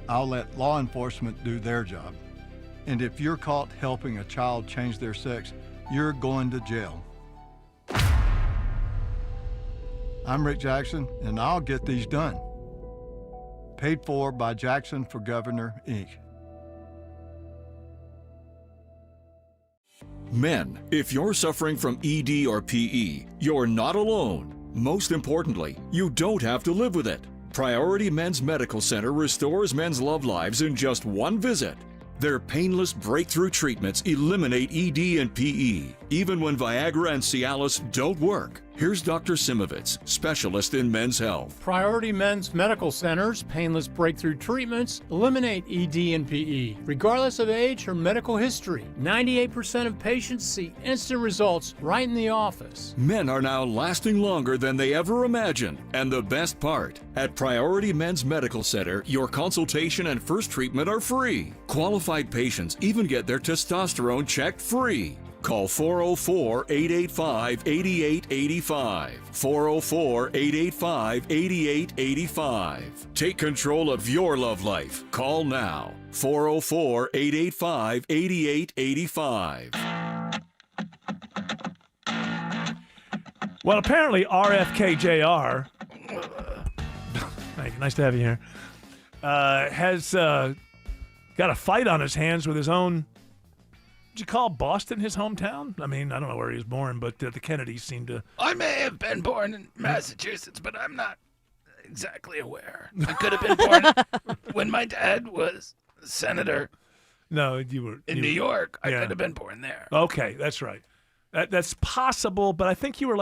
I'll let law enforcement do their job. And if you're caught helping a child change their sex, you're going to jail. I'm Rick Jackson, and I'll get these done. Paid for by Jackson for Governor, Inc. Men, if you're suffering from ED or PE, you're not alone. Most importantly, you don't have to live with it. Priority Men's Medical Center restores men's love lives in just one visit. Their painless breakthrough treatments eliminate ED and PE, even when Viagra and Cialis don't work. Here's Dr. Simovitz, specialist in men's health. Priority Men's Medical Center's painless breakthrough treatments eliminate ED and PE, regardless of age or medical history. 98% of patients see instant results right in the office. Men are now lasting longer than they ever imagined. And the best part, at Priority Men's Medical Center, your consultation and first treatment are free. Qualified patients even get their testosterone checked free. Call 404-885-8885. 404-885-8885. Take control of your love life. Call now. 404-885-8885. Well, apparently RFK Jr. Nice to have you here. Has got a fight on his hands with his own you call Boston his hometown? I mean, I don't know where he was born, but the Kennedys seem to. I may have been born in Massachusetts, but I'm not exactly aware. I could have been born when my dad was senator. No, you were in New York. I could have been born there. Okay, that's right. That's possible, but I think you were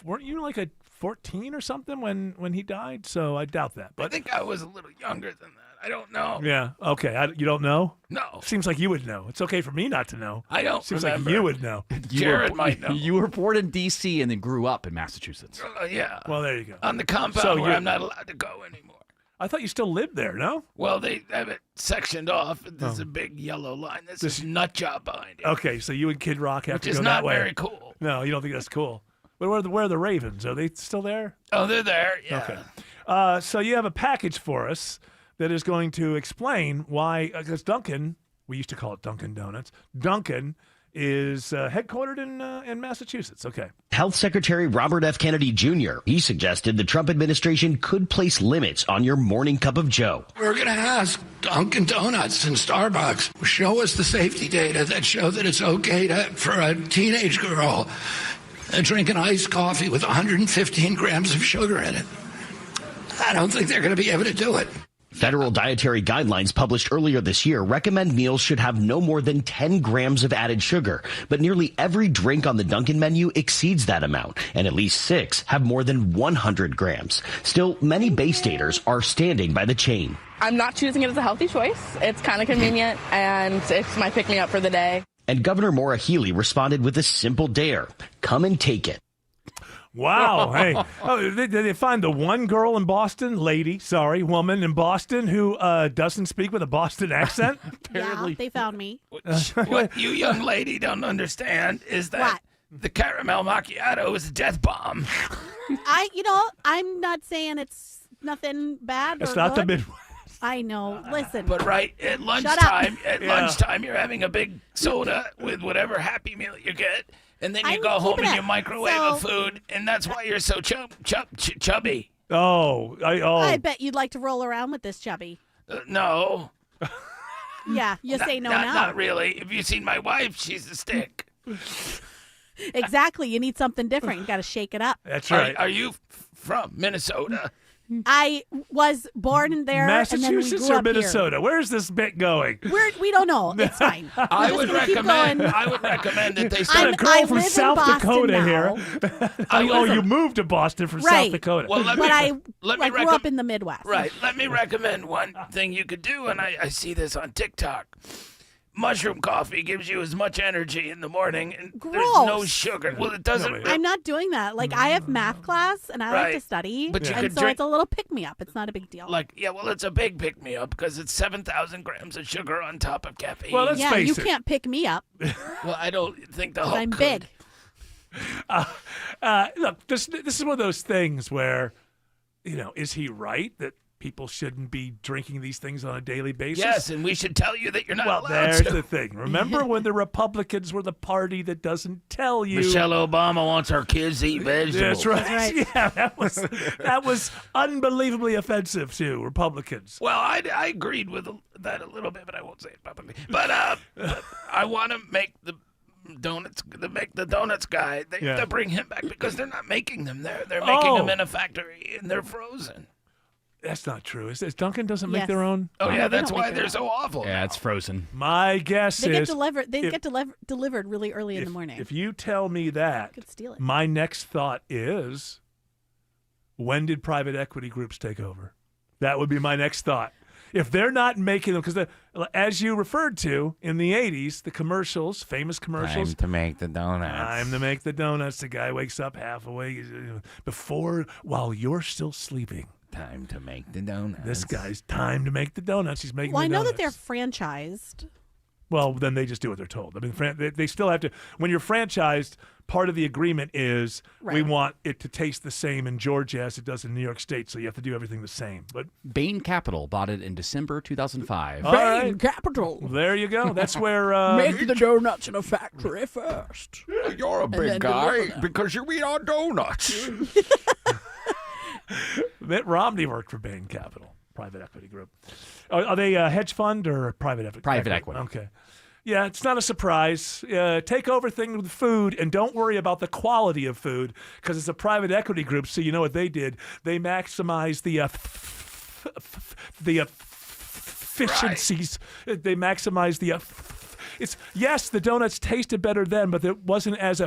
weren't you like a 14 or something when he died? So I doubt that. But I think I was a little younger than that. I don't know. Yeah. Okay. You don't know? No. Seems like you would know. It's okay for me not to know. I don't Seems remember. like you would know. Jared might know. You were born in D.C. and then grew up in Massachusetts. Yeah. Well, there you go. On the compound where I'm not allowed to go anymore. I thought you still lived there, no? Well, they have it sectioned off. There's a big yellow line. There's this nut job behind it. Okay, so you and Kid Rock have Which to is go not that way. very cool. No, you don't think that's cool. But where are the Ravens? Are they still there? Oh, they're there, yeah. Okay. So you have a package for us that is going to explain why, because Dunkin', we used to call it Dunkin' Donuts, Dunkin' is headquartered in Massachusetts. Okay. Health Secretary Robert F. Kennedy Jr., he suggested the Trump administration could place limits on your morning cup of joe. We're going to ask Dunkin' Donuts and Starbucks, show us the safety data that show that it's okay for a teenage girl to drink an iced coffee with 115 grams of sugar in it. I don't think they're going to be able to do it. Federal dietary guidelines published earlier this year recommend meals should have no more than 10 grams of added sugar, but nearly every drink on the Dunkin' menu exceeds that amount, and at least 6 have more than 100 grams. Still, many Bay Staters are standing by the chain. I'm not choosing it as a healthy choice. It's kind of convenient, and it's my pick-me-up for the day. And Governor Maura Healey responded with a simple dare. Come and take it. Wow. Hey. Oh, did they find the one girl in Boston, woman in Boston who doesn't speak with a Boston accent? Yeah, they found me. What you young lady don't understand is that the caramel macchiato is a death bomb. I'm not saying it's nothing bad. It's or not good. the Midwest. I know. Listen. But at lunchtime, you're having a big soda with whatever Happy Meal you get, and then you go home and you microwave a food, and that's why you're so chubby. I bet you'd like to roll around with this chubby. No. Yeah, you say no now. Not really. Have you seen my wife? She's a stick. Exactly. You need something different. You got to shake it up. That's right. Are you from Minnesota? I was born there. Massachusetts and then we grew or up Minnesota? Here. Where's this bit going? We don't know. It's fine. I would recommend that they start a girl from South Dakota now. here. You moved to Boston from South Dakota. Well, I grew up in the Midwest. Right. Let me recommend one thing you could do, and I see this on TikTok. Mushroom coffee gives you as much energy in the morning, and there's no sugar. Well, it doesn't. I'm not doing that. Like, I have math class, and I like to study. But you and could so drink, it's a little pick-me-up. It's not a big deal. It's a big pick-me-up because it's 7,000 grams of sugar on top of caffeine. Well, let's face you it. can't pick me up. Well, I don't think the Hulk I'm could. big. Look, this is one of those things where, is he right that people shouldn't be drinking these things on a daily basis? Yes, and we should tell you that you're not allowed there's to. the thing. Remember when the Republicans were the party that doesn't tell you? Michelle Obama wants our kids to eat vegetables. That's right. Yeah, that was unbelievably offensive to Republicans. Well, I agreed with that a little bit, but I won't say it publicly. But I want to make the donuts guy. They have to bring him back because they're not making them. They're making them in a factory and they're frozen. That's not true. Is Dunkin' doesn't make their own? Oh yeah, that's why they're so awful. Yeah, it's frozen. My guess They is get delivered really early in the morning. If you tell me that, could steal it. My next thought is, when did private equity groups take over? That would be my next thought. If they're not making them, because as you referred to in the 80s, the commercials, famous commercials. Time to make the donuts. Time to make the donuts. The guy wakes up half awake while you're still sleeping. Time to make the donuts. This guy's time to make the donuts. He's making Well, the I know donuts. that they're franchised. Well, then they just do what they're told. I mean, they still have to. When you're franchised, part of the agreement is we want it to taste the same in Georgia as it does in New York State, so you have to do everything the same. But Bain Capital bought it in December 2005. Bain Capital. There you go. That's where make the donuts in a factory first. You're a big guy because you eat our donuts. Mitt Romney worked for Bain Capital, private equity group. Are they a hedge fund or private equity? Private equity. Okay. Yeah, it's not a surprise. Take over things with food and don't worry about the quality of food because it's a private equity group. So you know what they did? They maximize the efficiencies. Right. They maximize the. It's yes, the donuts tasted better then, but it wasn't as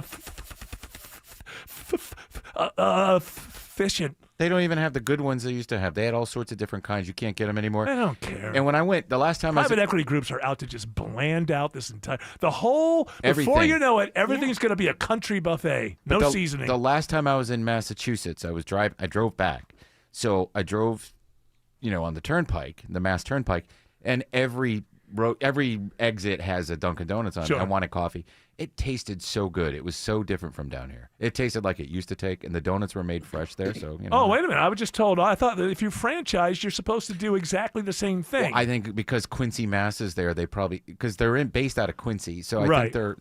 efficient. They don't even have the good ones they used to have. They had all sorts of different kinds. You can't get them anymore. I don't care. And when I went the last time, private equity groups are out to just bland out this entire before everything. You know it, everything's going to be a country buffet, no seasoning. The last time I was in Massachusetts, I drove back, so I drove, on the turnpike, the Mass Turnpike, and every exit has a Dunkin' Donuts on it. Sure. I wanted coffee. It tasted so good. It was so different from down here. It tasted like it used to take, and the donuts were made fresh there. So Oh, wait a minute! I was just told. I thought that if you're franchised, you're supposed to do exactly the same thing. Well, I think because Quincy, Mass is there, they probably because they're based out of Quincy, so I think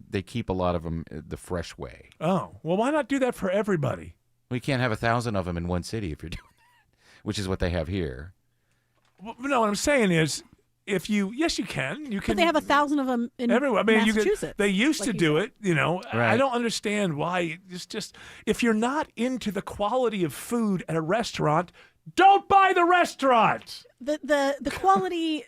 they keep a lot of them the fresh way. Oh, well, why not do that for everybody? We can't have 1,000 of them in one city if you're doing that, which is what they have here. Well, no, what I'm saying is. Yes, you can. You can. But they have 1,000 of them in everywhere. I mean, Massachusetts. They used to do it. Right. I don't understand why. It's just if you're not into the quality of food at a restaurant, don't buy the restaurant. The quality,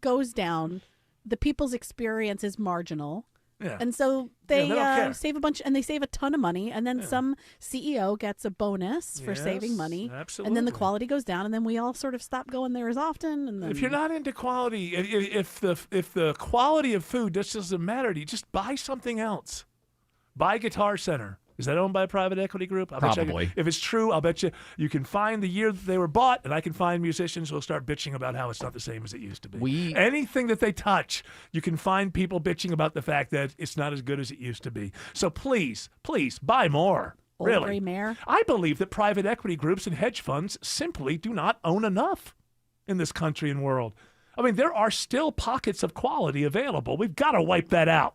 goes down. The people's experience is marginal. Yeah. And so they don't care. save they save a ton of money, and then some CEO gets a bonus for saving money. Absolutely. And then the quality goes down, and then we all sort of stop going there as often. And then if you're not into quality, if the quality of food just doesn't matter to you, just buy something else. Buy Guitar Center. Is that owned by a private equity group? Probably. If it's true, I'll bet you can find the year that they were bought, and I can find musicians who will start bitching about how it's not the same as it used to be. Anything that they touch, you can find people bitching about the fact that it's not as good as it used to be. So please, buy more. Old really. Gray Mare. I believe that private equity groups and hedge funds simply do not own enough in this country and world. I mean, there are still pockets of quality available. We've got to wipe that out.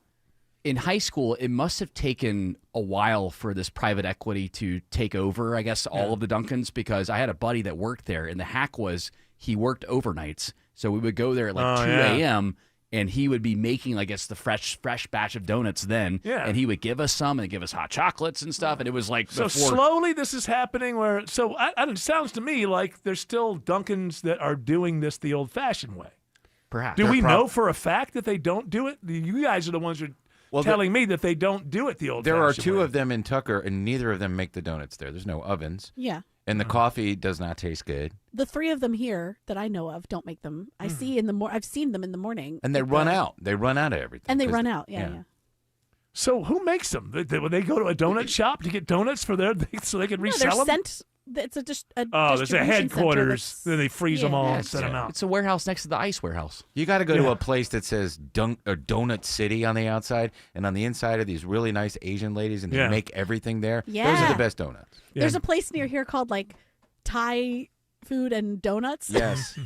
In high school, it must have taken a while for this private equity to take over, I guess, all of the Dunkins, because I had a buddy that worked there, and the hack was he worked overnights. So we would go there at 2 a.m., and he would be making, I guess, the fresh batch of donuts then, and he would give us some and give us hot chocolates and stuff, and it was like So before... slowly this is happening where, it sounds to me like there's still Dunkins that are doing this the old-fashioned way. Perhaps. Do we know for a fact that they don't do it? You guys are the ones who are telling me that they don't do it the old-fashioned way. There are two of them in Tucker, and neither of them make the donuts there. There's no ovens. Yeah. And the coffee does not taste good. The three of them here that I know of don't make them. I've seen them in the morning. And they run out. They run out of everything. And they run out. Yeah. So who makes them? When they go to a donut shop to get donuts so they can resell them? Sent. It's there's a headquarters. Then they freeze them all and send them out. It's a warehouse next to the ice warehouse. You got to go to a place that says Donut City on the outside, and on the inside are these really nice Asian ladies, and they make everything there. Yeah. Those are the best donuts. There's a place near here called Thai food and donuts. Yes.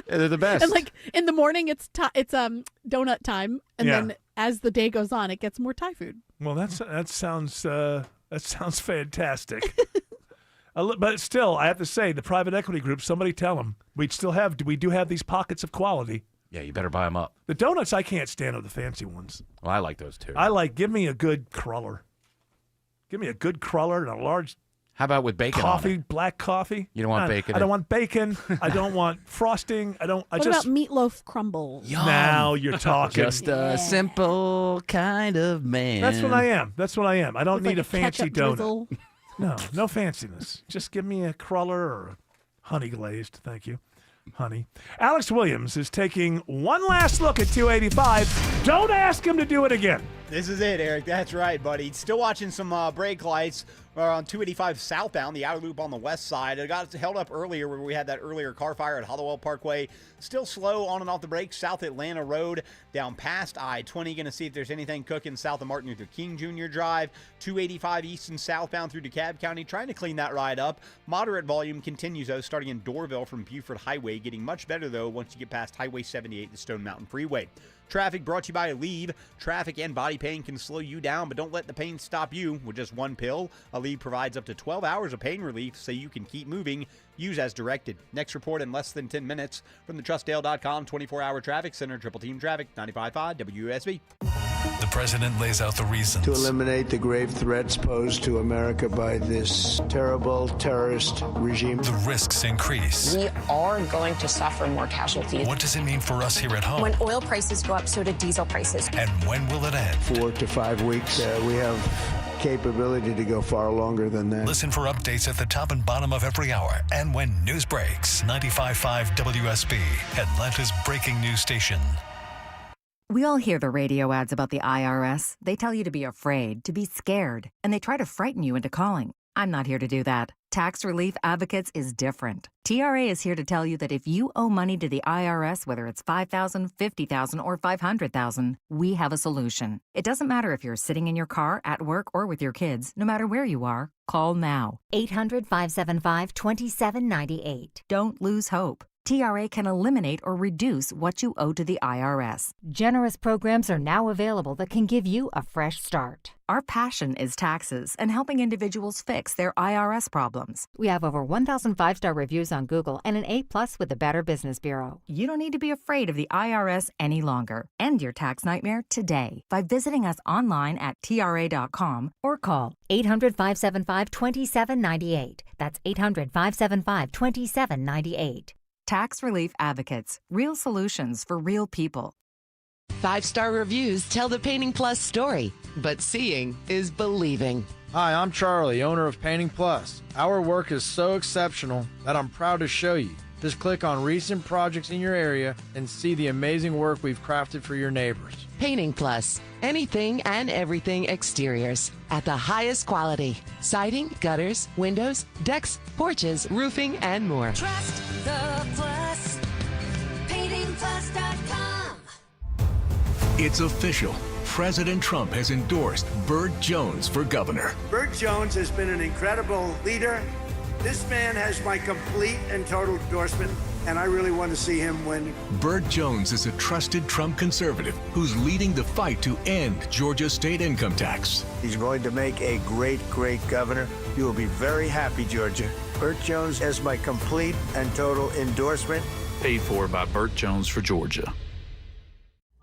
They're the best. And in the morning it's donut time, and then as the day goes on, it gets more Thai food. Well, that sounds fantastic. But still, I have to say, the private equity group, somebody tell them we do have these pockets of quality. Yeah, you better buy them up. The donuts I can't stand are the fancy ones. Well, I like those too. Give me a good cruller. Give me a good cruller and a large. How about with bacon? Coffee, on it? black coffee. You don't want bacon? I don't want bacon. I don't want frosting. What about meatloaf crumbles? Yum. Now you're talking. Just a simple kind of man. That's what I am. I don't need a fancy donut. Drizzle. No fanciness. Just give me a cruller or a honey glazed. Thank you, honey. Alex Williams is taking one last look at 285. Don't ask him to do it again. This is it, Eric. That's right, buddy. Still watching some brake lights on 285 southbound, the outer loop on the west side. It got held up earlier where we had that earlier car fire at Hollowell Parkway. Still slow on and off the brakes. South Atlanta Road down past I-20. Going to see if there's anything cooking south of Martin Luther King Jr. Drive. 285 east and southbound through DeKalb County. Trying to clean that ride up. Moderate volume continues, though, starting in Doraville from Buford Highway. Getting much better, though, once you get past Highway 78 to Stone Mountain Freeway. Traffic brought to you by Aleve. Traffic and body pain can slow you down, but don't let the pain stop you. With just one pill, Aleve provides up to 12 hours of pain relief so you can keep moving. Use as directed. Next report in less than 10 minutes from the TrustDale.com 24-hour traffic center. Triple Team Traffic, 95.5 WSB. The president lays out the reasons. To eliminate the grave threats posed to America by this terrible terrorist regime. The risks increase. We are going to suffer more casualties. What does it mean for us here at home? When oil prices go up, so do diesel prices. And when will it end? 4 to 5 weeks. We have capability to go far longer than that. Listen for updates at the top and bottom of every hour and when news breaks. 95.5 WSB, Atlanta's breaking news station. We all hear the radio ads about the IRS. They tell you to be afraid, to be scared, and they try to frighten you into calling. I'm not here to do that. Tax Relief Advocates is different. TRA is here to tell you that if you owe money to the IRS, whether it's $5,000, $50,000, or $500,000, we have a solution. It doesn't matter if you're sitting in your car, at work, or with your kids. No matter where you are, call now. 800-575-2798. Don't lose hope. TRA can eliminate or reduce what you owe to the IRS. Generous programs are now available that can give you a fresh start. Our passion is taxes and helping individuals fix their IRS problems. We have over 1,000 5-star reviews on Google and an A+ with the Better Business Bureau. You don't need to be afraid of the IRS any longer. End your tax nightmare today by visiting us online at TRA.com or call 800-575-2798. That's 800-575-2798. Tax Relief Advocates. Real solutions for real people. 5-star reviews tell the Painting Plus story, but seeing is believing. Hi, I'm Charlie, owner of Painting Plus. Our work is so exceptional that I'm proud to show you. Just click on recent projects in your area and see the amazing work we've crafted for your neighbors. Painting Plus. Anything and everything exteriors at the highest quality. Siding, gutters, windows, decks, porches, roofing, and more. Trust the Plus. PaintingPlus.com. It's official. President Trump has endorsed Burt Jones for governor. Burt Jones has been an incredible leader. This man has my complete and total endorsement, and I really want to see him win. Burt Jones is a trusted Trump conservative who's leading the fight to end Georgia's state income tax. He's going to make a great, great governor. You will be very happy, Georgia. Burt Jones has my complete and total endorsement. Paid for by Burt Jones for Georgia.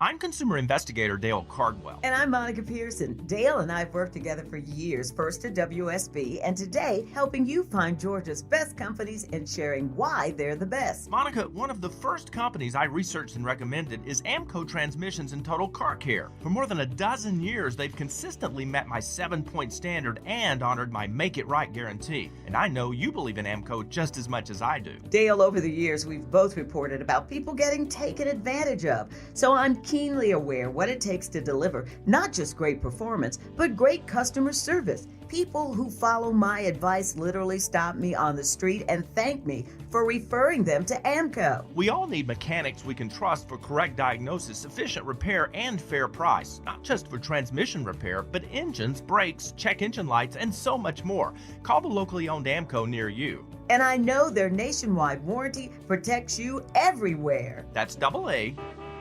I'm consumer investigator Dale Cardwell. And I'm Monica Pearson. Dale and I have worked together for years, first at WSB, and today helping you find Georgia's best companies and sharing why they're the best. Monica, one of the first companies I researched and recommended is AMCO Transmissions and Total Car Care. For more than a dozen years, they've consistently met my 7-point standard and honored my Make It Right guarantee. And I know you believe in AMCO just as much as I do. Dale, over the years, we've both reported about people getting taken advantage of. So I'm keenly aware what it takes to deliver not just great performance, but great customer service. People who follow my advice literally stop me on the street and thank me for referring them to AMCO. We all need mechanics we can trust for correct diagnosis, efficient repair, and fair price. Not just for transmission repair, but engines, brakes, check engine lights, and so much more. Call the locally owned AMCO near you. And I know their nationwide warranty protects you everywhere. That's AA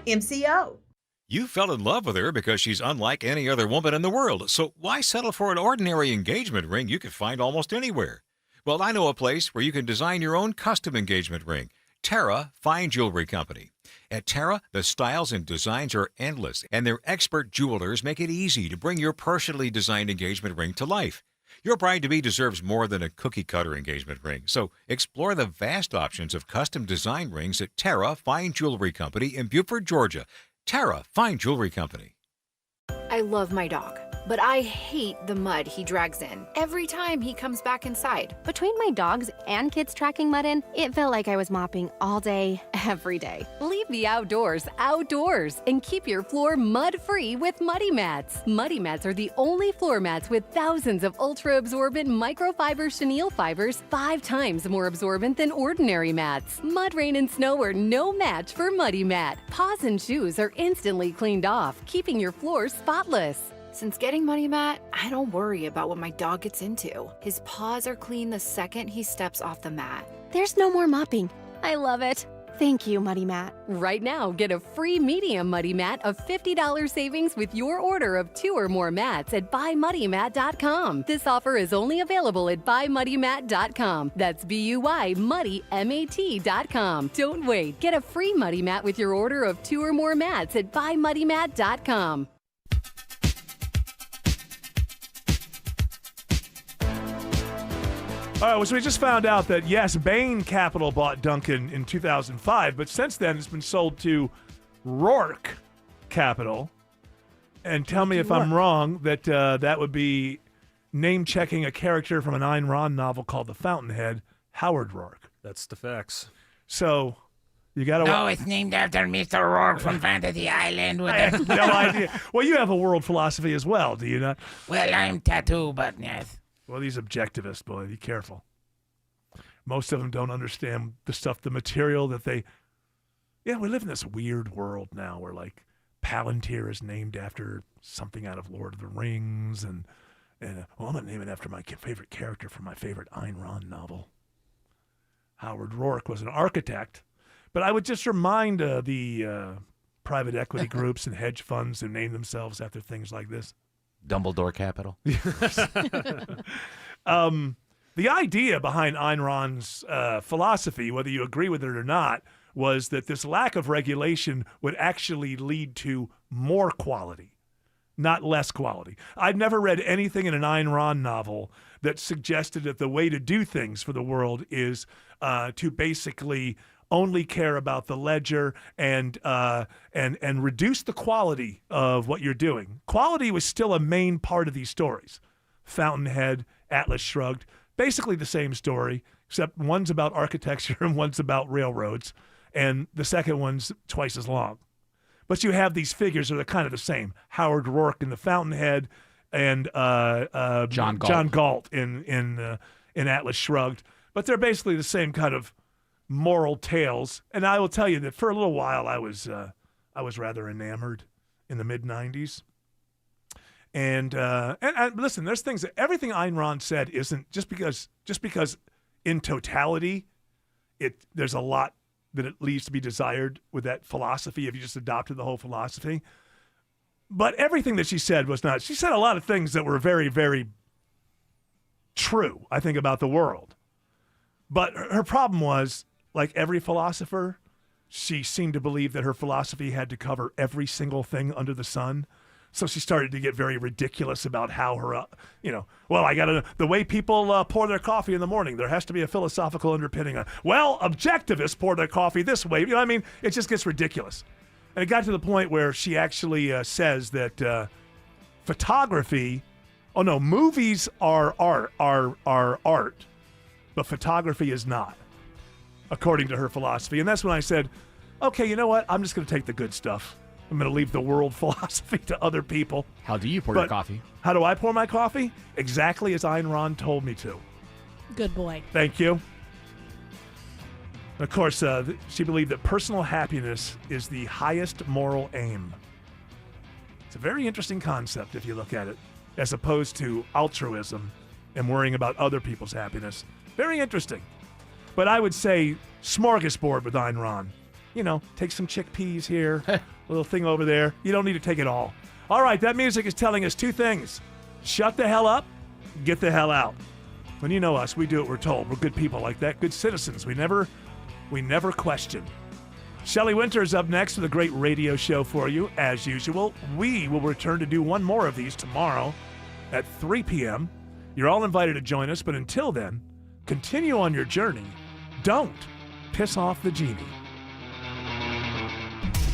MCO. You fell in love with her because she's unlike any other woman in the world, so why settle for an ordinary engagement ring you can find almost anywhere? Well, I know a place where you can design your own custom engagement ring. Terra Fine Jewelry Company. At Terra, the styles and designs are endless, and their expert jewelers make it easy to bring your personally designed engagement ring to life. Your bride-to-be deserves more than a cookie-cutter engagement ring, so explore the vast options of custom design rings at Terra Fine Jewelry Company in Beaufort, Georgia. Terra Fine Jewelry Company. I love my dog, but I hate the mud he drags in every time he comes back inside. Between my dogs and kids tracking mud in, it felt like I was mopping all day, every day. Leave the outdoors outdoors and keep your floor mud-free with Muddy Mats. Muddy Mats are the only floor mats with thousands of ultra-absorbent microfiber chenille fibers, 5 times more absorbent than ordinary mats. Mud, rain, and snow are no match for Muddy Mat. Paws and shoes are instantly cleaned off, keeping your floor spotless. Since getting Muddy Mat, I don't worry about what my dog gets into. His paws are clean the second he steps off the mat. There's no more mopping. I love it. Thank you, Muddy Matt. Right now, get a free medium Muddy Mat of $50 savings with your order of 2 or more mats at buymuddymat.com. This offer is only available at buymuddymat.com. That's B-U-Y Muddy M-A-T.com. Don't wait. Get a free Muddy Mat with your order of 2 or more mats at buymuddymat.com. All right, well, so we just found out that, yes, Bain Capital bought Duncan in 2005, but since then it's been sold to Rourke Capital. And tell me if I'm wrong, that that would be name-checking a character from an Ayn Rand novel called The Fountainhead, Howard Rourke. That's the facts. So you got to... No, it's named after Mr. Rourke from Fantasy Island. I have no idea. Well, you have a world philosophy as well, do you not? Well, I'm tattooed, but yes. Well, these objectivists, boy, be careful. Most of them don't understand the stuff, the material that they... Yeah, we live in this weird world now where, like, Palantir is named after something out of Lord of the Rings, and well, I'm going to name it after my favorite character from my favorite Ayn Rand novel. Howard Rourke was an architect, but I would just remind the private equity groups and hedge funds who name themselves after things like this. Dumbledore Capital. The idea behind Ayn Rand's philosophy, whether you agree with it or not, was that this lack of regulation would actually lead to more quality, not less quality. I've never read anything in an Ayn Rand novel that suggested that the way to do things for the world is to basically only care about the ledger and reduce the quality of what you're doing. Quality was still a main part of these stories. Fountainhead, Atlas Shrugged, basically the same story, except one's about architecture and one's about railroads, and the second one's twice as long. But you have these figures that are kind of the same. Howard Rourke in The Fountainhead and John Galt in Atlas Shrugged. But they're basically the same kind of moral tales. And I will tell you that for a little while I was rather enamored in the mid-'90s. And listen, there's things that everything Ayn Rand said isn't just because in totality there's a lot that it leaves to be desired with that philosophy if you just adopted the whole philosophy. But everything that she said was not. She said a lot of things that were very, very true, I think, about the world. But her problem was, like every philosopher, she seemed to believe that her philosophy had to cover every single thing under the sun. So she started to get very ridiculous about how her, the way people pour their coffee in the morning, there has to be a philosophical underpinning on. Well, objectivists pour their coffee this way. You know what I mean? It just gets ridiculous. And it got to the point where she actually says that movies are art, but photography is not, according to her philosophy. And that's when I said, okay, you know what? I'm just going to take the good stuff. I'm going to leave the world philosophy to other people. How do you pour your coffee? How do I pour my coffee? Exactly as Ayn Rand told me to. Good boy. Thank you. Of course, she believed that personal happiness is the highest moral aim. It's a very interesting concept if you look at it, as opposed to altruism and worrying about other people's happiness. Very interesting. But I would say smorgasbord with Ayn Rand. Take some chickpeas here, a little thing over there. You don't need to take it all. All right, that music is telling us two things. Shut the hell up, get the hell out. When you know us, we do what we're told. We're good people like that, good citizens. We never question. Shelley Winter is up next with a great radio show for you, as usual. We will return to do one more of these tomorrow at 3 p.m. You're all invited to join us, but until then, continue on your journey. Don't piss off the genie.